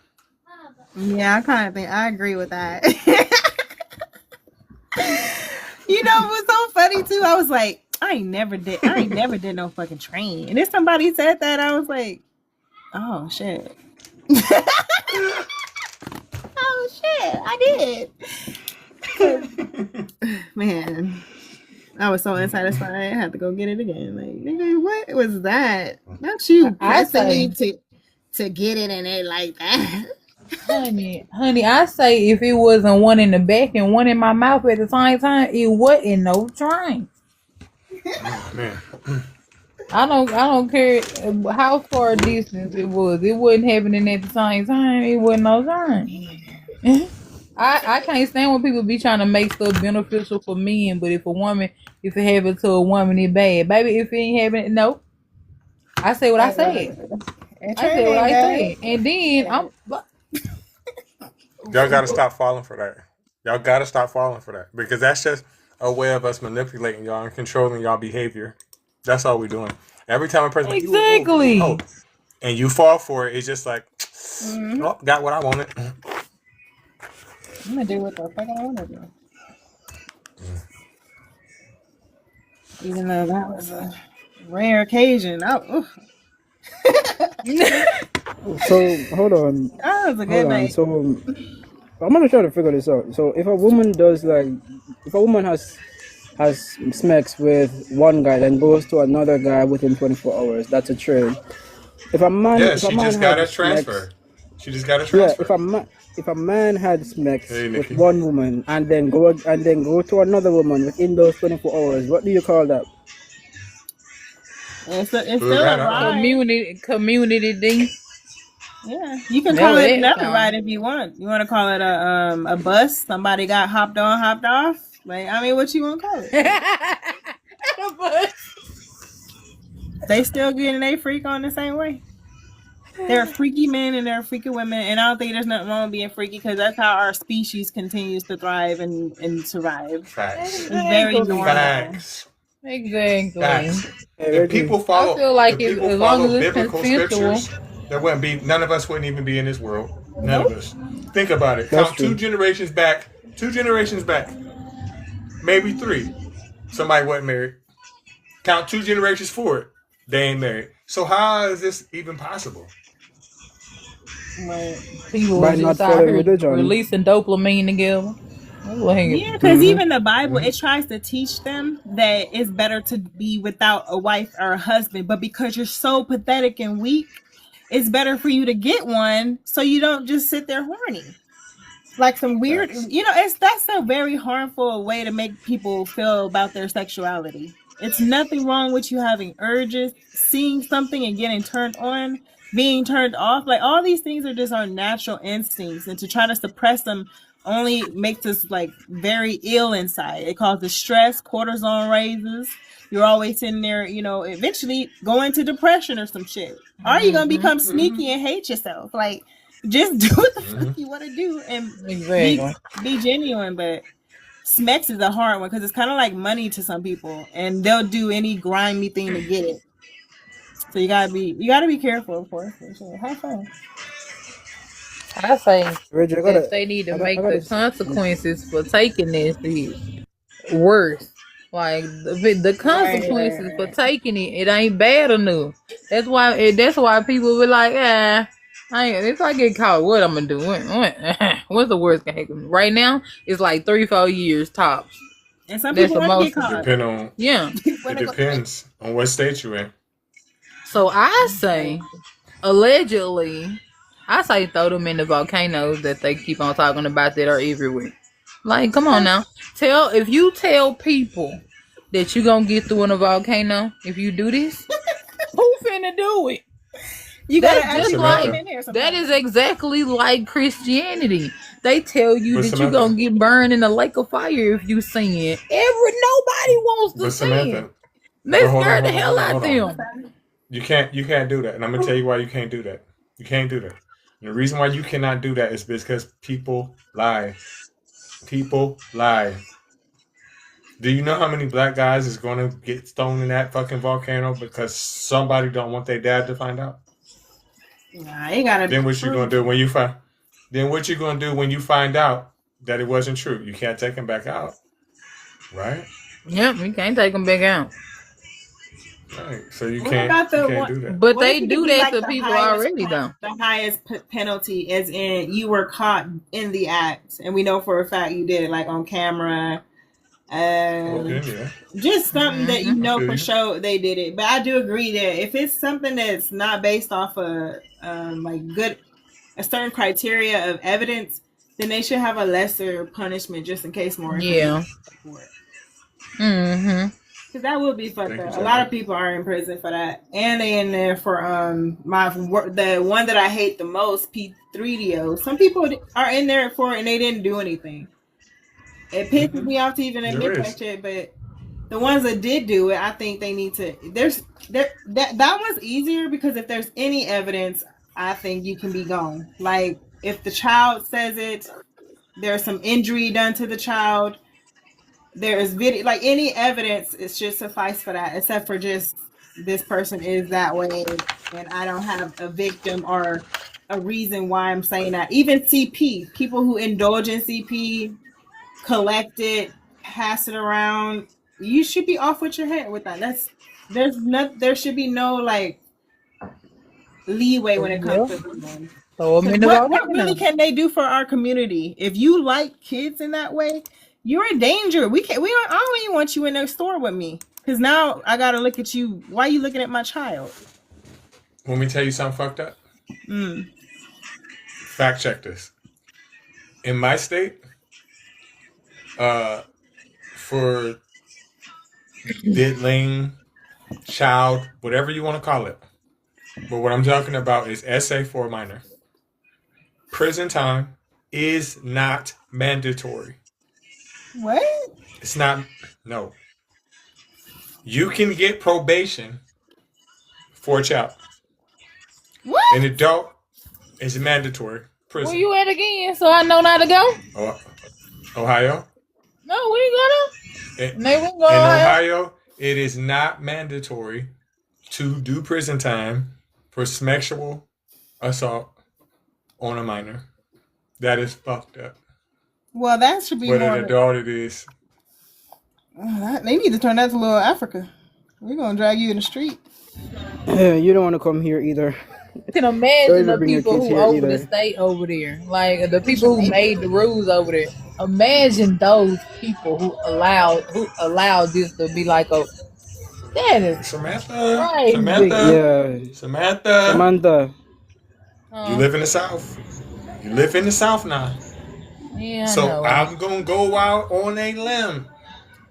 Yeah, I kind of think I agree with that. You know what's so funny too? I was like, I ain't never did no fucking train. And if somebody said that, I was like, oh shit. Oh shit, I did. Man, I was so unsatisfied. I had to go get it again. Like, nigga, what was that? Not you pressing me to get it in it like that. Honey, I say if it wasn't one in the back and one in my mouth at the same time, it wasn't no train. Oh, man. I don't care how far a distance it was. It wasn't happening at the same time. It wasn't no train. I can't stand when people be trying to make stuff beneficial for men, but if it happens to a woman, it's bad. Baby, if it ain't happening, no. I say what I said. I said what I said. And then Y'all got to stop falling for that. Y'all got to stop falling for that. Because that's just a way of us manipulating y'all and controlling y'all behavior. That's all we're doing. Every time a person exactly. And you fall for it, it's just like, oh, got what I wanted. I'm gonna do what the fuck I want to do. Even though that was a rare occasion. So hold on. That was a good night. So I'm gonna try to figure this out. So if a woman has sex with one guy and goes to another guy within 24 hours, that's a trade. If a man, she just got to transfer. She just got to transfer. Yeah, if a man had sex with one woman and then go to another woman within those 24 hours, what do you call that? It's Prove still that a up. ride. Community D. Yeah, you can That call what it that another sound. ride if you want. You want to call it a bus? Somebody got hopped on, hopped off. Like, I mean, what you want to call it? A bus. They still getting a freak on the same way. There are freaky men and there are freaky women, and I don't think there's nothing wrong with being freaky because that's how our species continues to thrive and survive. Facts. It's very Exactly. normal. Facts. Exactly. Facts. Hey, If Reggie. people I follow, feel like if if, people as long as follow it's biblical consensual. scriptures, there wouldn't be none of us wouldn't even be in this world. None of us. Think about it. That's Count true. two generations back, maybe 3. Somebody wasn't married. Count 2 generations forward, they ain't married. So how is this even possible? People By was not just out following here religion. releasing dopamine together. Yeah, because even the Bible, it tries to teach them that it's better to be without a wife or a husband, but because you're so pathetic and weak, it's better for you to get one so you don't just sit there horny. Like some weird, that's a very harmful way to make people feel about their sexuality. It's nothing wrong with you having urges, seeing something and getting turned on, being turned off. Like all these things are just our natural instincts, and to try to suppress them only makes us like very ill inside. It causes stress, cortisol raises. You're always sitting there, eventually go into depression or some shit. Are you gonna become sneaky and hate yourself? Like, just do what the fuck you want to do and be genuine. But Smex is a hard one because it's kind of like money to some people, and they'll do any grimy thing to get it. So you gotta be careful, of course. For sure. Have fun. I say Reggie, that they need to make the consequences for taking this worse. Like the consequences for taking it ain't bad enough. That's why people be like, if I get caught, what I'm gonna do? What's the worst that can happen? Right now, it's like 3-4 years tops. And some people want to get caught. Depend on. Yeah. It depends on what state you're in. So I say, allegedly, throw them in the volcanoes that they keep on talking about that are everywhere. Like, come on now. If you tell people that you gonna get through in a volcano, if you do this, who finna do it? You gotta just that is exactly like Christianity. They tell you that you're gonna get burned in a lake of fire if you sin. Nobody wants to sin. They scared the hell out of them. You can't do that, and I'm gonna tell you why you can't do that. You can't do that. And the reason why you cannot do that is because people lie. People lie. Do you know how many black guys is going to get thrown in that fucking volcano because somebody don't want their dad to find out? Nah, you gotta. Then what you gonna do when you find? Then what you gonna do when you find out that it wasn't true? You can't take him back out, right? Yep, you can't take them back out. Right. So you What can't. about You can't do that. But What they if it do could be that like to the people highest already, though. The highest penalty, as in you were caught in the act, and we know for a fact you did it, like on camera. Just something that you know for sure they did it. But I do agree that if it's something that's not based off of a certain criteria of evidence, then they should have a lesser punishment just in case more. Yeah. Because that would be fucked up. A lot of people are in prison for that, and they in there for the one that I hate the most, P3DO. Some people are in there for it and they didn't do anything. It pisses me off to even admit that shit, but the ones that did do it, I think they need to. That one's easier because if there's any evidence, I think you can be gone. Like if the child says it, there's some injury done to the child. There is video, like any evidence, it should suffice for that. Except for just this person is that way, and I don't have a victim or a reason why I'm saying that. Even CP, people who indulge in CP, collect it, pass it around. You should be off with your head with that. There should be no like leeway when it comes to them. So what really can they do for our community? If you like kids in that way, you're in danger. I don't even want you in their store with me because now I gotta look at you. Why are you looking at my child? Want me to tell you something fucked up? Fact check this. In my state, for diddling child, whatever you want to call it. But what I'm talking about is SA for a minor. Prison time is not mandatory. What? It's not. No. You can get probation for a child. What? An adult is mandatory. Where Prison. you at again? So I know not to go. Ohio. No, we ain't gonna. In Maybe we can go to Ohio. Ohio, it is not mandatory to do prison time for sexual assault on a minor. That is fucked up. Well, that should be What more. an adult it is. They need to turn that to Little Africa. We're gonna drag you in the street. Yeah, you don't want to come here either. I can imagine Don't the even bring your people kids who here over either. the state over there, like the people who made the rules over there. Imagine those people who allowed this to be like a that is Samantha. crazy. Yeah. Samantha. You live in the South. You live in the South now. Yeah, I So know. I'm going to go out on a limb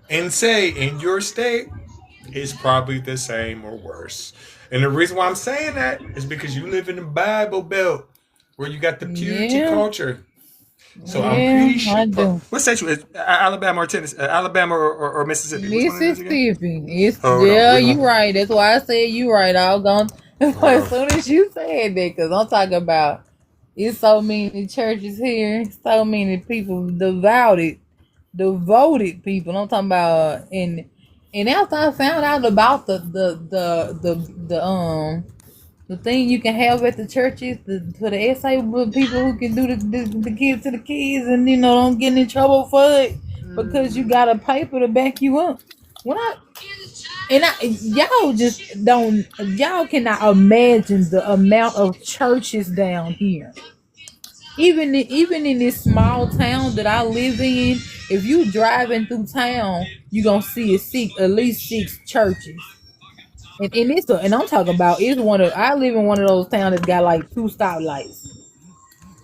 and say in your state, it's probably the same or worse. And the reason why I'm saying that is because you live in the Bible Belt where you got the purity Yeah. culture. So Yeah, I'm pretty sure. I do. What state you is? Alabama or Tennessee? Alabama or Mississippi? Which one is it again? Mississippi. It's Hold on, yeah, we you gonna- right. That's why I said you right. I was going as soon as you said that, because I'm talking about it's so many churches here, so many people devoted people. I'm talking about and after I found out about the thing you can have at the churches for the SA with people who can do the kids to the kids and don't get in trouble for it because you got a paper to back you up. Y'all cannot imagine the amount of churches down here. Even in this small town that I live in, if you driving through town, you gonna see at least 6 churches. And I'm talking about I live in one of those towns that got like 2 stoplights.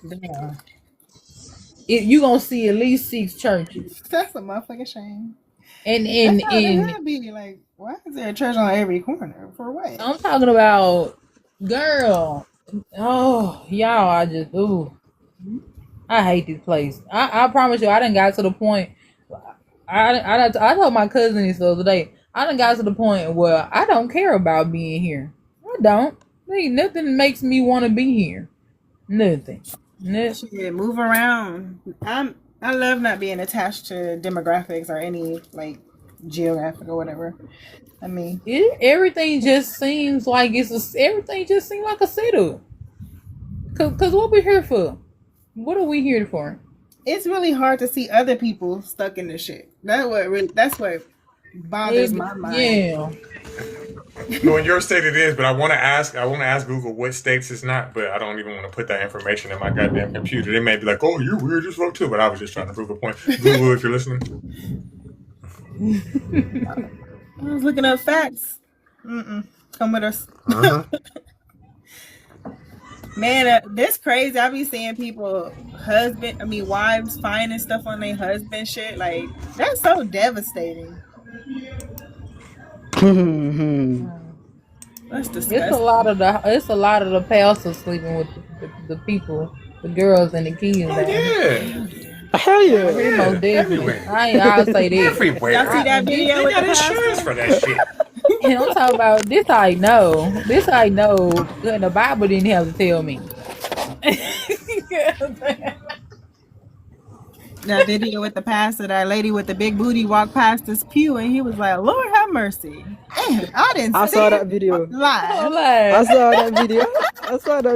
Damn. You gonna see at least 6 churches. That's a motherfucking shame. And That's how it should be. Like, why is there a church on every corner? For what? I'm talking about, girl. Oh, y'all, I hate this place. I promise you, I done got to the point. I told my cousin this the other day. I done got to the point where I don't care about being here. I don't. Nothing makes me want to be here. Nothing. Shit, move around. I love not being attached to demographics or any like geographic or whatever. I mean, Everything just seems like everything just seems like a setup. Cause what we here for? What are we here for? it's really hard to see other people stuck in this shit. That's what bothers my mind. Yeah. No, in your state it is, but I want to ask Google what states it's not, but I don't even want to put that information in my goddamn computer. They may be like, "Oh, you're weird as fuck too," but I was just trying to prove a point. Google, if you're listening. I was looking up facts. Come with us. Man, this crazy. I be seeing people, wives finding stuff on their husband shit. Like, that's so devastating. That's disgusting. It's a lot of the pastors sleeping with the people, the girls and the kids. Hell yeah. Most definitely. I'll say this. Everywhere. Y'all see that video? They with got the insurance for that shit. And I'm talking about this. I know. And the Bible didn't have to tell me. That video with the pastor, that lady with the big booty walked past this pew, and he was like, "Lord have mercy." Damn, I saw that video. Live. I saw that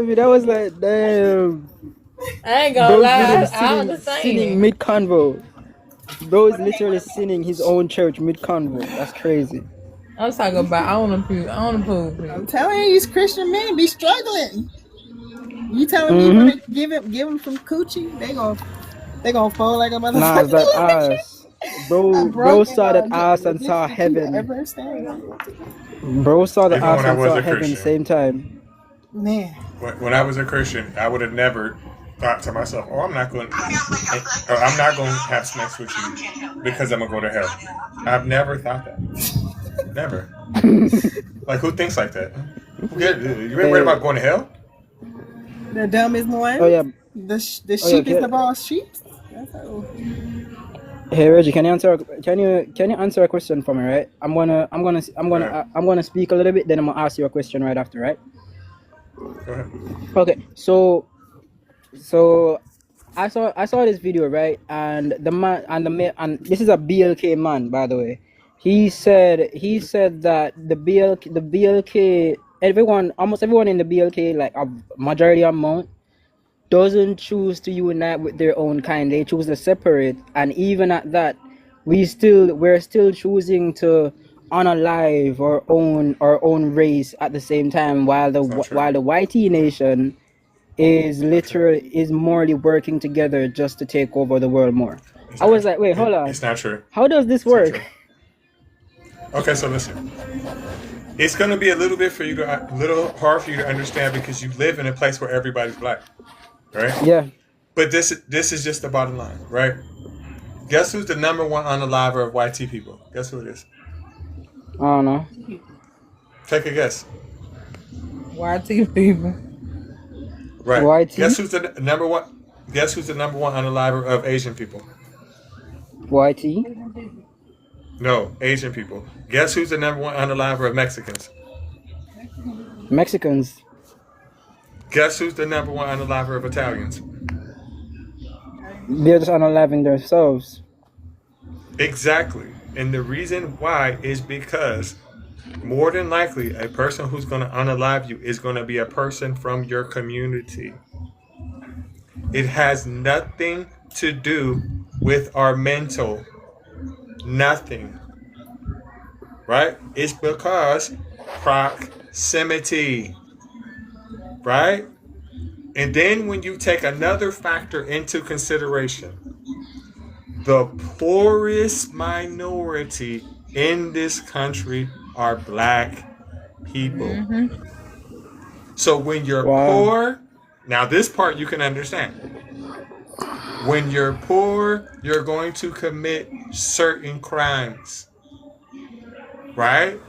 video. I was like, damn. I ain't gonna lie. I understand. Sinning mid convo. Bro is literally sinning his own church mid convo. That's crazy. I'm talking about. I want to prove. I'm telling you, these Christian men be struggling. You telling me when they give him some coochie, they gonna fold like a motherfucker. Nah, it's that ass. Bro saw that ass and saw heaven. Bro saw the Even ass when I and was saw a heaven Christian. same time. Man. When I was a Christian, I would have never thought to myself, "Oh, I'm not going to have sex with you because I'm gonna go to hell." I've never thought that. Never. Like, who thinks like that? You ain't worried about going to hell? The dumbest one. Oh yeah. The Oh yeah. sheepest of all sheep. That's how. Hey Reggie, can you answer a question for me, right? I'm gonna speak a little bit, then I'm gonna ask you a question right after, right? Go ahead. Okay, so I saw this video, right? And the man and this is a BLK man, by the way. He said that the BLK almost everyone in the BLK, like a majority amount, doesn't choose to unite with their own kind. They choose to separate, and even at that, we're still choosing to unalive our own race at the same time, while the YT nation is morally working together just to take over the world more. I was like, wait, hold on. It's not true. How does this work? Okay, so listen. It's going to be a little hard for you to understand because you live in a place where everybody's black, right? Yeah. But this is just the bottom line, right? Guess who's the number one unaliver of YT people? Guess who it is? I don't know. Take a guess. YT people. Right. YT? Guess who's the number one? Guess who's the number one unaliver of Asian people? YT? No, Asian people. Guess who's the number one unaliver of Mexicans? Mexicans. Guess who's the number one unaliver of Italians? They're just unaliving themselves. Exactly. And the reason why is because more than likely a person who's going to unalive you is going to be a person from your community. It has nothing to do with our mental. Nothing. Right? It's because proximity. Right? And then when you take another factor into consideration, the poorest minority in this country are black people. Mm-hmm. So when you're poor, now this part you can understand. When you're poor, you're going to commit certain crimes. Right?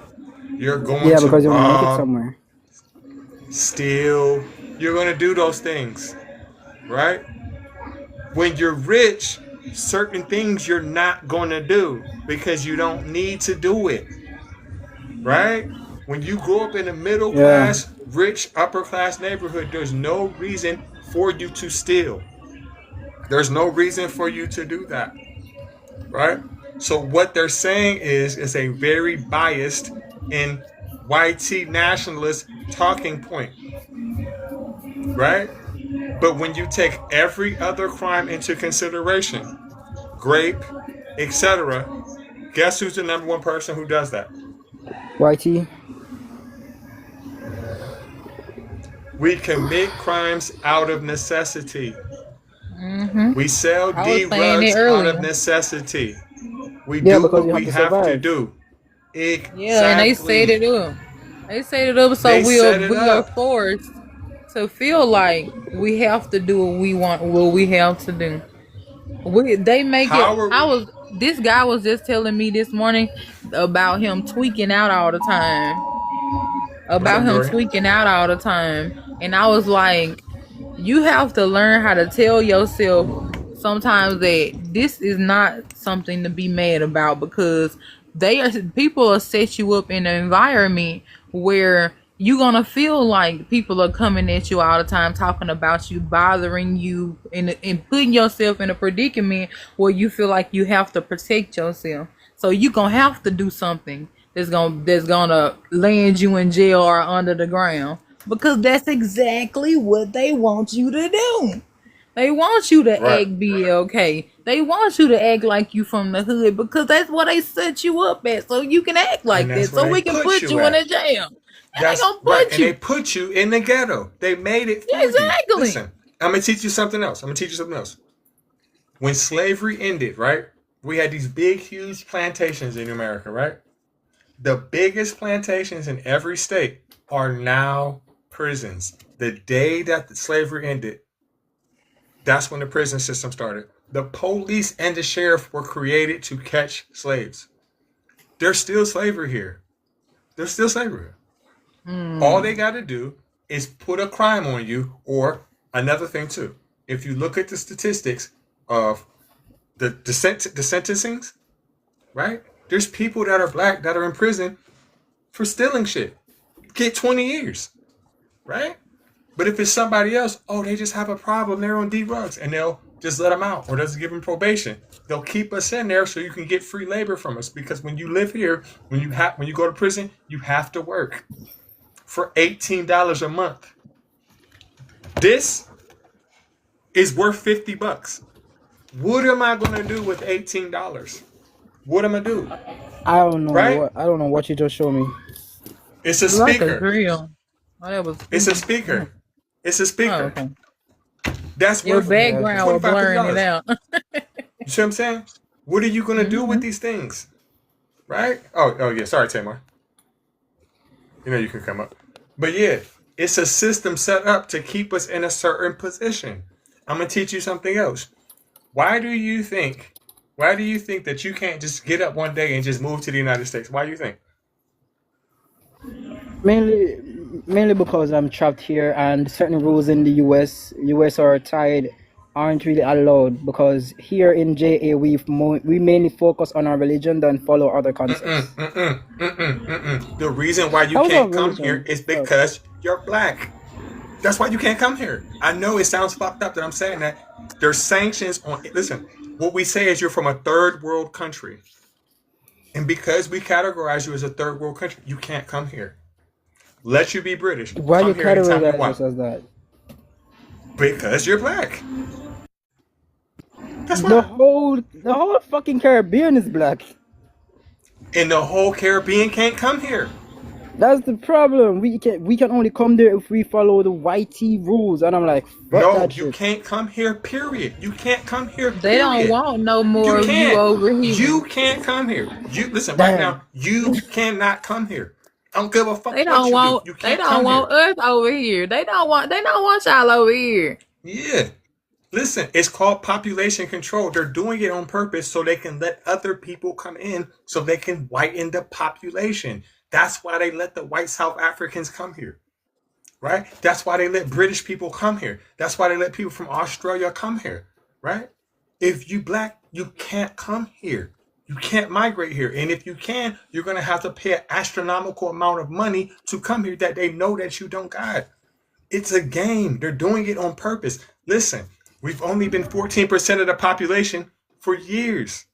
You're going to because you want to make it rob, somewhere. steal. You're going to do those things. Right? When you're rich, certain things you're not going to do because you don't need to do it. Right? When you grow up in a middle class, rich, upper class neighborhood, there's no reason for you to steal. There's no reason for you to do that. Right? So what they're saying is a very biased and YT nationalist talking point. Right? But when you take every other crime into consideration, rape, etc., guess who's the number one person who does that? YT. We commit crimes out of necessity. Mm-hmm. We sell I was saying drugs it out earlier. of necessity. We do what we have to do. Exactly. Yeah, and they set it up. They set it up so we are forced to feel like we have to do what we have to do. This guy was just telling me this morning about him tweaking out all the time. And I was like, you have to learn how to tell yourself sometimes that this is not something to be mad about, because people will set you up in an environment where you're gonna feel like people are coming at you all the time, talking about you, bothering you, and putting yourself in a predicament where you feel like you have to protect yourself. So you're gonna have to do something that's gonna land you in jail or under the ground, because that's exactly what they want you to do. They want you to act BLK. They want you to act like you from the hood, because that's what they set you up at, so you can act like that, so we can put you in a jail. And they gonna put you. And they put you in the ghetto. They made it for you. Listen, I'm gonna teach you something else. When slavery ended, right? We had these big, huge plantations in America, right? The biggest plantations in every state are now prisons. The day that the slavery ended, that's when the prison system started. The police and the sheriff were created to catch slaves. There's still slavery here. They're still slavery. Mm. All they got to do is put a crime on you, or another thing too. If you look at the statistics of the sentencings, right? There's people that are black that are in prison for stealing shit, get 20 years, right? But if it's somebody else, oh, they just have a problem, they're on drugs, and they'll just let them out, or they'll give them probation. They'll keep us in there so you can get free labor from us, because when you live here, when you go to prison, you have to work for $18 a month. This is worth $50. What am I gonna do with $18? What am I do? I don't know Right? I don't know what you just showed me. It's a It's like a speaker. grill. Oh, that was. It's a speaker. It's a Oh, speaker. okay. That's Your worth background was $25, blurring it $50. out. You see what I'm saying? What are you gonna do with these things? Right? Oh yeah. Sorry, Tamar. You know you can come up. But yeah, it's a system set up to keep us in a certain position. I'm gonna teach you something else. Why do you think that you can't just get up one day and just move to the United States? Why do you think? Mainly because I'm trapped here, and certain rules in the US aren't really allowed, because here in JA we mainly focus on our religion than follow other concepts. The reason why you How's our can't come religion? here is because you're black. That's why you can't come here. I know it sounds fucked up that I'm saying that. There's sanctions on. Listen, what we say is you're from a third world country, and because we categorize you as a third world country, you can't come here. Let you be British. Why you Come here anytime you categorize want. us as that? Because you're black. That's The why. whole fucking Caribbean is black. And the whole Caribbean can't come here. That's the problem. We can only come there if we follow the YT rules, and I'm like, fuck No, that you shit. can't come here, period. You can't come here, They don't period. want no more You of you can't. over here. You can't come here. You listen right Damn. now. You cannot come here. I don't give a fuck They what don't you do. want. You They can't don't come here. want us over here. They don't want y'all over here. Yeah. Listen, it's called population control. They're doing it on purpose so they can let other people come in so they can whiten the population. That's why they let the white South Africans come here. Right? That's why they let British people come here. That's why they let people from Australia come here. Right? If you black, you can't come here. You can't migrate here. And if you can, you're going to have to pay an astronomical amount of money to come here that they know that you don't got. It's a game. They're doing it on purpose. Listen, we've only been 14% of the population for years.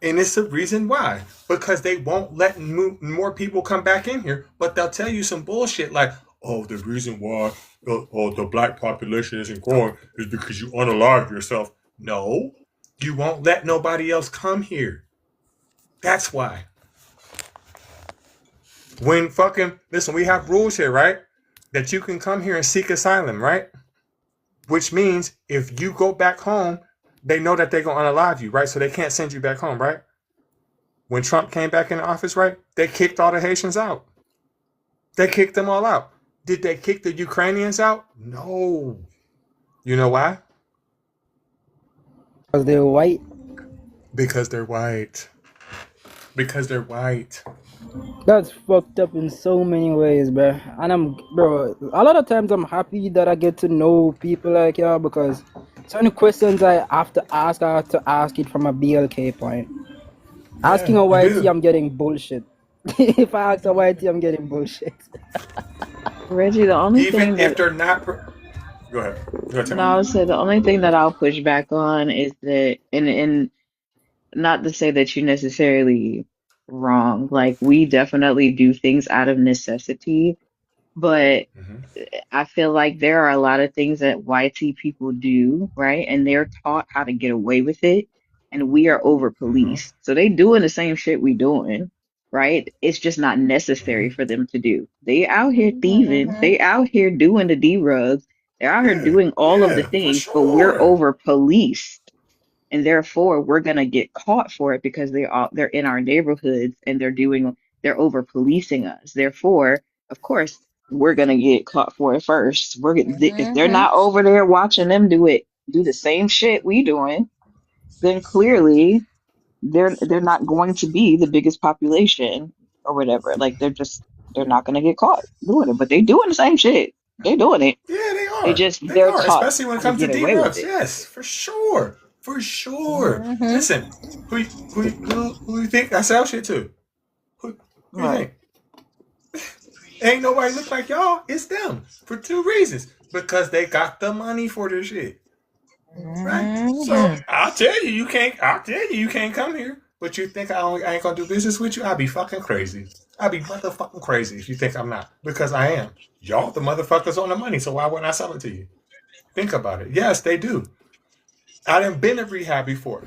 And it's the reason why. Because they won't let more people come back in here. But they'll tell you some bullshit like, oh, the reason why the black population isn't growing is because you unalive yourself. No, you won't let nobody else come here. That's why. Listen, we have rules here, right? That you can come here and seek asylum, right? Which means if you go back home, they know that they're going to unalive you, right? So they can't send you back home, right? When Trump came back into office, right? They kicked all the Haitians out. They kicked them all out. Did they kick the Ukrainians out? No. You know why? Because they're white. Because they're white. Because they're white. That's fucked up in so many ways, bro. And a lot of times I'm happy that I get to know people like y'all, because certain questions I have to ask it from a BLK point. Asking a YT, I'm getting bullshit. If I ask a YT, I'm getting bullshit. Reggie, the only Even thing if that they're not... Go ahead. Go ahead, no, I would say the only thing that I'll push back on is that, and not to say that you're necessarily wrong. Like, we definitely do things out of necessity, but I feel like there are a lot of things that YT people do, right? And they're taught how to get away with it, and we are over policed. So they doing the same shit we doing, right? It's just not necessary for them to do. They out here thieving, they out here doing the D-rugs, they're out here doing all of the things, but we're over policed. And therefore we're gonna get caught for it because they're in our neighborhoods and they're over policing us. Therefore, of course, we're gonna get caught for it first. If they're not over there watching them do the same shit we doing, then clearly they're not going to be the biggest population or whatever. Like, they're just They're not gonna get caught doing it, but they doing the same shit. They doing it. Yeah, they They are. just They they're are, taught especially when it how to comes to get D away with Rugs. it. Yes, for sure. For sure. Mm-hmm. Listen, who you think I sell shit to? Who you Right. think? Ain't nobody look like y'all. It's them. For 2 reasons. Because they got the money for this shit. Right? So I'll tell you you can't come here. But you think I ain't gonna do business with you? I'll be fucking crazy. I'll be motherfucking crazy if you think I'm not. Because I am. Y'all the motherfuckers on the money, so why wouldn't I sell it to you? Think about it. Yes, they do. I done been in rehab before.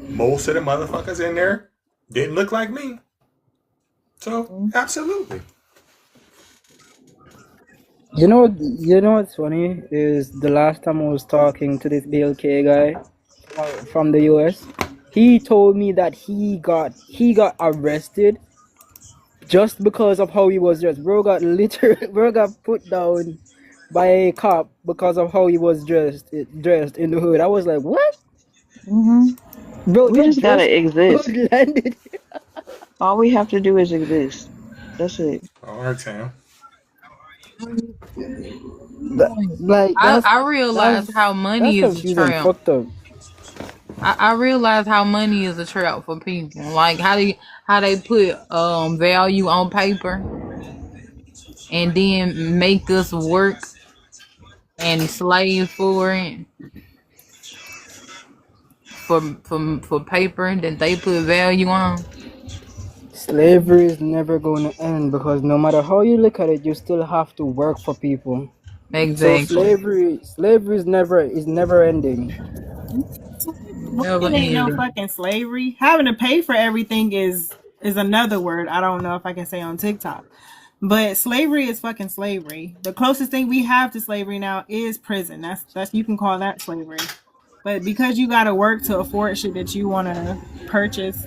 Most of the motherfuckers in there didn't look like me. So absolutely. You know what's funny is the last time I was talking to this BLK guy from the US, he told me that he got arrested just because of how he was dressed. Bro got put down by a cop because of how he was dressed in the hood. I was like, what? Bro, We you're just gotta dressed exist. hood-landed. All we have to do is exist. That's it. All right, Tam. Like I realize how money that's is a confusing, trap. fucked up. I realize how money is a trap for people. Like how they put value on paper and then make us work and slave for it for paper that they put value on. Slavery is never going to end because no matter how you look at it, you still have to work for people. Exactly. So slavery is never ending. Never It ain't no ending. fucking slavery. Having to pay for everything is another word I don't know if I can say on TikTok. But slavery is fucking slavery. The closest thing we have to slavery now is prison. That's you can call that slavery. But because you gotta work to afford shit that you wanna purchase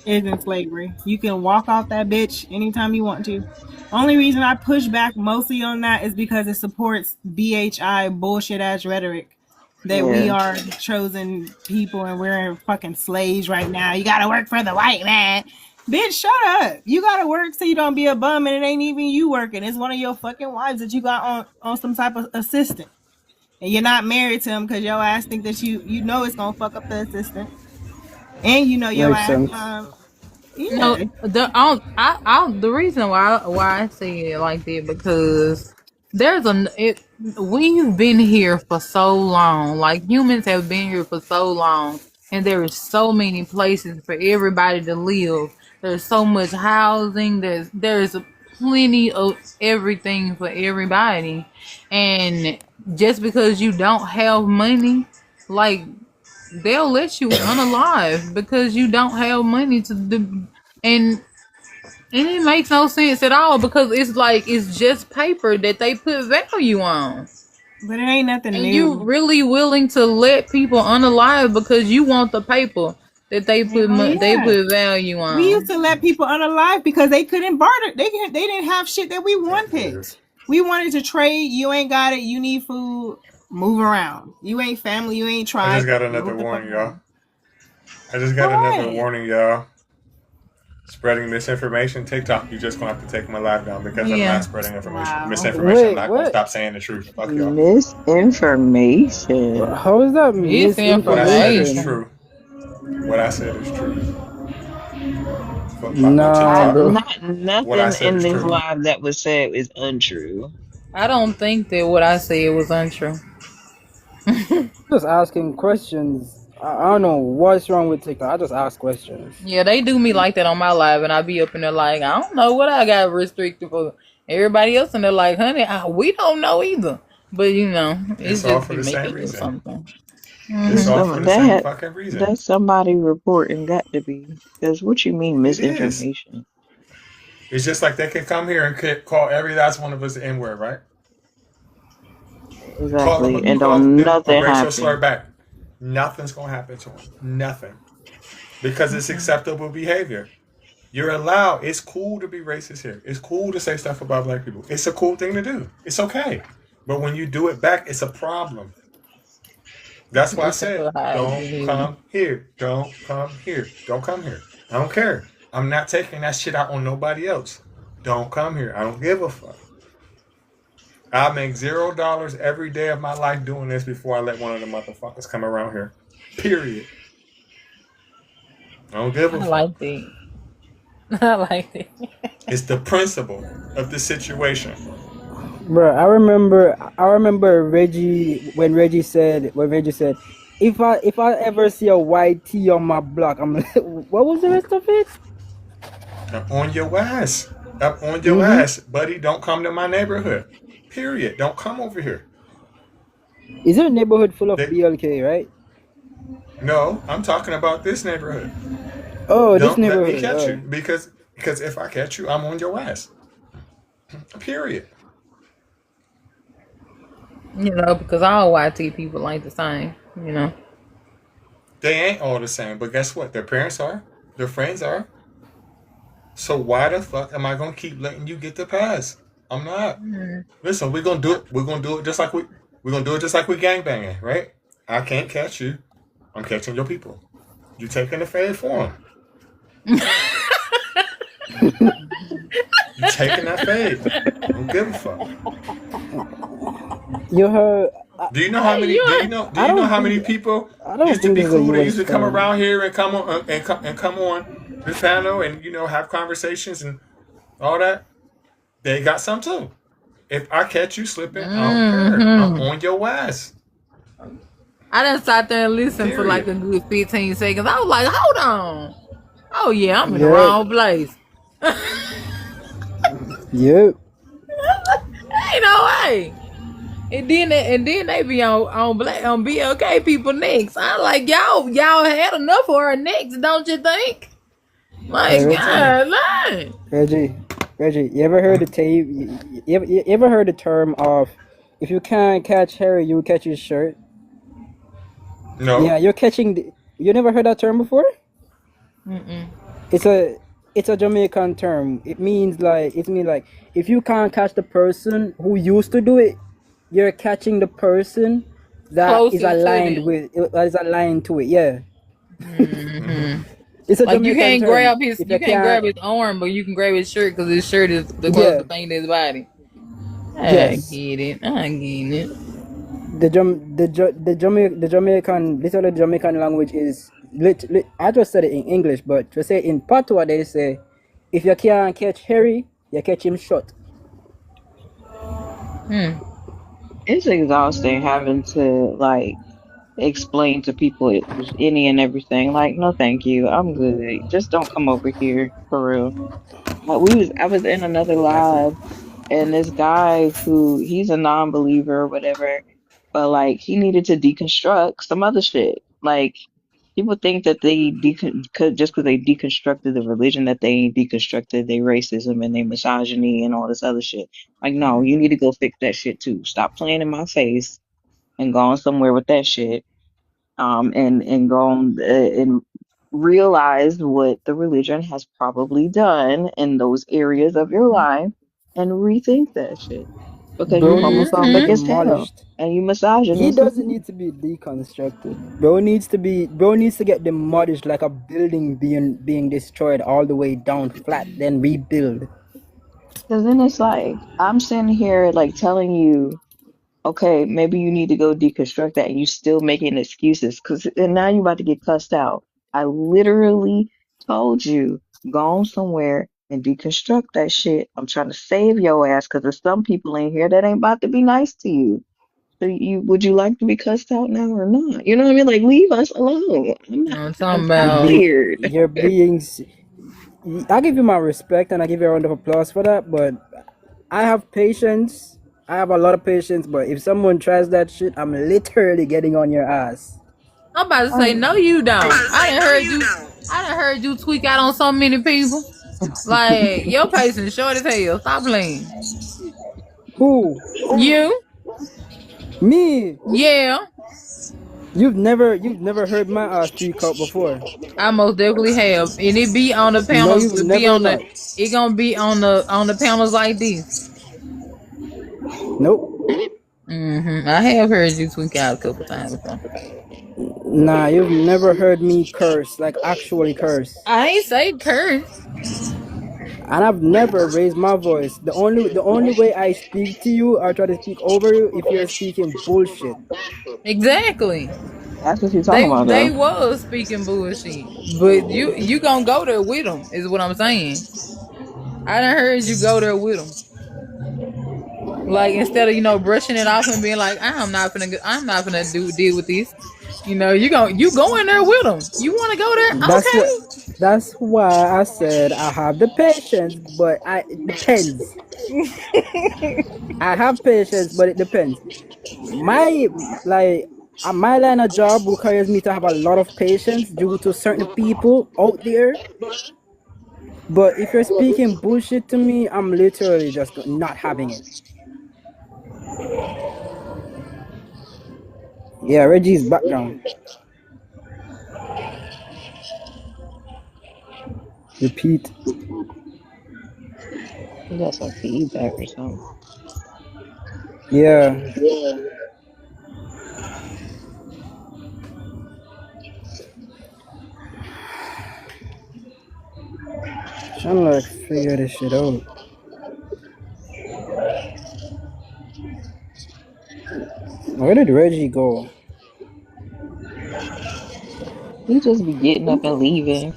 isn't slavery. You can walk off that bitch anytime you want to. Only reason I push back mostly on that is because it supports BHI bullshit ass rhetoric that we Yeah. are chosen people and we're fucking slaves right now. You gotta work for the white man. Bitch, shut up. You gotta work so you don't be a bum and it ain't even you working. It's one of your fucking wives that you got on some type of assistant. And you're not married to him because your ass think that you know it's gonna fuck up the assistant. And you know your Makes ass sense. No, yeah. the reason why I say it like that because we've been here for so long. Like humans have been here for so long, and there is so many places for everybody to live. There's so much housing. There's plenty of everything for everybody, and just because you don't have money, like they'll let you unalive because you don't have money to do, and it makes no sense at all because it's just paper that they put value on. But it ain't nothing And new. you really willing to let people unalive because you want the paper that they put they put value on. We used to let people unalive because they couldn't barter. They didn't have shit that we wanted. We wanted to trade. You ain't got it. You need food. Move around. You ain't family. You ain't tribe. I just got another warning, y'all. Another warning, y'all. Spreading misinformation, TikTok, you just gonna have to take my live down because I'm not spreading misinformation. I'm not gonna stop saying the truth. Fuck y'all. Misinformation. How is that What I said is misinformation? true. What I said is true. Nah, bro. Nothing in this live that was said is untrue. I don't think that what I said was untrue. Just asking questions. I don't know what's wrong with TikTok. I just ask questions. Yeah, they do me like that on my live, and I be up in there like, I don't know what I got restricted for. Everybody else, and they're like, honey, we don't know either. But you know, it's all just for to the make same it do reason. something. It's all for the same fucking reason. That's somebody reporting got to be. Because what you mean misinformation? It's just like they can come here and call every last one of us the N-word, right? Exactly. And don't nothing a racial slur happen. back. Nothing's gonna happen to them. Nothing. Because it's acceptable behavior. You're allowed. It's cool to be racist here. It's cool to say stuff about black people. It's a cool thing to do. It's okay. But when you do it back, it's a problem. That's why I said, don't come here. Don't come here. Don't come here. I don't care. I'm not taking that shit out on nobody else. don't come here. I don't give a fuck. I make $0 every day of my life doing this before I let one of the motherfuckers come around here. Period. I don't give a I fuck. like that. I like that. It's the principle of the situation. Bro, I remember Reggie when Reggie said, if I ever see a white tee on my block, I'm like, what was the rest of it? Up on your ass. Up on your ass. Buddy, don't come to my neighborhood. Period. Don't come over here. Is it a neighborhood full of BLK, right? No, I'm talking about this neighborhood. Oh, this Don't let neighborhood. me catch you because if I catch you, I'm on your ass. Period. You know, because all YT people ain't the same, you know. They ain't all the same, but guess what? Their parents are. Their friends are. So why the fuck am I gonna keep letting you get the pass? I'm not. Listen, we're gonna do it. We're gonna do it just like we're gonna do it just like we gangbanging, right? I can't catch you. I'm catching your people. You taking the fade for them. You taking that fade. Don't give a fuck. You heard? Do you know how many? Do you know how many people used to be cool? They used to come around here and come on and come on this panel and have conversations and all that. They got some too. If I catch you slipping, I don't care. I'm on your ass. I done sat there and listened for like a good 15 seconds. I was like, hold on. Oh yeah, I'm in the wrong place. Yep. Ain't no way. And then they be on BLK people next. I'm like, y'all had enough for her next, don't you think? Like, God, man. Reggie, you ever heard you ever heard the term of if you can't catch Harry, you catch his shirt? No. Yeah, you're catching. You never heard that term before? It's a Jamaican term. It means like if you can't catch the person who used to do it, you're catching the person that is aligned to it. Yeah. It's a like Jamaican you can't term. grab his grab his arm, but you can grab his shirt because his shirt is the closest thing to his body. Yes. I get it. The Jamaican, this other Jamaican language is I just said it in English, but to say in Patois they say, if you can't catch Harry, you catch him short. It's exhausting having to like explain to people any and everything. Like, no, thank you, I'm good. Just don't come over here for real. I was in another live, and this guy he's a non-believer or whatever, but like he needed to deconstruct some other shit. Like people think that they just because they deconstructed the religion that they ain't deconstructed their racism and their misogyny and all this other shit. Like, no, you need to go fix that shit too. Stop playing in my face and go on somewhere with that shit. And go on and realize what the religion has probably done in those areas of your life and rethink that shit. Because you homophobic as hell and you misogynist. He doesn't need to be deconstructed. Bro needs to get demolished like a building being destroyed all the way down flat, then rebuild. Because then it's like I'm sitting here like telling you, okay, maybe you need to go deconstruct that, and you still making excuses and now you're about to get cussed out. I literally told you, go on somewhere and deconstruct that shit. I'm trying to save your ass because there's some people in here that ain't about to be nice to you. So would you like to be cussed out now or not? You know what I mean? Like, leave us alone. I'm tired. You're being. I give you my respect and I give you a round of applause for that, but I have patience. I have a lot of patience, but if someone tries that shit, I'm literally getting on your ass. I'm about to say, no, you don't. I done heard you tweak out on so many people. Like, your patience short as hell. Stop playing. Who? You? Me? Yeah. You've never heard my ass tweak out before. I most definitely have, and it be on the panels. No, It gonna be on the panels like this. Nope. I have heard you tweak out a couple times before. Nah, you've never heard me curse, like actually curse. I ain't say curse. And I've never raised my voice. The only way I speak to you or try to speak over you if you're speaking bullshit. Exactly. That's what you're talking about, They though. was speaking bullshit, but you gonna go there with them is what I'm saying. I done heard you go there with them. Like instead of brushing it off and being like I'm not gonna deal with this. You go in there with them. You want to go there? Okay. That's why I said I have the patience, but it depends. I have patience, but it depends. My line of job requires me to have a lot of patience due to certain people out there. But if you're speaking bullshit to me, I'm literally just not having it. Yeah, Reggie's background. Repeat. You got some feedback or something. Yeah. Trying to figure this shit out. Where did Reggie go? He just be getting up and leaving.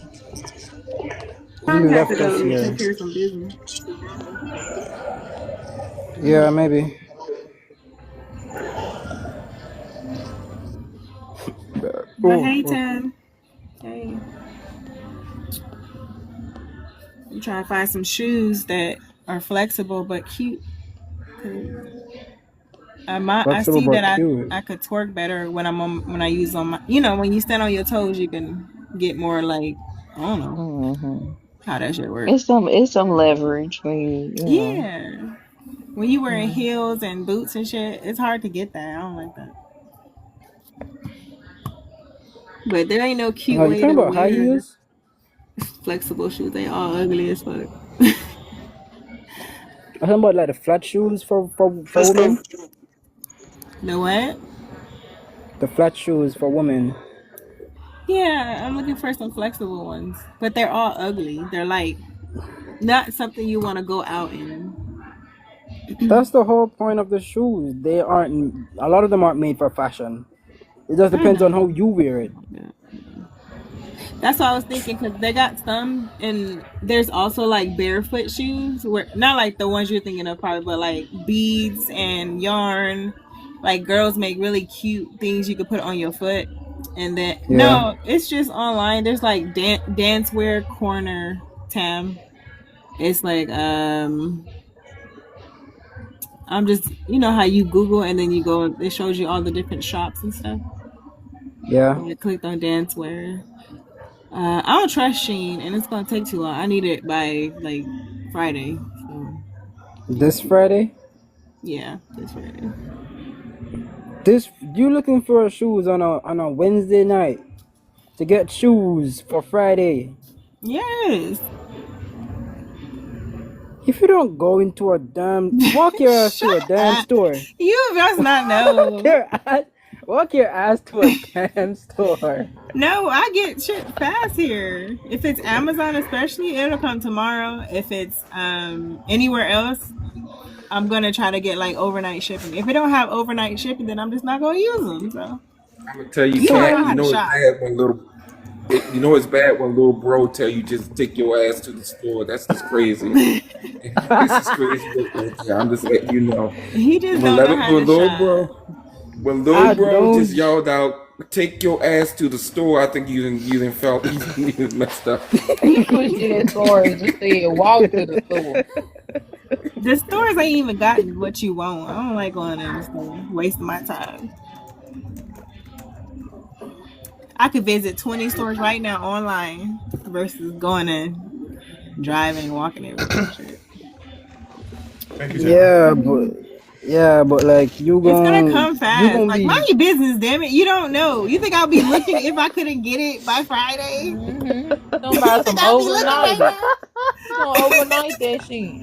He left us here. Take care of some business. Yeah, maybe. But hey, Tim. Hey. I'm trying to find some shoes that are flexible but cute. I see that I could twerk better when I use on my. When you stand on your toes, you can get more like I don't know how that shit works. It's some leverage when you know. Yeah. When you wearing heels and boots and shit, it's hard to get that. I don't like that. But there ain't no cute way to wear high heels? Flexible shoes. They all ugly as fuck. I'm talking about like the flat shoes for women. The what? The flat shoes for women. Yeah, I'm looking for some flexible ones, but they're all ugly. They're like not something you want to go out in. That's the whole point of the shoes. A lot of them aren't made for fashion. It just depends on how you wear it. That's what I was thinking, because they got some, and there's also like barefoot shoes, where not like the ones you're thinking of probably, but like beads and yarn. Like girls make really cute things you could put on your foot. And then no, it's just online. There's like Dancewear Corner, Tam. It's like I'm just how you Google and then you go, it shows you all the different shops and stuff. Yeah. I clicked on Dancewear. I don't trust Shein, and it's gonna take too long. I need it by like Friday. So. This Friday? Yeah, this Friday. You looking for shoes on a Wednesday night to get shoes for Friday? Yes. If you don't go into a walk your ass to a damn store. You must not know. Walk your ass to a damn store. No, I get shit fast here. If it's Amazon especially, it'll come tomorrow. If it's anywhere else, I'm gonna try to get like overnight shipping. If it don't have overnight shipping, then I'm just not gonna use them. So I'm gonna tell you, Kat, it's bad when little bro tell you just take your ass to the store. That's just crazy. This is crazy. I'm just letting you know. He just don't know how to shop. When little bro just yelled out, "Take your ass to the store," I think you didn't felt you messed up. He pushed it as far as just said, walk to the store. The stores ain't even got what you want. I don't like going in the store, wasting my time. I could visit 20 stores right now online versus going in, driving and walking everywhere. Thank you, Yeah, but like it's gonna come fast. Like mind your business, damn it. You don't know. You think I'll be looking if I couldn't get it by Friday? Don't buy some overnight. You gonna overnight that shit.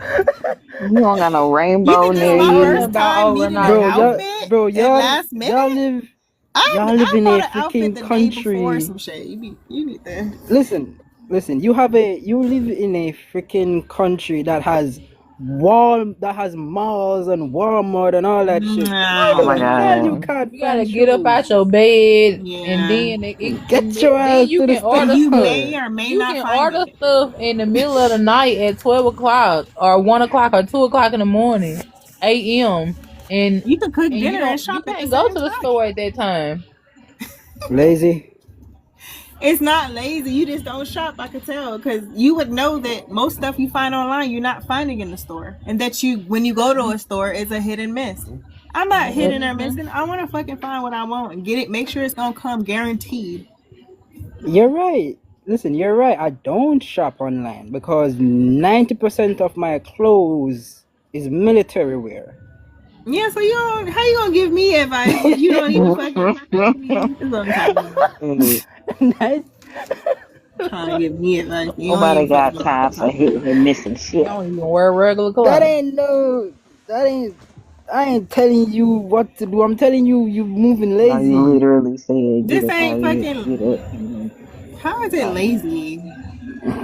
You don't got no rainbow near you. Bro, y'all live in a freaking country. You need that. Listen, Listen, you live in a freaking country that has malls and Walmart and all that shit. Oh my Man, you god. can't You gotta find get up shoes. out your bed, and Yeah. then Get your ass you to the can order You store. may or may you not can find order it. stuff in the middle of the night at 12 o'clock or 1 o'clock or 2 o'clock in the morning, a.m. And You can cook you dinner and you shop at the can't go same to the time. store at that time. Lazy. It's not lazy. You just don't shop. I could tell because you would know that most stuff you find online, you're not finding in the store, and that when you go to a store, it's a hit and miss. I'm not hitting or missing. I want to fucking find what I want and get it. Make sure it's gonna come guaranteed. You're right. Listen, you're right. I don't shop online because 90% of my clothes is military wear. Yeah, so how you gonna give me advice when you don't even fucking That's what I'm talking about. Trying to give me advice. You don't Nobody even got fucking time for hitting and missing You shit. don't even wear regular clothes. I ain't telling you what to do. I'm telling you, you moving No, lazy. you literally said This get up ain't out of fucking. here. Get up. How is it lazy?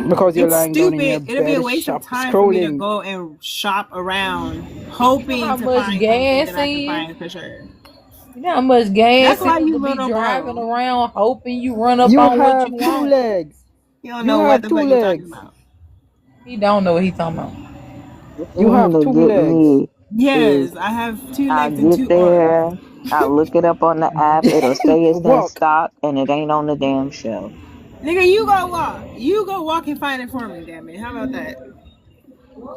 Because you're It's lying down in your stupid. It'll be a bed, waste of shop, time for me to scrolling. go and shop around, hoping You know how to much find gas something that I can is? find for sure. You know how much gas That's why is you to be little driving bro. around hoping you run up You on what have you two want? legs. You don't You know what have the two fuck you're talking legs. about. He don't know what he's talking about. You have To two get legs. me Yes, is I have 2 I legs and get 2 arms. there, I look it up on the app, it'll say it's in Walk. stock and it ain't on the damn shelf. Nigga, you go walk. You go walk and find it for me, damn it. How about that?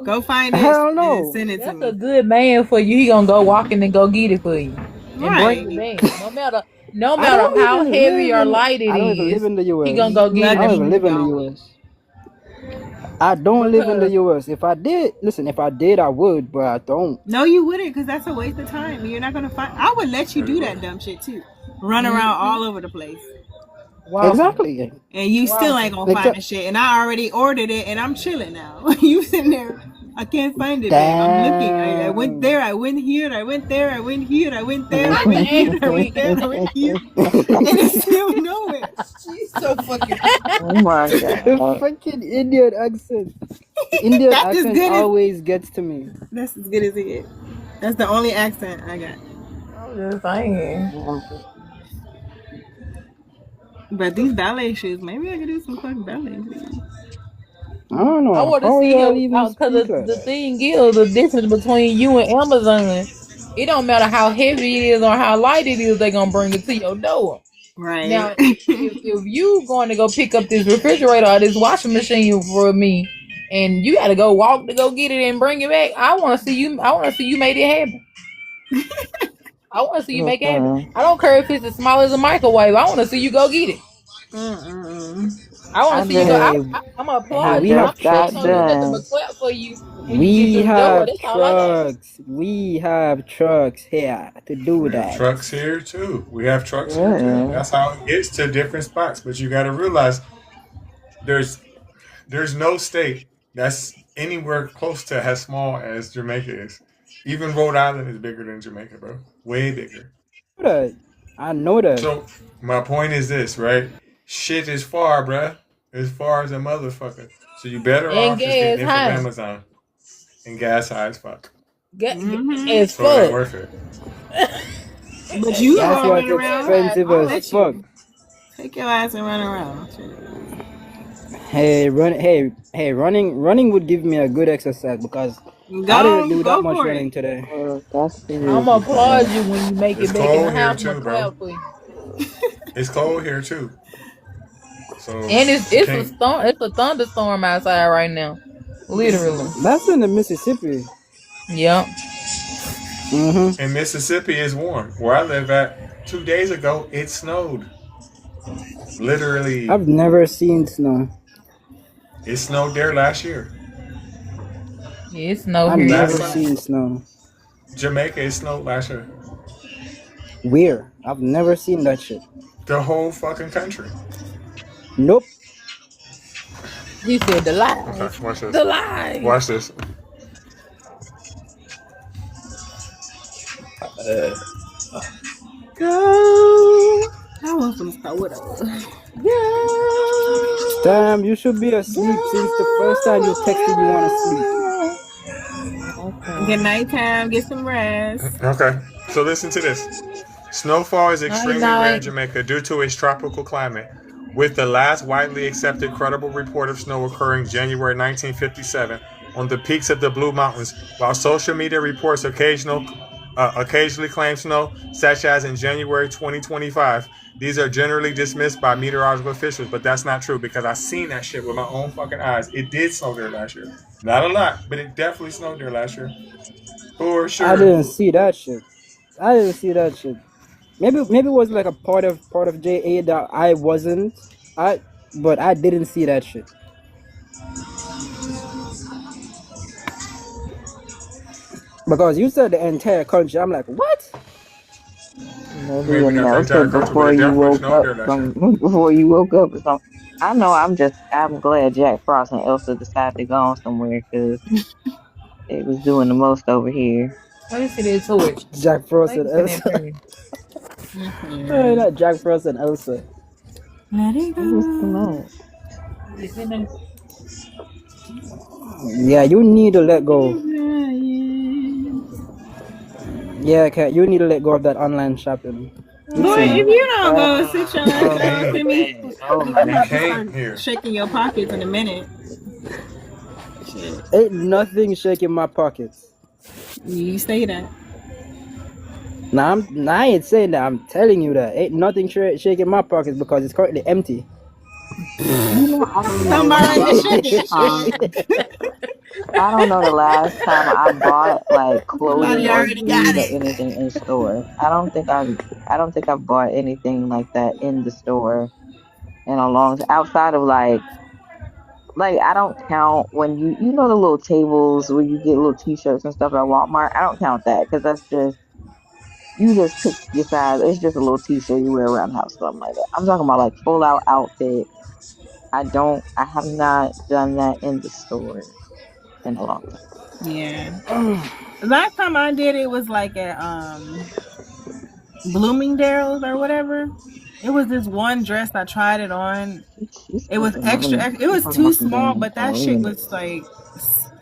Go find it Hell and no. send it to That's me. a good man for you. He gonna go walking and go get it for you and bring it Right. back. No I matter don't how even heavy or live in. light it I don't even live is, in the U.S. he gonna go get I it don't and even bring live it in the back. U.S. I don't live in the Because U.S. If I did, listen. If I did, I would, but I don't. No, you wouldn't, because that's a waste of time. You're not gonna find. I would let you do that dumb shit too. Run around all over the place, Exactly. and you still ain't gonna find the shit. And I already ordered it, and I'm chilling now. You sitting there. I can't find it, babe. I'm looking. I went there. I went here. I went there. I went here. I went there. I went here. I went there. I went here, and it's still nowhere. she's so fucking. Oh my The god. fucking Indian accent. The Indian That's as accent good as. always gets to me. That's as good as it gets. That's the only accent I got. I'm just saying. But these ballet shoes, maybe I could do some fucking ballet shoes. I don't know. I want to How see y'all him even because speak like the that? thing is the difference between you and Amazon. It don't matter how heavy it is or how light it is, they gonna bring it to your door. Right. Now, if you going to go pick up this refrigerator or this washing machine for me, and you got to go walk to go get it and bring it back, I want to see you. I want to see you make it happen. I want to see you make it happen. I don't care if it's as small as a microwave. I want to see you go get it. I want to see you go. I'm gonna applaud we you. have I ain't trucks gonna do here. nothing but clap for you when you get to the door. That's all I got. We have trucks here to do We have that. trucks here too. We have trucks here too. That's how it gets to different spots. But you got to realize there's no state that's anywhere close to as small as Jamaica is. Even Rhode Island is bigger than Jamaica, bro. Way bigger. I know that. So my point is this, right? Shit is far, bruh. As far as a motherfucker. So you better And off just getting gas it from high. Amazon. And gas high as fuck. As So it ain't fuck. worth it. But you That's go why run it's around. expensive I'll as let fuck. you take your ass and run around. Running would give me a good exercise because I didn't do that much running today. I'm gonna applaud you when you make It's it back in the cold here house. I'm too, gonna bro. clap for you. It's cold here too. So And it's a storm. It's a thunderstorm outside right now. Literally. That's in the Mississippi. Yep. And Mississippi is warm. Where I live at, 2 days ago, it snowed. Literally. I've never seen snow. It snowed there last year. Yeah, it snowed I've here. never seen snow. Jamaica, it snowed last year. Where? I've never seen that shit. The whole fucking country. Nope. He said the lie. Okay, watch this. The lie. Watch this. Go. I want some soda. Go. Damn, you should be asleep since the first time you texted you want to sleep. Good night time. Get some rest. Okay, so listen to this. Snowfall is Night extremely rare in night. Jamaica due to its tropical climate, with the last widely accepted credible report of snow occurring January 1957 on the peaks of the Blue Mountains, while social media reports occasionally claim snow, such as in January 2025. These are generally dismissed by meteorological officials, but that's not true because I seen that shit with my own fucking eyes. It did snow there last year. Not a lot, but it definitely snowed there last year. For sure. I didn't see that shit. Maybe it was like a part of JA that I wasn't. But I didn't see that shit. Because you said the entire country. I'm like, what? Maybe in Nelson before you woke up before you woke up or something. I know. I'm glad Jack Frost and Elsa decided to go on somewhere because it was doing the most over here. Let me see this torch. Jack Frost and Elsa. Hey, not Jack Frost and Elsa. Let it go. Yeah, you need to let go. Yeah, Kat, you need to let go of that online shopping. Boy, if you don't go sit your ass down to me, here. shaking your pockets in a minute. Shit. Ain't nothing shaking my pockets. You say that. Nah, I ain't saying that. I'm telling you that. Ain't nothing shaking my pockets because it's currently empty. Somebody shake it. I don't know the last time I bought like clothing or food or anything in store. I don't think I've bought anything like that in the store in a long time. Outside of like I don't count when you know the little tables where you get little T-shirts and stuff at Walmart. I don't count that because that's just you just pick your size. It's just a little T-shirt you wear around the house, something like that. I'm talking about like full out outfit. I have not done that in the store in a long time. Yeah. Last time I did it was like at Bloomingdale's or whatever. It was this one dress I tried it on. It was extra. It was too small, but that shit was like,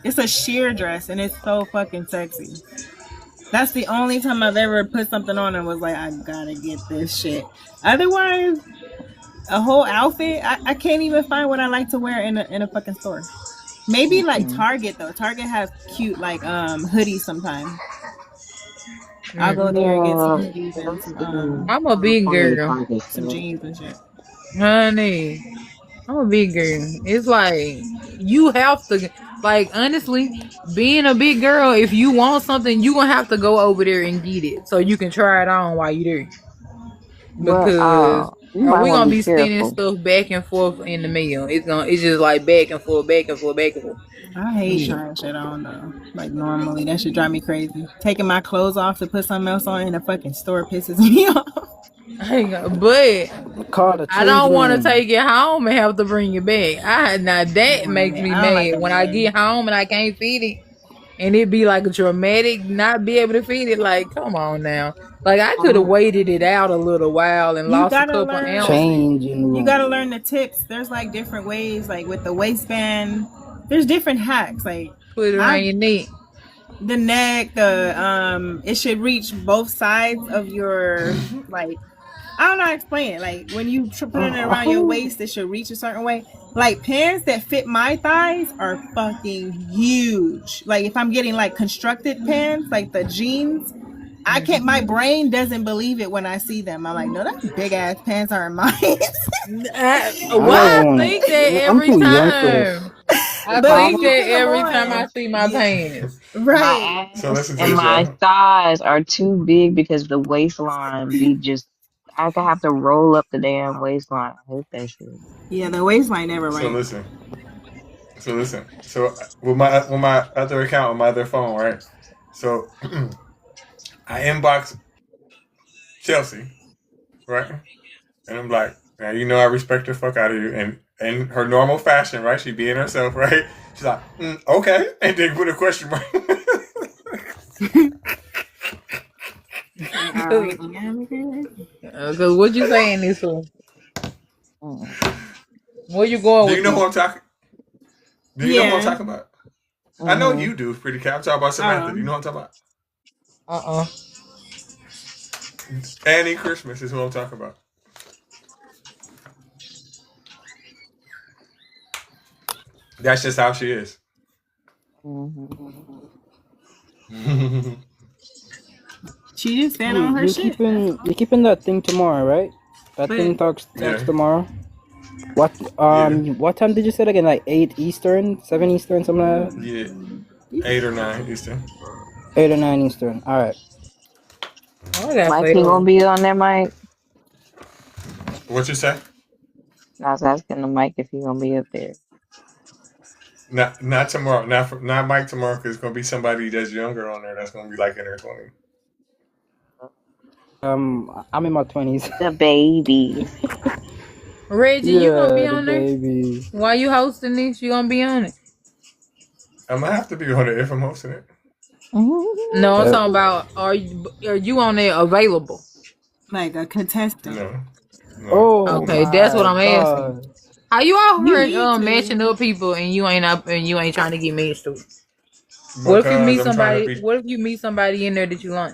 it's a sheer dress and it's so fucking sexy. That's the only time I've ever put something on and was like, I gotta get this shit. Otherwise, a whole outfit, I can't even find what I like to wear in a fucking store. Maybe like Target though. Target has cute like hoodies sometimes. I'll go there and get some hoodies and some I'm a big girl. Some jeans and shit. Honey, I'm a big girl. It's like you have to, like, honestly, being a big girl, if you want something, you gonna have to go over there and get it so you can try it on while you there. Because we gonna be sending stuff back and forth in the mail. It's just like back and forth. I hate trying shit on though. Like normally, that should drive me crazy. Taking my clothes off to put something else on in a fucking store pisses me off. But I don't want to take it home and have to bring it back. That makes me mad when I get home and I can't feed it, and it be like a dramatic not be able to feed it. Like, come on now. Like I could have waited it out a little while and lost a couple ounces. You gotta learn the tips. There's like different ways, like with the waistband. There's different hacks. Like put it around your neck. The neck, it should reach both sides of your like. I don't know how to explain it. Like when you put it around your waist, it should reach a certain way. Like pants that fit my thighs are fucking huge. Like if I'm getting like constructed pants, like the jeans. I can't. My brain doesn't believe it when I see them. I'm like, no, that's big ass pants aren't mine. I think that every time. I think that every time I see my pants. Right. My thighs are too big because the waistline be just. I have to roll up the damn waistline. I hate that shit. Yeah, the waistline never right. So listen. So with my other account on my other phone, right? So. I inbox Chelsea, right? And I'm like, now you know I respect the fuck out of you. And in her normal fashion, right? She being herself, right? She's like, okay. And then put a question mark. Because what you saying this for? Where you going Do with you know this? who I'm talking? Do you know who I'm Yeah. talking about? I know Mhm. you do, Pretty Cat. I'm talking about Samantha. Do you know what I'm talking about? Annie Christmas is who I'm talking about. That's just how she is. She just stand You on her you shit. keeping that thing tomorrow, right? That But thing talks Yeah. tomorrow. What what time did you say again? Like 8 Eastern, 7 Eastern, something like that? Yeah. 8 or 9 Eastern. 8 or 9 Eastern. All right. I got Mike, faith. you gonna be on there, Mike? What you say? I was asking the Mike if he gonna be up there. Not tomorrow. Not Mike tomorrow, because it's gonna be somebody that's younger on there. That's gonna be like in their 20s. I'm in my 20s. The baby. Reggie, you gonna be Yeah, the on there? baby. Why you hosting this? You gonna be on it? I'm gonna have to be on it if I'm hosting it. No, I'm talking about are you on there available? like a contestant. No. Oh, Okay, that's what I'm asking. God. How you out You here need to. matching up people and you ain't up and you ain't trying to get matched up? What if you Because meet I'm trying to somebody? be. What if you meet somebody in there that you like?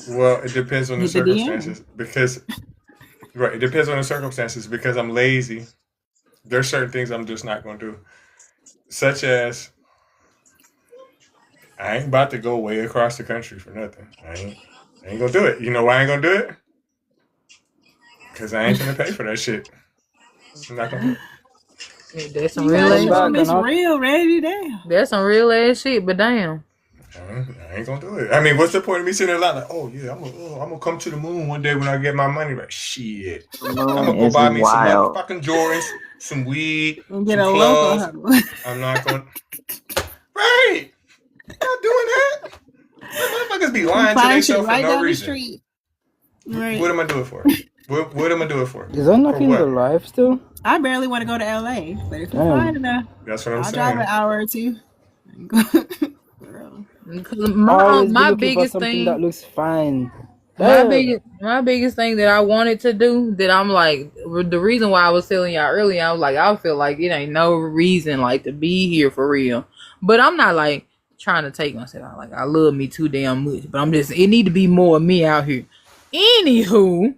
Well, it depends on the Hit the DM. circumstances. Because it depends on the circumstances. Because I'm lazy. There's certain things I'm just not gonna do, such as I ain't about to go way across the country for nothing. I ain't gonna do it. You know why I ain't gonna do it? Because I ain't gonna pay for that shit. I'm not gonna do it. Yeah, that's some You real gotta ass. show them it's real, Reggie. Damn. That's some real ass shit. But damn, I ain't gonna do it. I mean, what's the point of me sitting there like, oh yeah, I'm gonna come to the moon one day when I get my money back. Shit, I'm gonna go is buy me wild. some motherfucking Jordans, some weed, And get some a local clothes. huddle. I'm not going. Right, I'm not doing that. Motherfuckers be lying to Find shit themselves for right no down the reason. street. Right. What am I doing for? What am I doing for? Is that For knocking what? alive still? I barely want to go to LA, but if you Damn. find enough, That's what I'm I'll drive an saying. hour or two. Always be my looking for biggest something that thing. looks fine. My Damn. biggest thing that I wanted to do that I'm like the reason why I was telling y'all earlier, I was like I feel like it ain't no reason like to be here for real. But I'm not like trying to take myself out. Like I love me too damn much. But I'm just it need to be more of me out here. Anywho,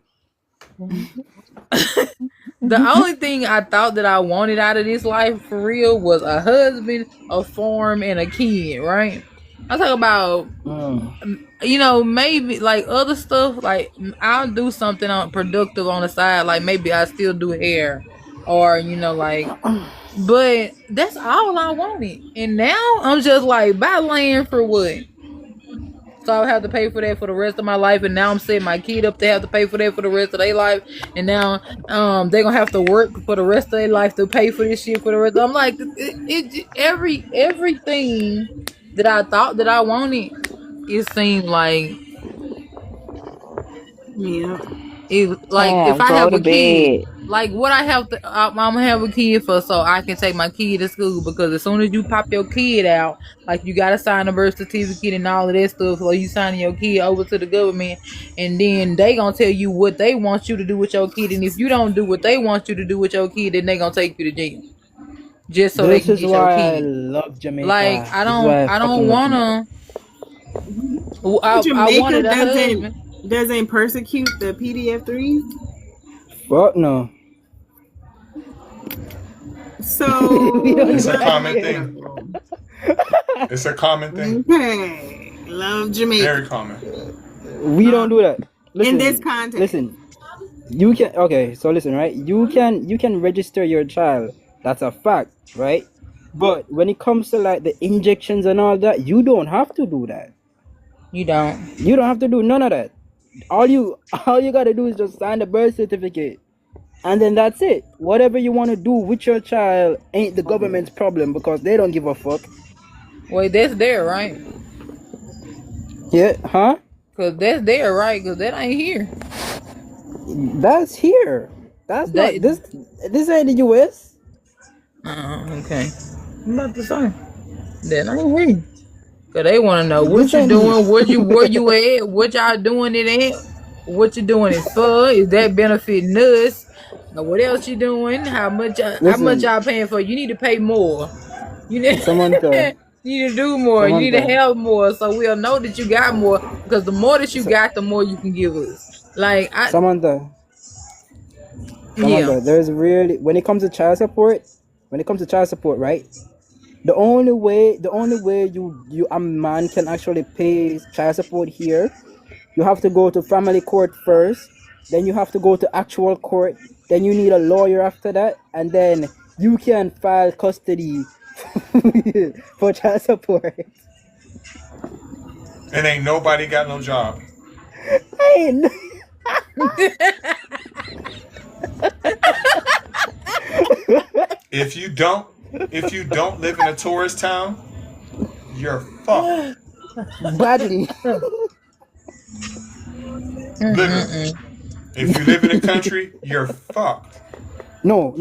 the only thing I thought that I wanted out of this life for real was a husband, a farm, and a kid, right? I talk about maybe like other stuff. Like I'll do something productive on the side. Like maybe I still do hair, or but that's all I wanted. And now I'm just like, buy land for what? So I would have to pay for that for the rest of my life. And now I'm setting my kid up to have to pay for that for the rest of their life. And now they're gonna have to work for the rest of their life to pay for this shit for the rest. I'm like, everything that I thought that I wanted, it seemed like it like if I go have to a kid, bed. like what I have to, I'm gonna have a kid for so I can take my kid to school, because as soon as you pop your kid out, like you gotta sign a birth certificate and all of that stuff, or you signing your kid over to the government, and then they gonna tell you what they want you to do with your kid, and if you don't do what they want you to do with your kid, then they gonna take you to jail just so they This can is get your why I kid. love Jamaica. Like I This is why don't fucking love Jamaica. wanna. I Jamaica wanted a husband. doesn't persecute the PDF3s. Fuck no. So It's a common thing. It's a common thing. Okay, love Jamaica. Very common. We don't do that. Listen, In this context. Listen. You can so listen, right? You can register your child. That's a fact, right? But when it comes to like the injections and all that, you don't have to do that. You don't. You don't have to do none of that. All you gotta do is just sign the birth certificate. And then that's it. Whatever you want to do with your child ain't the government's problem, because they don't give a fuck. Wait, that's there, right? Yeah, huh? Cause that's there, right? Cause that ain't here. That's here. That's not this. This ain't the US. Okay. I'm about to say that ain't here. Cause they want to know what This you ain't doing, here. where you at, what y'all doing it at, what you doing it for? Is that benefiting us? Now, what else you doing? How much Listen, y'all paying for? You need to pay more. You need, Samantha, you need to do more. You need to Samantha, help more, so we'll know that you got more. Because the more that you Sa- got, the more you can give us. Like Samantha, yeah. there's really when it comes to child support, right? The only way you a man can actually pay child support here, you have to go to family court first, then you have to go to actual court, then you need a lawyer after that, and then you can file custody for child support. And ain't nobody got no job. I If you don't live in a tourist town, you're fucked. badly. Literally. If you live in the country, you're fucked. No.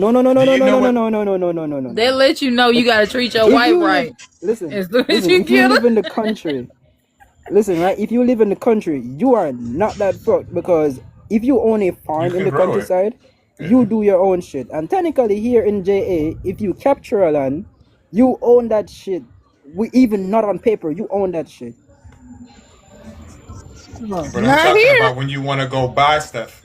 They let you know you gotta treat your If wife you right. Listen, As soon as listen. you If you get live her. in the country, listen, right? If you live in the country, you are not that fucked because if you own a You farm in can the grow it. countryside, you do your own shit. And technically, here in JA, if you capture a land, you own that shit. We even not on paper, you own that shit. But I'm talking about when you want to go buy stuff.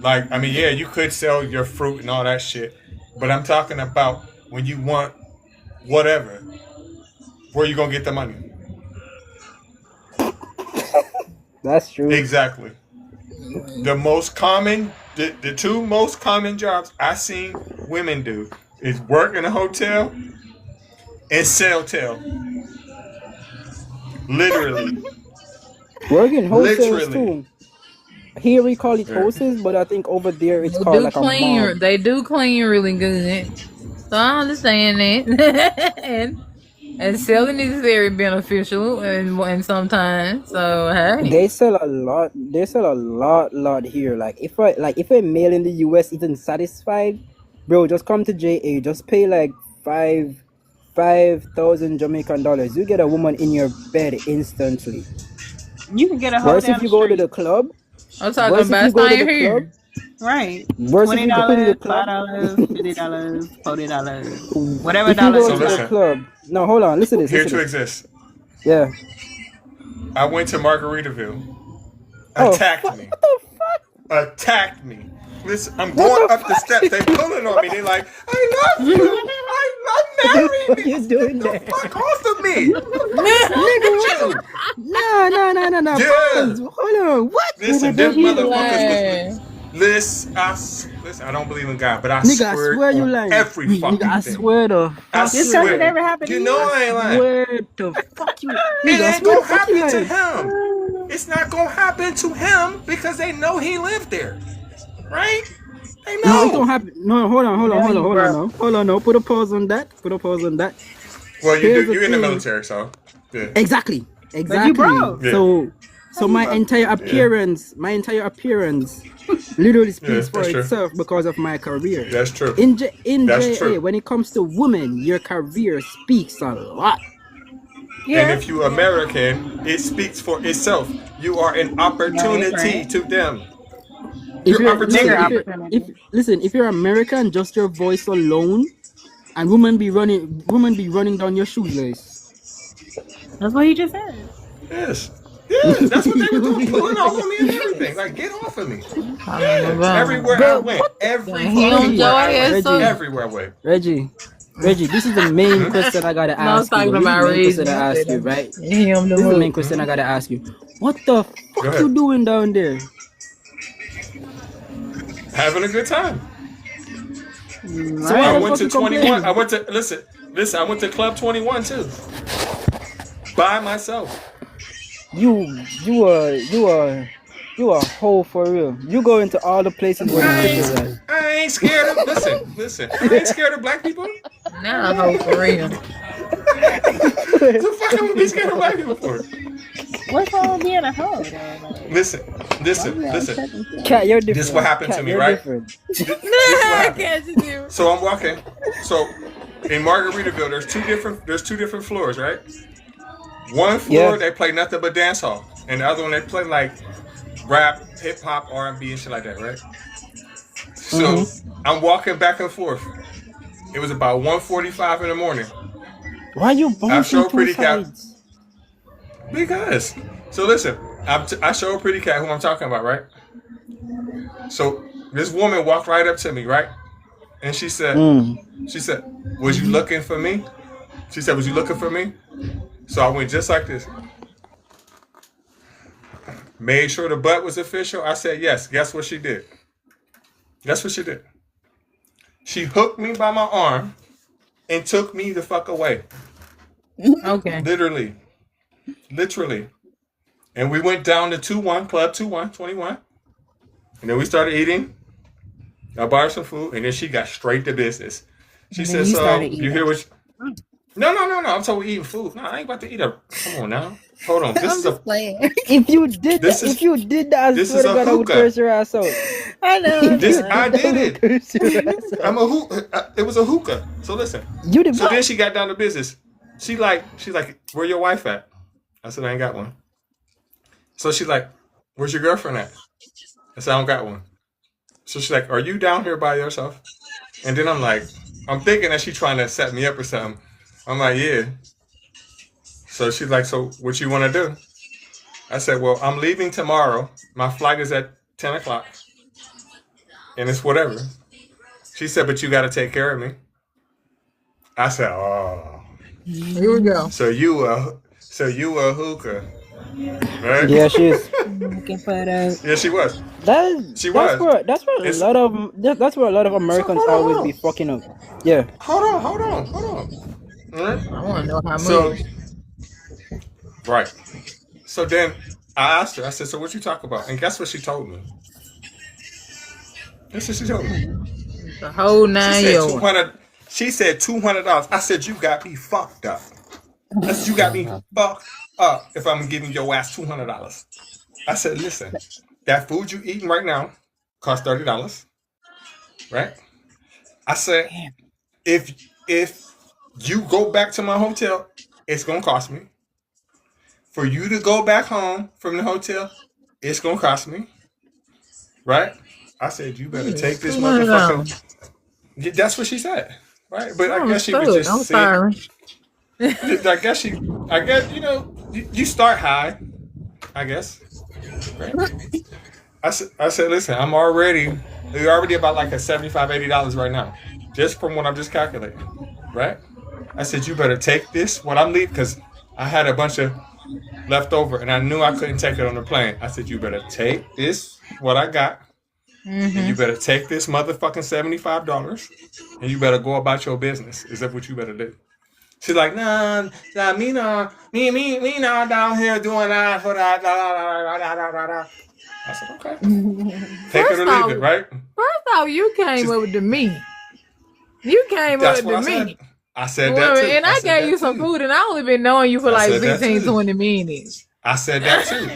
Like, I mean, yeah, you could sell your fruit and all that shit. But I'm talking about when you want whatever. Where you gonna get the money? That's true. Exactly. The two most common jobs I seen women do is work in a hotel and sell tail. Literally. Working hostels Literally. too. Here we call it hostels, but I think over there it's They called do like a clean. mob. They do clean really good. So I understand that. and selling is very beneficial and sometimes. So hey. They sell a lot. They sell a lot here. Like if a male in the US isn't satisfied, bro, just come to JA. Just pay like 5,000 Jamaican dollars. You get a woman in your bed instantly. You can get a whole Worse down if the you go to street. the club. I'm talking Worse if about you go to staying the club. here. Right. Worse if you go to the $20, club. $5, $50, $40, whatever If you dollars go So you to the listen, got. club. No, hold on. Listen to this. here Listen to to this. exist. Yeah. I went to Margaritaville. Oh, Attacked fuck. me. What the fuck? Attacked me. Listen, I'm What going the up the steps. They pulling on me. They like, I love you. I'm married. What you doing Get there? the fuck off of me. What the fuck is wrong Nigga, with what you? the? No. Yeah. Pause. Hold on. What? Listen, them He motherfuckers lying. was listen, I don't believe in God, but I Nigga, I swear swear you on lying. every fucking Nigga, I thing. swear the I fuck Just you because it swear. never happened to You you. know I ain't lying. Swear the fuck you. It Nigga, I ain't swear gonna the fuck you happen to lying. him. It's not gonna happen to him because they know he lived there. Right? They No, it don't know. happen. No, hold on. Hold on. No, put a pause on that. Well, Here's the you're in the thing. military, so yeah. Exactly. But you broke. Yeah. So my entire appearance, literally speaks for that's true. itself because of my career. That's true. In That's JA, true. when it comes to women, your career speaks a lot. And if you American, it speaks for itself. You are an opportunity to them. If Your you're listen, opportunity. if you're American, just your voice alone, and women be running down your shoelace. That's what he just said. Yes. Yes, that's what they were doing, pulling off on me and everything. Like, get off of me. Yeah. Everywhere I went. Everywhere I went. Reggie, this is the main question I gotta ask you. This is the main question I ask you, right? This is the main question I gotta ask you. What the fuck you doing down there? Having a good time. So I went to 21. I went to listen. I went to Club 21 too. By myself. You are a hoe for real. You go into all the places where the bitches are. I ain't scared of listen. I ain't scared of black people. Now a hoe for real. The fuck am I be scared of black people for? What's wrong with being a hoe? Listen. Cat, you're different. This is what happened to me, right? This is what happened. So I'm walking. So in Margaritaville, there's two different floors, right? One floor they play nothing but dance hall, and the other one they play like rap, hip hop, R&B, and shit like that, right? So I'm walking back and forth. It was about 1:45 in the morning. Why you I bouncing show two Pretty Cat sides? because. So listen, I show Pretty Cat who I'm talking about, right? So this woman walked right up to me, right? And she said, "Was you looking for me?" She said, "Was you looking for me?" So I went just like this. Made sure the butt was official. I said, yes. Guess what she did? Guess what she did? She hooked me by my arm and took me the fuck away. Okay. Literally. And we went down to 2-1, Club 2-1, 21. And then we started eating. I bought her some food, and then she got straight to business. She said, so you hear what... No. I'm talking eating food. No, I ain't about to eat a... Come on now. Hold on. This is a... If you did that, I swear to God, I would curse your ass out. I know. I did it. I'm a hookah. It was a hookah. So listen. So then she got down to business. She's like, where your wife at? I said, I ain't got one. So she's like, where's your girlfriend at? I said, I don't got one. So she's like, are you down here by yourself? And then I'm like, I'm thinking that she's trying to set me up or something. I'm like, yeah. So she's like, so what you want to do? I said, well, I'm leaving tomorrow. My flight is at 10 o'clock. And it's whatever. She said, but you got to take care of me. I said, oh. Here we go. So you a hookah. Right? Yeah, she is. Yeah, she was. That's where a lot of Americans always be fucking up. Yeah. Hold on. Right? I want to know how much. So, right. So then I asked her, I said, so what you talk about? And guess what she told me? Guess what she told me? The whole 9 years. She said $200. I said, you got me fucked up. I said, you got me fucked up if I'm giving your ass $200. I said, listen, that food you eating right now costs $30. Right? I said, if you go back to my hotel, it's gonna cost me. For you to go back home from the hotel, it's gonna cost me. Right? I said, you better take this motherfucker. That's what she said. Right? But I guess she was just I'm sorry. I guess, you know, you start high, I guess. Right? I said, listen, you're already about like a $75, $80 right now. Just from what I'm just calculating. Right? I said, you better take this when I'm leaving, because I had a bunch of left over and I knew I couldn't take it on the plane. I said, you better take this, what I got, and you better take this motherfucking $75 and you better go about your business. Is that what you better do? She's like, nah, me not down here doing that for that. I said, okay. Take it or leave it, right? First off, you came up with the meat. You came up with the meat. I said that too. And I gave you some food, and I only been knowing you for like 15, 20 minutes. I said that too.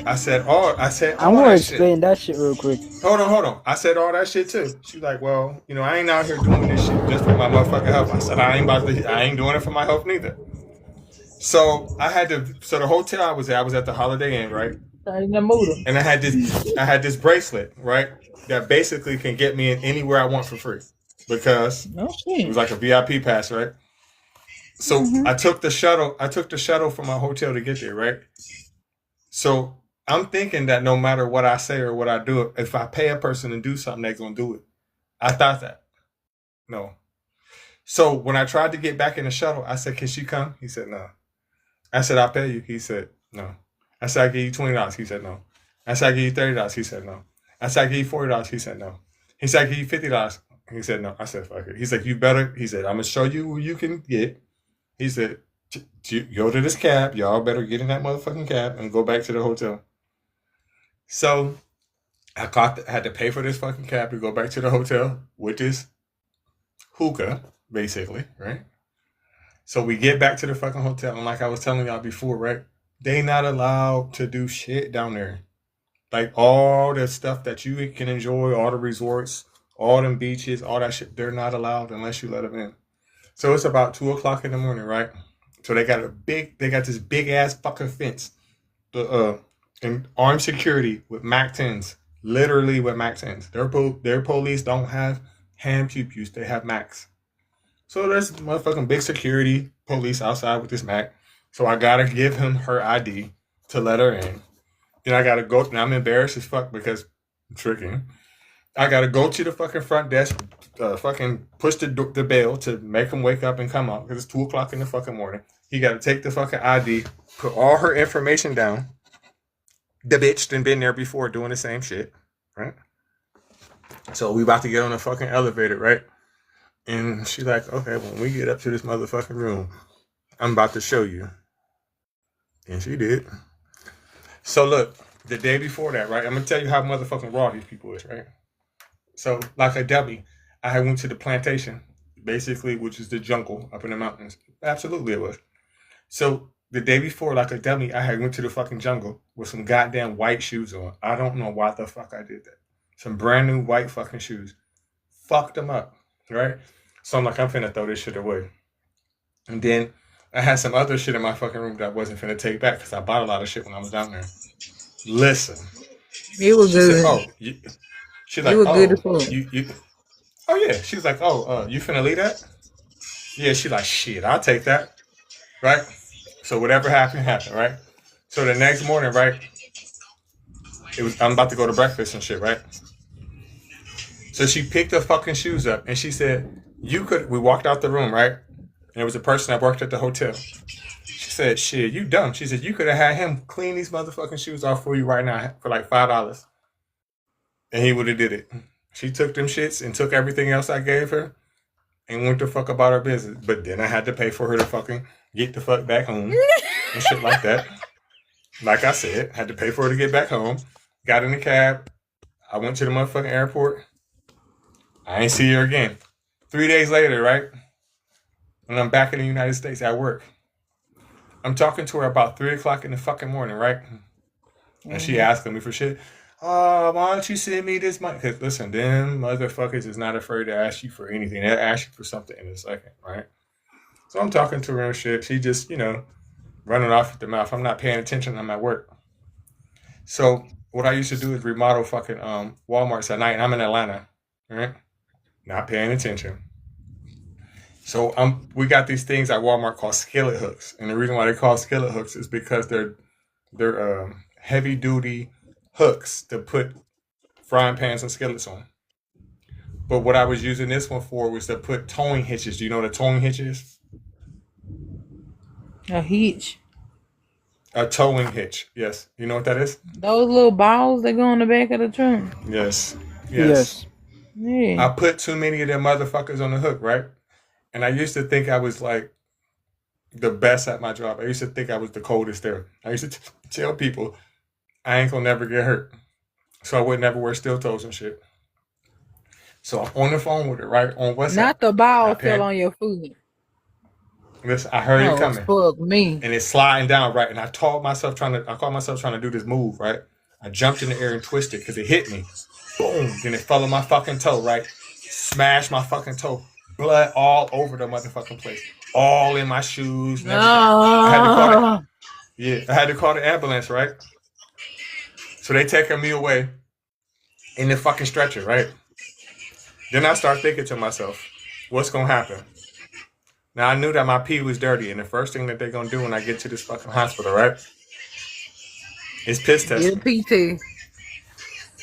I'm gonna explain that shit real quick. Hold on. I said all that shit too. She's like, well, you know, I ain't out here doing this shit just for my motherfucking health. I said, I ain't doing it for my health neither. So the hotel I was at the Holiday Inn, right? And I had this bracelet, right? That basically can get me in anywhere I want for free. Because it was like a VIP pass, right? So I took the shuttle from my hotel to get there, right? So I'm thinking that no matter what I say or what I do, if I pay a person to do something, they're gonna do it. I thought that. No. So when I tried to get back in the shuttle, I said, can she come? He said, no. I said, I'll pay you. He said, no. I said, I give you $20. He said, no. I said, I give you $30. He said, no. I said, I give you $40. He said, no. He said, I give you $50. He said, no. I said, fuck it. He's like, you better. He said, I'm going to show you who you can get. He said, go to this cab. Y'all better get in that motherfucking cab and go back to the hotel. So I had to pay for this fucking cab to go back to the hotel with this hookah, basically, right? So we get back to the fucking hotel. And like I was telling y'all before, right? They not allowed to do shit down there. Like all the stuff that you can enjoy, all the resorts, all them beaches, all that shit, they're not allowed unless you let them in. So it's about 2 o'clock in the morning, right? So they got this big ass fucking fence, and armed security with MAC-10s Literally with Max ends. Their police don't have hand pew-pews. They have Max. So there's motherfucking big security police outside with this Mac. So I gotta give him her ID to let her in. Then I gotta go. Now I'm embarrassed as fuck because I'm tricking. I gotta go to the fucking front desk, fucking push the bell to make him wake up and come out because it's 2:00 in the fucking morning. He gotta take the fucking ID, put all her information down. The bitch done been there before doing the same shit, right? So we about to get on the fucking elevator, right? And she like, okay, when we get up to this motherfucking room, I'm about to show you. And she did. So look, the day before that, right? I'm gonna tell you how motherfucking raw these people is, right? So like a dummy, I went to the plantation, basically, which is the jungle up in the mountains. Absolutely it was. So the day before, like a dummy, I went to the fucking jungle with some goddamn white shoes on. I don't know why the fuck I did that. Some brand new white fucking shoes. Fucked them up, right? So I'm like, I'm finna throw this shit away. And then I had some other shit in my fucking room that I wasn't finna take back because I bought a lot of shit when I was down there. Listen. It was good. Said, she's like, it was good as fuck. you. Oh yeah. She's like, you finna leave that? Yeah. She's like, shit, I'll take that. Right? So whatever happened, right? So the next morning, right? I'm about to go to breakfast and shit, right? So she picked the fucking shoes up and she said, we walked out the room, right? And there was a person that worked at the hotel. She said, shit, you dumb. She said, you could have had him clean these motherfucking shoes off for you right now for like $5. And he would have did it. She took them shits and took everything else I gave her and went the fuck about her business. But then I had to pay for her to fucking get the fuck back home and shit like that. Like I said, had to pay for her to get back home. Got in the cab. I went to the motherfucking airport. I ain't see her again. 3 days later, right? And I'm back in the United States at work. I'm talking to her about 3:00 in the fucking morning, right? And she asking me for shit. Why don't you send me this money? Because listen, them motherfuckers is not afraid to ask you for anything. They'll ask you for something in a second, right? So I'm talking to her and shit. She just, running off with the mouth. I'm not paying attention. I'm at work. So what I used to do is remodel fucking Walmarts at night. And I'm in Atlanta, right? Not paying attention. So we got these things at Walmart called skillet hooks. And the reason why they're called skillet hooks is because they're heavy duty hooks to put frying pans and skillets on. But what I was using this one for was to put towing hitches. Do you know what a towing hitch is? A hitch. A towing hitch. Yes. You know what that is? Those little balls that go in the back of the trunk. Yes. Yeah. I put too many of them motherfuckers on the hook, right? And I used to think I was like the best at my job. I used to think I was the coldest there. I used to tell people I ain't gonna never get hurt. So I would never wear steel toes and shit. So I'm on the phone with her, right? On WhatsApp. Not the ball fell on your foot. Listen, I heard it coming. Fuck me. And it's sliding down, right? And I caught myself trying to do this move, right? I jumped in the air and twisted because it hit me. Boom. Then it fell on my fucking toe, right? Smashed my fucking toe. Blood all over the motherfucking place. All in my shoes and everything. I had to call the ambulance, right? So they taking me away in the fucking stretcher, right? Then I start thinking to myself, what's going to happen? Now, I knew that my pee was dirty, and the first thing that they're going to do when I get to this fucking hospital, right, is piss testing. PT.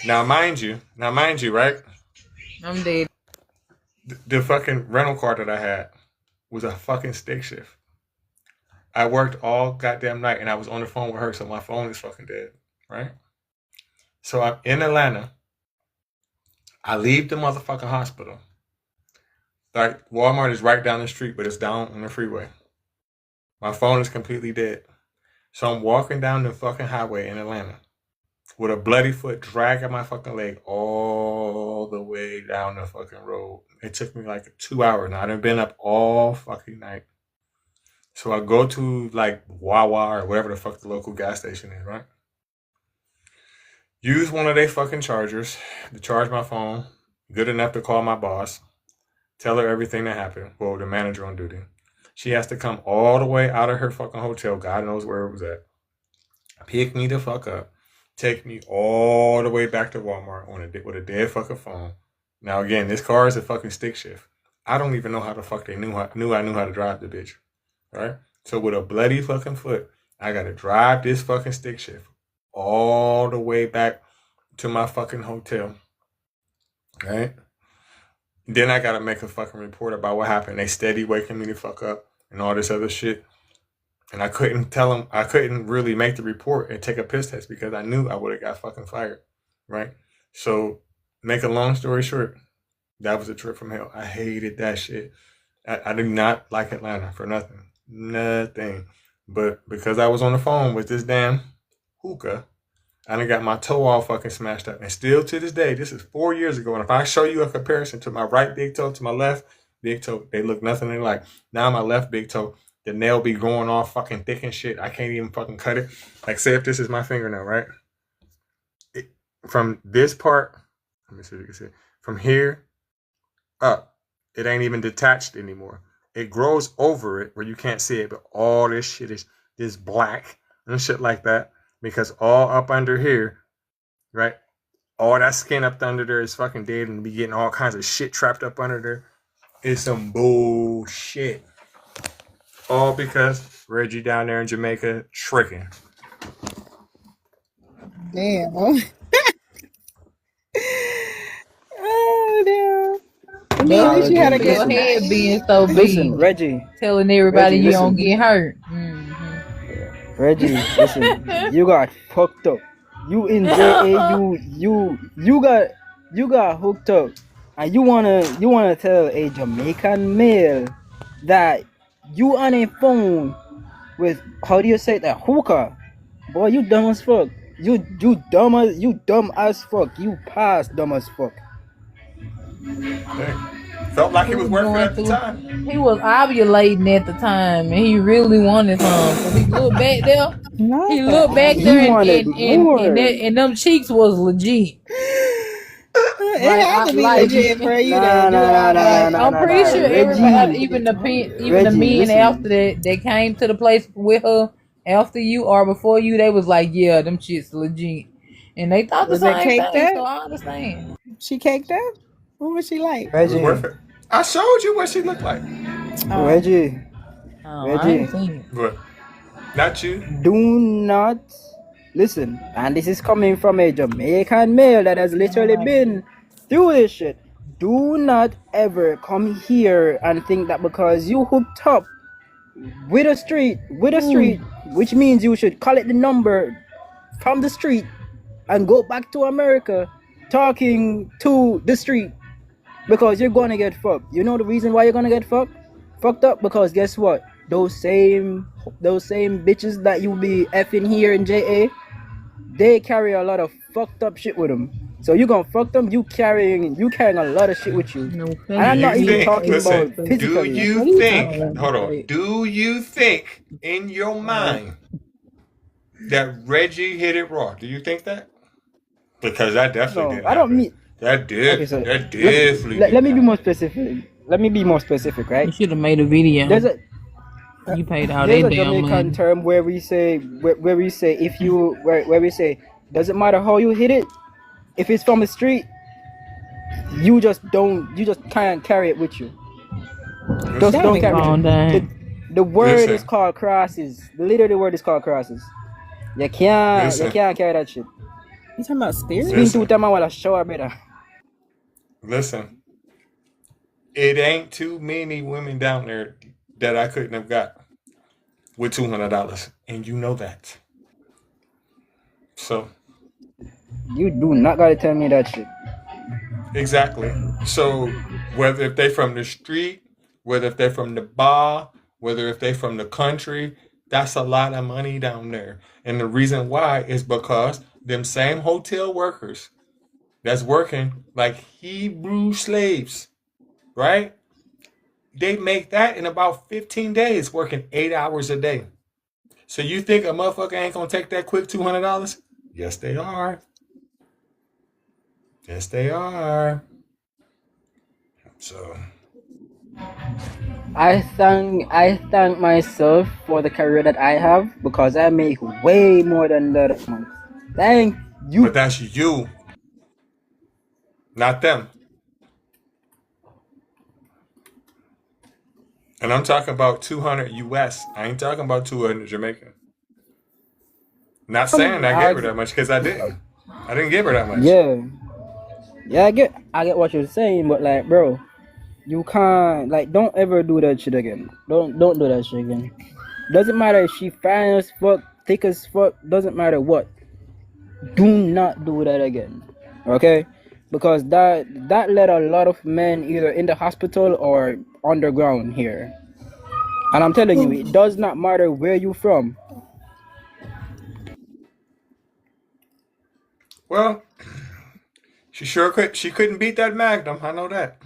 Now, mind you, right? I'm dead. The fucking rental car that I had was a fucking stick shift. I worked all goddamn night, and I was on the phone with her, so my phone is fucking dead, right? So I'm in Atlanta. I leave the motherfucking hospital. Like, Walmart is right down the street, but it's down on the freeway. My phone is completely dead. So I'm walking down the fucking highway in Atlanta with a bloody foot dragging my fucking leg all the way down the fucking road. It took me like 2 hours. Now, I done been up all fucking night. So I go to like Wawa or whatever the fuck the local gas station is, right? Use one of their fucking chargers to charge my phone. Good enough to call my boss. Tell her everything that happened. Well, the manager on duty. She has to come all the way out of her fucking hotel. God knows where it was at. Pick me the fuck up. take me all the way back to Walmart with a dead fucking phone. Now again, this car is a fucking stick shift. I don't even know how the fuck they knew I knew how to drive the bitch. Right? So with a bloody fucking foot, I gotta drive this fucking stick shift all the way back to my fucking hotel. Right? Then I gotta make a fucking report about what happened. They steady waking me the fuck up and all this other shit. And I couldn't tell them, I couldn't really make the report and take a piss test because I knew I would have got fucking fired. Right? So, make a long story short, that was a trip from hell. I hated that shit. I do not like Atlanta for nothing. Nothing. But because I was on the phone with this damn hookah, I done got my toe all fucking smashed up. And still to this day, this is 4 years ago. And if I show you a comparison to my right big toe to my left big toe, they look nothing alike. Now my left big toe, the nail be growing all fucking thick and shit. I can't even fucking cut it. Like, say if this is my fingernail, right? From this part, let me see if you can see it. From here up, it ain't even detached anymore. It grows over it where you can't see it, but all this shit is this black and shit like that. Because all up under here, right? All that skin up under there is fucking dead and be getting all kinds of shit trapped up under there. It's some bullshit. All because Reggie down there in Jamaica tricking. Damn. Oh damn. Nah, At least you had a Reggie, good Your head listen, being so listen, big, Reggie, telling everybody Reggie, you don't listen, get hurt. Reggie, listen, you got fucked up. You in JA, you got hooked up, and you wanna tell a Jamaican male that you on a phone with, how do you say that, hookah? Boy, you dumb as fuck. You dumb as fuck. You past dumb as fuck. Dang. Felt like he was worth it at the time. He was ovulating at the time, and he really wanted some. So he looked back there. He looked back He there, wanted more. and them cheeks was legit. It had to be legit for you to do all that. I'm pretty sure everybody, Reggie, even the men listen. after that came to the place with her after you or before you, they was like, yeah, them shits legit, and they thought the Was it same caked thing. up? So I understand. She caked up? What was she like? It was Reggie, worth it. I showed you what she looked like. Oh. Reggie, Oh, I ain't Reggie, seen it. But not you. do not listen. And this is coming from a Jamaican male that has literally been through this shit. Do not ever come here and think that because you hooked up with a street, which means you should call it the number from the street and go back to America talking to the street, because you're gonna get fucked. You know the reason why you're gonna get fucked up? Because guess what? Those same bitches that you be effing here in JA, they carry a lot of fucked up shit with them. So you gonna fuck them, you carrying a lot of shit with you. And I'm not even talking about Do physically. you think, hold on, do you think in your mind that Reggie hit it raw? Do you think that? Because that definitely No, didn't I don't happen. mean. That did. Okay, so That definitely let didn't me be happen. more specific. Let me be more specific, right? You should have made a video. There's a You paid all there's that a damn Jamaican money. term where we say if you where we say doesn't matter how you hit it, if it's from the street, you just can't carry it with you. Just That don't be carry wrong, it. dang. The word is Listen. called crosses. Literally, the word is called crosses. You can't Listen. carry that shit. You talking about spirit? Spin two time while I show her better. Listen, it ain't too many women down there that I couldn't have got with $200, and you know that. So You do not gotta tell me that shit. exactly. So whether if they from the street, whether if they're from the bar, whether if they from the country, that's a lot of money down there. And the reason why is because them same hotel workers that's working like Hebrew slaves, right? They make that in about 15 days, working 8 hours a day. So you think a motherfucker ain't gonna take that quick $200? Yes, they are. Yes, they are. So I thank myself for the career that I have, because I make way more than the other month. Thank you. But that's you, not them. And I'm talking about 200 US. I ain't talking about 200 Jamaican. Not saying I gave her that much because I didn't. I didn't give her that much. Yeah, I get what you're saying, but like, bro, you can't like don't ever do that shit again. Don't do that shit again. Doesn't matter if she fine as fuck, thick as fuck, doesn't matter what. Do not do that again. Okay? Because that led a lot of men either in the hospital or underground here. And I'm telling you, it does not matter where you from. Well, she couldn't beat that Magnum. I know that.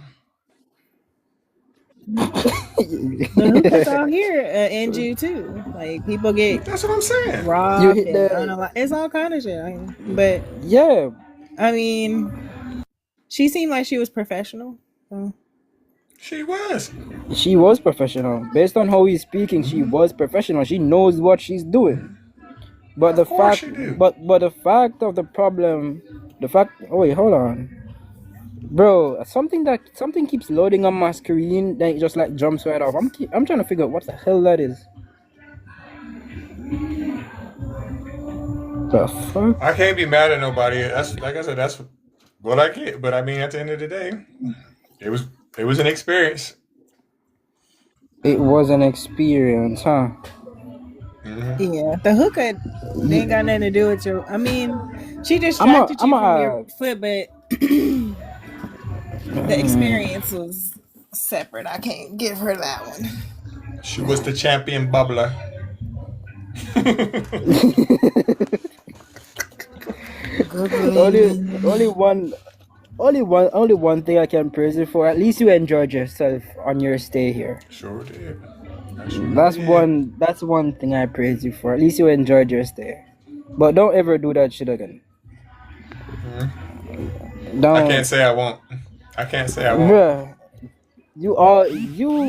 The hookahs out here injure you too. Like people get that's what I'm saying. Robbed You hit and the- done a lot. It's all kind of shit. But yeah, I mean, she seemed like she was professional. So. She was. She was professional. Based on how he's speaking, she was professional. She knows what she's doing. But the fact, but the fact of the problem, oh wait, hold on, bro. Something keeps loading on my screen, then it just like jumps right off. I'm trying to figure out what the hell that is. The fuck? I can't be mad at nobody. That's like I said. That's what I get. But I mean, at the end of the day, it was an experience. It was an experience, huh? Yeah, the hookah they ain't got nothing to do with your. I mean, she distracted you from your foot, but the experience was separate. I can't give her that one. She was the champion bubbler. Only one thing I can praise you for. At least you enjoyed yourself on your stay here. Sure did. That's one thing I praise you for. At least you enjoyed your stay. But don't ever do that shit again. I can't say I won't. Bruh, you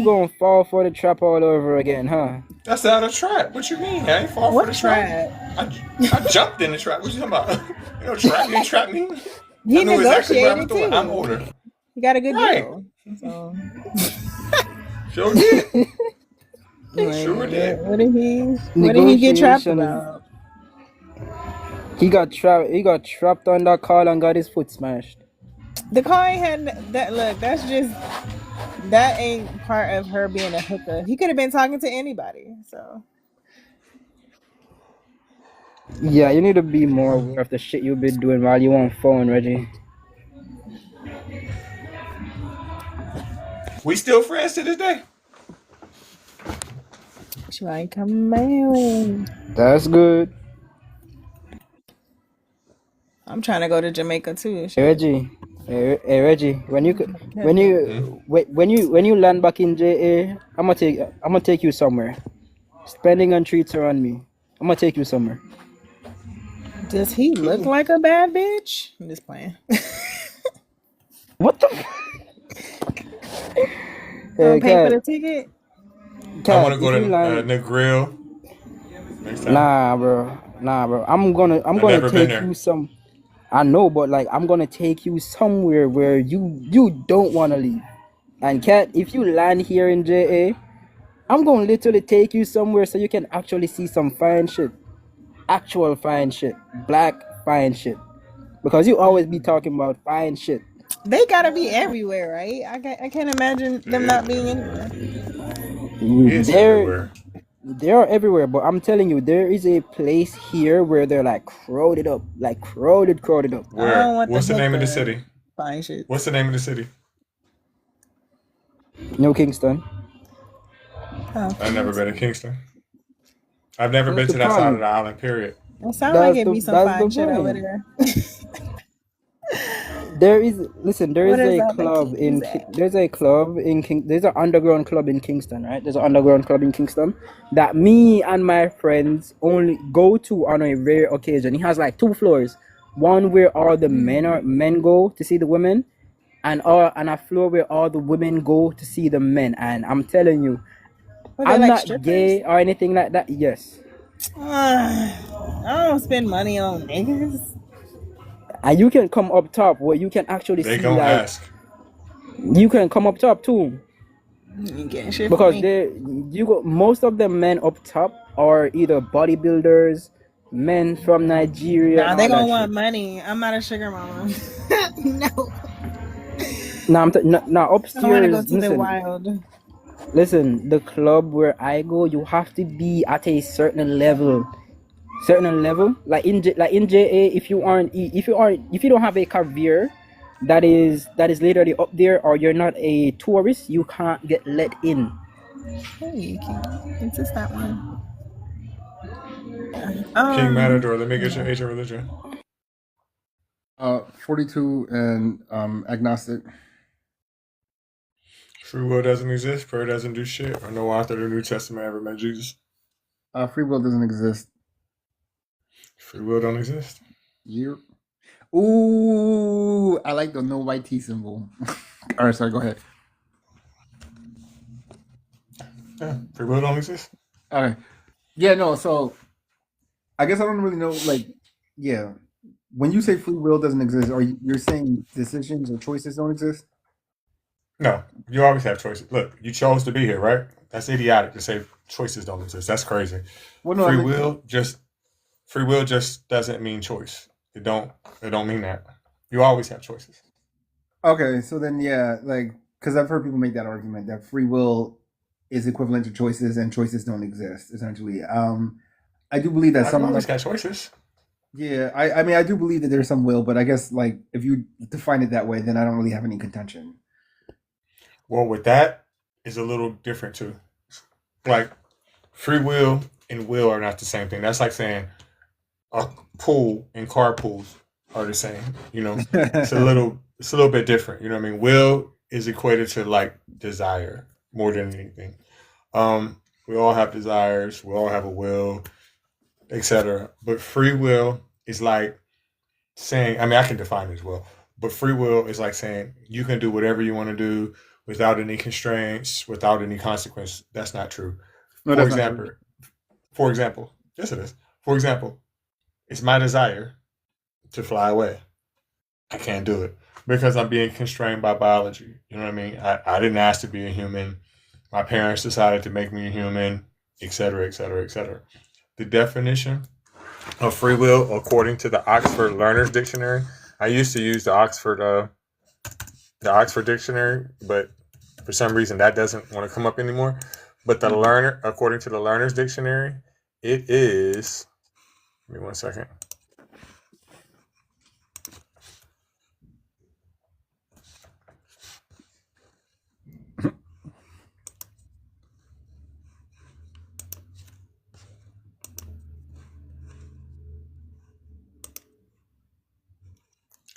gonna fall for the trap all over again, huh? That's not a trap. What you mean? I ain't fall for the trap. I jumped in the trap. What you talking about? You know, trap me, trap me. He I knew exactly where I was negotiated going. too. I'm older. He got a good Right. deal. So. Sure did. Like, Sure did. What did he get trapped about? He got trapped on that car and got his foot smashed. The car ain't had that. Look, that ain't part of her being a hooker. He could have been talking to anybody. So Yeah, you need to be more aware of the shit you've been doing while you on phone, Reggie. We still friends to this day. she ain't coming. That's good. I'm trying to go to Jamaica too. Hey Reggie, when you land back in JA, I'm gonna take you somewhere. Spending on treats are on me. I'm gonna take you somewhere. Does he look like a bad bitch? I'm just playing. What the? Pay for the ticket. I want to go to the grill next time. Nah, bro. I'm gonna take you some. I know, but like I'm gonna take you somewhere where you don't want to leave. And Kat, if you land here in JA, I'm gonna literally take you somewhere so you can actually see some fine shit, actual fine shit, black fine shit. Because you always be talking about fine shit. They gotta be everywhere, right? I can't imagine them not being anywhere. They are everywhere, but I'm telling you, there is a place here where they're like crowded up, like crowded up. Where? What's the name of the city? Fine shit. What's the name of the city? New Kingston. Oh. I've never been to Kingston. I've never been to that side of the island, period. It sounds like it'd be some fine shit over there. There's an underground club in Kingston, right? There's an underground club in Kingston that me and my friends only go to on a rare occasion. It has like 2 floors. One where all the men go to see the women, and a floor where all the women go to see the men. And I'm telling you, I'm not gay or anything like that. Yes. I don't spend money on niggas. And you can come up top where you can actually They see gonna like ask. you can come up top too. You getting shit Because from me. you got most of the men up top are either bodybuilders, men from Nigeria, Nah, and they all gonna that want shit. money. I'm not a sugar mama. No. Now I want to go upstairs. to the wild. Listen. The club where I go, you have to be at a certain level. Like in JA, if you don't have a career that is literally up there, or you're not a tourist, you can't get let in. Hey, it's just that one. King Matador, let me get your age and religion. 42 and agnostic. Free will doesn't exist. Prayer doesn't do shit. Or no author of the New Testament ever met Jesus. Free will doesn't exist. Free will don't exist. Yep. Ooh, I like the no white T symbol. All right, sorry, go ahead. Yeah, free will don't exist. All right. Yeah, no, so I guess I don't really know, like, yeah. When you say free will doesn't exist, are you're saying decisions or choices don't exist? No, you always have choices. Look, you chose to be here, right? That's idiotic to say choices don't exist. That's crazy. Well, no, Free will just doesn't mean choice. It don't mean that. You always have choices. Okay, so then yeah, like, because I've heard people make that argument that free will is equivalent to choices and choices don't exist, essentially. I do believe that I've some always got choices. Yeah, I mean I do believe that there's some will, but I guess like if you define it that way, then I don't really have any contention. Well, with that, it's a little different too. Like free will and will are not the same thing. That's like saying a pool and carpools are the same. You know, it's a little bit different. You know what I mean? Will is equated to like desire more than anything. We all have desires. We all have a will, etc. But free will is like saying, I mean, I can define it as well, but free will is like saying you can do whatever you want to do without any constraints, without any consequence. That's not true. No, For that's not example, true. yes, it is. For example, it's my desire to fly away. I can't do it because I'm being constrained by biology. You know what I mean? I didn't ask to be a human. My parents decided to make me a human, et cetera, et cetera, et cetera. The definition of free will, according to the Oxford Learner's Dictionary, I used to use the Oxford Dictionary, but for some reason that doesn't want to come up anymore. But according to the Learner's Dictionary, it is. Give me 1 second.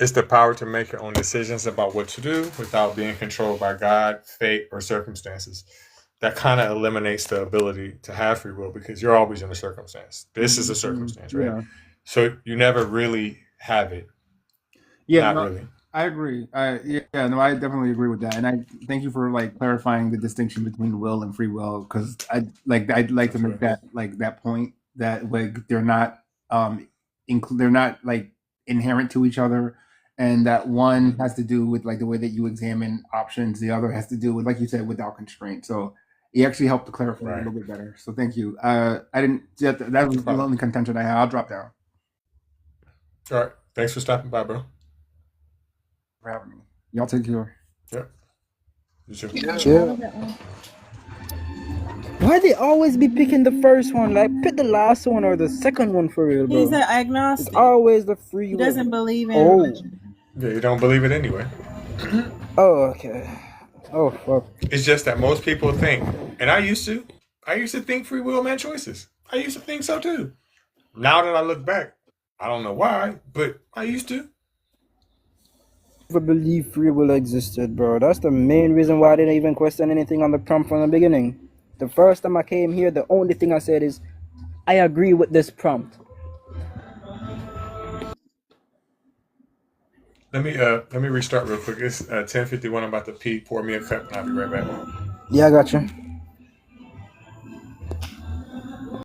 It's the power to make your own decisions about what to do without being controlled by God, fate, or circumstances. That kind of eliminates the ability to have free will because you're always in a circumstance. This is a circumstance, right? Yeah. So you never really have it. Yeah, Not really. I agree. I definitely agree with that, and I thank you for like clarifying the distinction between will and free will because I'd like to make that point that like they're not they're not like inherent to each other, and that one has to do with like the way that you examine options, the other has to do with, like you said, without constraint. So it actually helped to clarify a little bit better. So thank you. That was the only contention I had. I'll drop down. All right. Thanks for stopping by, bro. For having me. Y'all take care. Yep. You too. Yeah. Why they always be picking the first one? Like pick the last one or the second one for real, bro. He's an agnostic. It's always the free He will. doesn't believe in religion. Yeah, you don't believe it anyway. Oh, okay. Oh, fuck. It's just that most people think, and I used to think free will meant choices. I used to think so too. Now that I look back, I don't know why, but I used to. I believe free will existed, bro. That's the main reason why I didn't even question anything on the prompt from the beginning. The first time I came here, the only thing I said is, I agree with this prompt. Let me restart real quick. It's 10:51. I'm about to pee. Pour me a cup, and I'll be right back. Yeah, I got you.